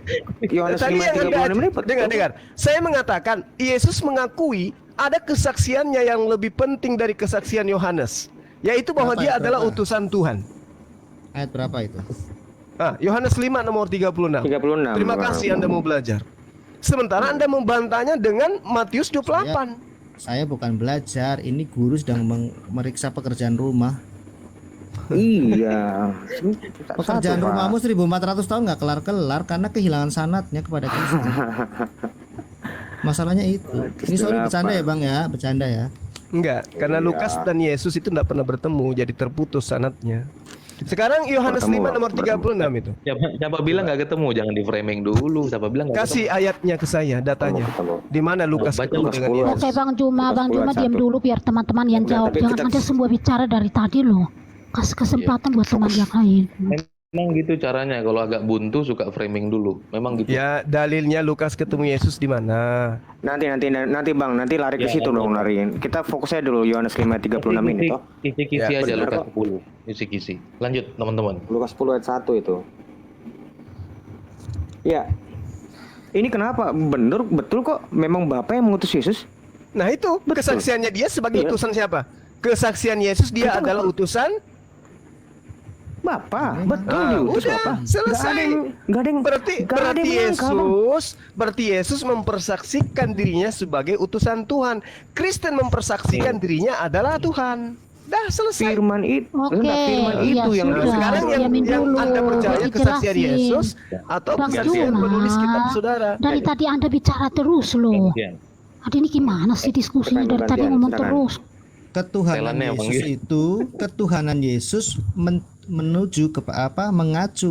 Speaker 4: Yohanes
Speaker 2: tadi yang
Speaker 4: 5:36 ini betul.
Speaker 2: dengar. Saya mengatakan Yesus mengakui ada kesaksiannya yang lebih penting dari kesaksian Yohanes, yaitu bahwa dia adalah utusan Tuhan.
Speaker 1: Ayat berapa itu?
Speaker 2: Yohanes 5 nomor 36.
Speaker 4: 36.
Speaker 2: Terima kasih Anda mau belajar. Sementara Anda membantahnya dengan Matius 28.
Speaker 1: Saya bukan belajar, ini guru sedang meriksa pekerjaan rumah.
Speaker 4: Iya.
Speaker 1: Pekerjaan
Speaker 4: Satu, Pak.
Speaker 1: rumahmu 1400 tahun nggak kelar-kelar karena kehilangan sanatnya kepada Kristus. Masalahnya itu. Ini sorry bercanda ya Bang ya, bercanda ya.
Speaker 2: Enggak, karena Lukas dan Yesus itu tidak pernah bertemu, jadi terputus sanatnya. Sekarang Yohanes 5 nomor 36 itu.
Speaker 8: Siapa bilang nggak ketemu? Jangan di framing dulu. Siapa bilang nggak
Speaker 2: Kasih ayatnya ke saya, datanya. Di mana Lukas
Speaker 8: Baca
Speaker 2: ketemu
Speaker 8: Lukas
Speaker 2: dengan
Speaker 8: 10.
Speaker 2: Yesus?
Speaker 3: Oke Bang Juma, Bang Juma
Speaker 4: 21.
Speaker 3: diam dulu biar teman-teman yang jawab.
Speaker 4: Tapi
Speaker 3: Jangan
Speaker 4: kita-
Speaker 3: ada semua bicara dari tadi loh. Kasih kesempatan buat teman yang lain.
Speaker 8: Memang gitu caranya. Kalau agak buntu suka framing dulu. Memang gitu.
Speaker 2: Ya, dalilnya Lukas ketemu Yesus di mana?
Speaker 4: Nanti Bang, nanti lari ke situ dong lari. Kita fokus aja dulu Yohanes 5:36 ini toh.
Speaker 8: Kisi-kisi
Speaker 2: Ya,
Speaker 8: aja
Speaker 4: benar
Speaker 8: Lukas
Speaker 4: kok.
Speaker 8: 10. Kisi-kisi. Lanjut teman-teman.
Speaker 4: Lukas 10 ayat 1 itu. Ya. Ini kenapa? Betul kok memang Bapak yang mengutus Yesus?
Speaker 2: Nah itu, kesaksiannya dia sebagai
Speaker 4: Iya.
Speaker 2: utusan siapa? Kesaksian Yesus dia
Speaker 4: Betul.
Speaker 2: adalah utusan
Speaker 4: Bapak, betul diutus
Speaker 2: udah,
Speaker 4: Bapak.
Speaker 2: selesai.
Speaker 4: Nggak ada yang
Speaker 2: Berarti
Speaker 4: nggak ada yang menyangkal, Bang.
Speaker 2: berarti Yesus mempersaksikan dirinya sebagai utusan Tuhan. Kristen mempersaksikan dirinya adalah Tuhan. Dah selesai.
Speaker 4: Firman itu,
Speaker 3: Oke,
Speaker 4: firman
Speaker 3: iya
Speaker 4: itu yang
Speaker 3: sudah.
Speaker 2: Sekarang yang
Speaker 3: Diamin dulu,
Speaker 2: Anda percaya
Speaker 3: baru
Speaker 2: kesaksian
Speaker 3: dijelasin.
Speaker 2: Yesus atau
Speaker 3: Bang
Speaker 2: kesaksian
Speaker 3: Juma,
Speaker 2: penulis kitab saudara?
Speaker 3: dari tadi Anda bicara terus loh.
Speaker 8: Iya.
Speaker 3: Aduh ini gimana sih diskusinya dari tadi ngomong terus.
Speaker 1: Ketuhanan
Speaker 8: Setelannya, Bang,
Speaker 1: Yesus
Speaker 8: ya.
Speaker 1: itu, ketuhanan Yesus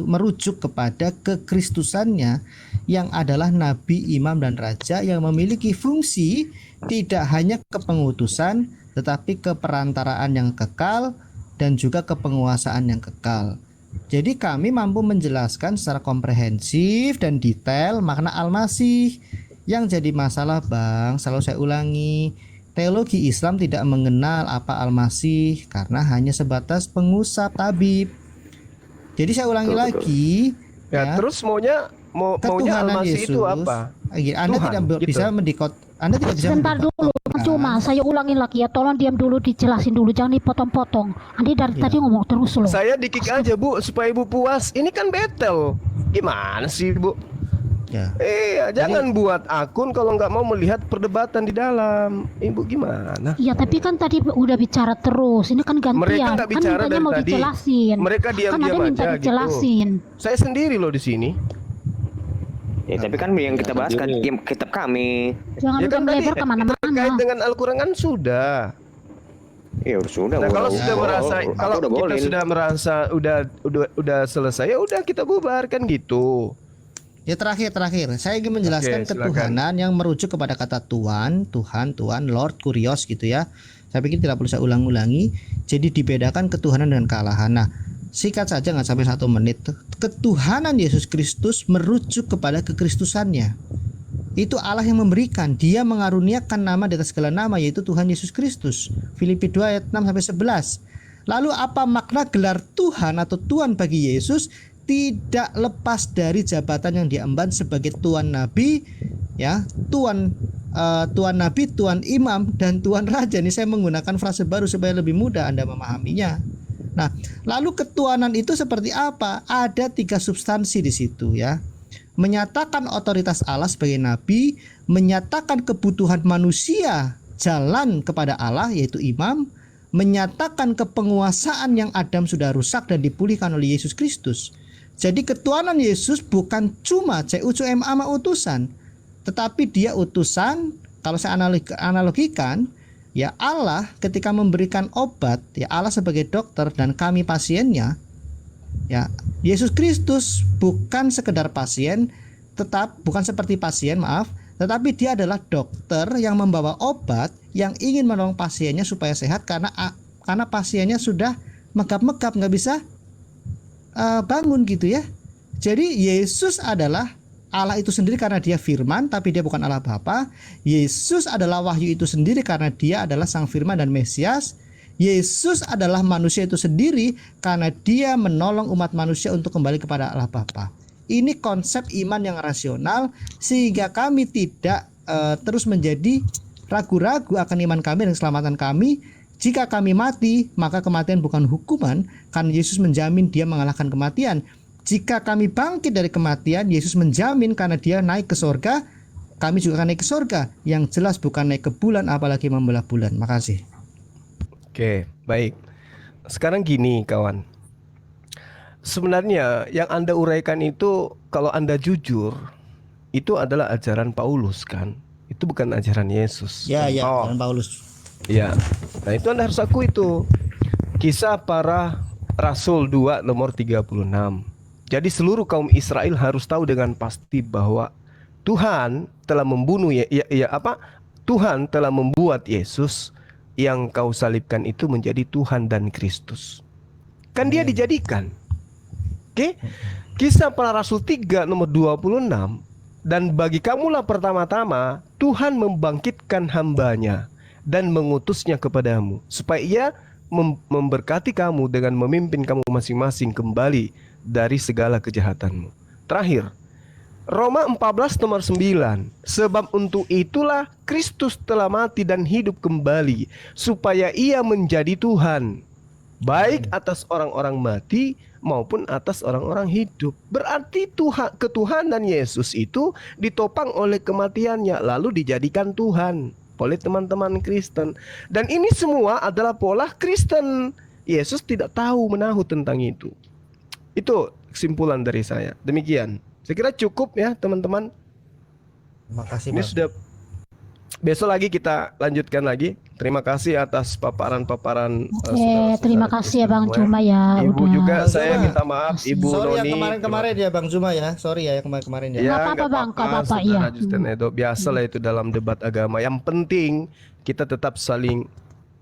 Speaker 1: merujuk kepada kekristusannya yang adalah nabi, imam dan raja yang memiliki fungsi tidak hanya kepengutusan tetapi keperantaraan yang kekal dan juga kepenguasaan yang kekal. Jadi kami mampu menjelaskan secara komprehensif dan detail makna Al-Masih. Yang jadi masalah Bang, selalu saya ulangi, teologi Islam tidak mengenal apa Al-Masih karena hanya sebatas pengusap tabib. Jadi saya ulangi
Speaker 4: Betul,
Speaker 1: lagi
Speaker 2: Ya, terus maunya
Speaker 1: ketuhanan
Speaker 2: Al-Masih
Speaker 1: Yesus
Speaker 2: itu apa?
Speaker 1: Anda
Speaker 2: Tuhan,
Speaker 1: tidak
Speaker 2: gitu.
Speaker 1: bisa Anda tidak bisa
Speaker 3: Sebentar dulu, Bang Juma, saya ulangin lagi ya. Tolong diam dulu, dijelasin dulu, jangan dipotong-potong. Andi dari tadi ngomong terus loh.
Speaker 2: Saya di-kick aja Bu supaya Ibu puas. Ini kan battle. Gimana sih Bu?
Speaker 1: Ya.
Speaker 2: Jangan buat akun kalau nggak mau melihat perdebatan di dalam. Ibu gimana?
Speaker 3: Iya, tapi kan tadi udah bicara terus. Ini kan gantian.
Speaker 2: Mereka nggak
Speaker 3: Kan
Speaker 2: bicara
Speaker 3: mintanya
Speaker 2: dari
Speaker 3: mau
Speaker 2: tadi.
Speaker 3: dijelasin.
Speaker 2: Mereka
Speaker 3: Kan
Speaker 2: diam-diam
Speaker 3: ada minta
Speaker 2: aja gitu.
Speaker 3: dijelasin.
Speaker 2: Saya sendiri loh di sini.
Speaker 4: Ya, tapi kan yang kita bahas kan kitab kami.
Speaker 3: Jangan
Speaker 2: Ya
Speaker 3: udah
Speaker 2: kan tadi
Speaker 3: melebar
Speaker 2: terkait
Speaker 3: kemana-mana.
Speaker 2: dengan Al-Quran kan sudah.
Speaker 4: Ya sudah.
Speaker 2: Nah kalau
Speaker 4: udah-
Speaker 2: sudah merasa,
Speaker 4: aku
Speaker 2: kalau
Speaker 4: udah
Speaker 2: kita
Speaker 4: bolehin.
Speaker 2: sudah merasa udah selesai, ya udah kita bubarkan gitu.
Speaker 1: Ya terakhir saya ingin menjelaskan
Speaker 2: Oke, silakan.
Speaker 1: ketuhanan yang merujuk kepada kata Tuhan, Lord, Kurios gitu ya. Saya pikir tidak perlu saya ulang-ulangi. Jadi dibedakan ketuhanan dengan kealahan. Nah, sikat saja nggak sampai 1 menit. Ketuhanan Yesus Kristus merujuk kepada kekristusannya. Itu Allah yang memberikan, Dia mengaruniakan nama di atas segala nama, yaitu Tuhan Yesus Kristus. Filipi 2 ayat 6 sampai 11. Lalu apa makna gelar Tuhan atau Tuhan bagi Yesus? Tidak lepas dari jabatan yang diemban sebagai Tuan Nabi, ya, Tuan Nabi, Tuan Imam, dan Tuan Raja. Ini saya menggunakan frase baru supaya lebih mudah Anda memahaminya. Nah, lalu ketuanan itu seperti apa? Ada 3 substansi di situ ya. Menyatakan otoritas Allah sebagai nabi, menyatakan kebutuhan manusia jalan kepada Allah yaitu imam, menyatakan kepenguasaan yang Adam sudah rusak dan dipulihkan oleh Yesus Kristus. Jadi ketuanan Yesus bukan cuma CUCMA utusan, tetapi dia utusan. Kalau saya analogikan, ya Allah ketika memberikan obat, ya Allah sebagai dokter dan kami pasiennya. Ya, Yesus Kristus bukan sekedar pasien, bukan seperti pasien, tetapi dia adalah dokter yang membawa obat yang ingin menolong pasiennya supaya sehat karena pasiennya sudah megap-megap nggak bisa bangun gitu ya. Jadi Yesus adalah Allah itu sendiri karena dia firman, tapi dia bukan Allah Bapa. Yesus adalah wahyu itu sendiri karena dia adalah sang firman dan Mesias. Yesus adalah manusia itu sendiri karena dia menolong umat manusia untuk kembali kepada Allah Bapa. Ini konsep iman yang rasional sehingga kami tidak terus menjadi ragu-ragu akan iman kami dan keselamatan kami. Jika kami mati, maka kematian bukan hukuman karena Yesus menjamin dia mengalahkan kematian. Jika kami bangkit dari kematian, Yesus menjamin karena dia naik ke sorga, kami juga akan naik ke sorga. Yang jelas bukan naik ke bulan apalagi membelah bulan. Makasih.
Speaker 2: Oke, baik. Sekarang gini kawan. Sebenarnya yang Anda uraikan itu kalau Anda jujur, itu adalah ajaran Paulus kan? Itu bukan ajaran Yesus.
Speaker 1: Ya,
Speaker 2: Contoh.
Speaker 1: ajaran Paulus.
Speaker 2: Ya, nah itu Anda harus akui itu. Kisah para Rasul 2 nomor 36. Jadi seluruh kaum Israel harus tahu dengan pasti bahwa Tuhan telah membunuh Tuhan telah membuat Yesus yang kau salibkan itu menjadi Tuhan dan Kristus. Kan dia dijadikan. Oke? Kisah para Rasul 3 nomor 26. Dan bagi kamulah pertama-tama Tuhan membangkitkan hambanya dan mengutusnya kepadamu supaya ia memberkati kamu dengan memimpin kamu masing-masing kembali dari segala kejahatanmu. Terakhir, Roma 14 nomor 9. Sebab untuk itulah Kristus telah mati dan hidup kembali supaya ia menjadi Tuhan, baik atas orang-orang mati maupun atas orang-orang hidup. Berarti ketuhanan Yesus itu ditopang oleh kematiannya lalu dijadikan Tuhan oleh teman-teman Kristen. Dan ini semua adalah pola Kristen. Yesus tidak tahu menahu tentang itu. Itu kesimpulan dari saya. Demikian. Saya kira cukup ya teman-teman.
Speaker 1: Terima kasih,
Speaker 2: Ini
Speaker 1: Bang.
Speaker 2: sudah. Besok lagi kita lanjutkan lagi. Terima kasih atas paparan-paparan.
Speaker 3: Terima kasih ya Bang Cuma ya.
Speaker 2: Ibu
Speaker 3: udah.
Speaker 2: juga
Speaker 1: Bang
Speaker 2: saya
Speaker 1: Cuma.
Speaker 2: minta maaf Ibu
Speaker 1: Sorry
Speaker 2: Noni.
Speaker 1: yang kemarin-kemarin ya Bang Zuma ya. Sorry ya yang kemarin-kemarin ya.
Speaker 3: Nggak apa-apa, Bang. Nggak apa-apa, iya.
Speaker 2: Saudara Justin Edo. Biasalah itu dalam debat agama. Yang penting kita tetap saling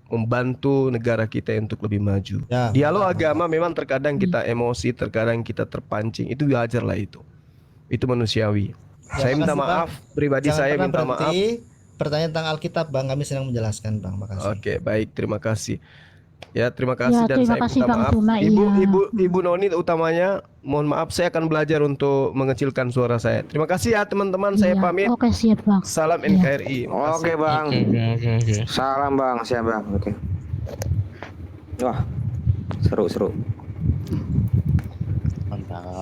Speaker 2: membantu negara kita untuk lebih maju.
Speaker 1: Ya,
Speaker 2: Dialog agama memang terkadang kita emosi, terkadang kita terpancing. Itu wajar lah itu. Itu manusiawi.
Speaker 1: Ya,
Speaker 2: Saya minta
Speaker 1: makasih, Bang.
Speaker 2: maaf pribadi,
Speaker 1: Jangan
Speaker 2: saya
Speaker 1: pernah
Speaker 2: minta maaf.
Speaker 1: berhenti. Pertanyaan tentang Alkitab Bang, kami sedang menjelaskan Bang. Makasih.
Speaker 2: Oke, baik, terima kasih. Ya, terima kasih
Speaker 3: Ya,
Speaker 2: dan
Speaker 3: terima
Speaker 2: saya
Speaker 3: kasih,
Speaker 2: minta
Speaker 3: Bang
Speaker 2: maaf.
Speaker 3: Cuma, iya.
Speaker 2: Ibu Noni utamanya, mohon maaf saya akan belajar untuk mengecilkan suara saya. Terima kasih ya teman-teman, saya
Speaker 3: Iya.
Speaker 2: pamit.
Speaker 3: Oke, siap Bang.
Speaker 2: Salam
Speaker 3: Iya.
Speaker 2: NKRI. Makasih.
Speaker 4: Oke bang.
Speaker 7: Oke.
Speaker 4: Salam bang, siap bang. Oke. Wah, seru.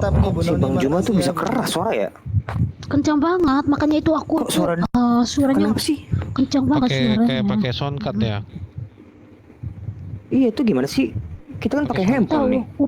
Speaker 1: Tapi Ibu
Speaker 4: Si
Speaker 1: Noni,
Speaker 4: Bang Juma tuh
Speaker 1: makasih
Speaker 4: bisa
Speaker 1: ya.
Speaker 4: keras suara ya?
Speaker 3: Kencang banget, makanya itu aku
Speaker 4: Kok suara-
Speaker 3: suaranya
Speaker 4: Kenapa sih?
Speaker 3: kencang banget
Speaker 7: Kayak
Speaker 3: suaranya.
Speaker 7: pakai soundcard ya.
Speaker 4: Iya itu gimana sih? Kita kan pakai handphone nih.
Speaker 3: Tahu,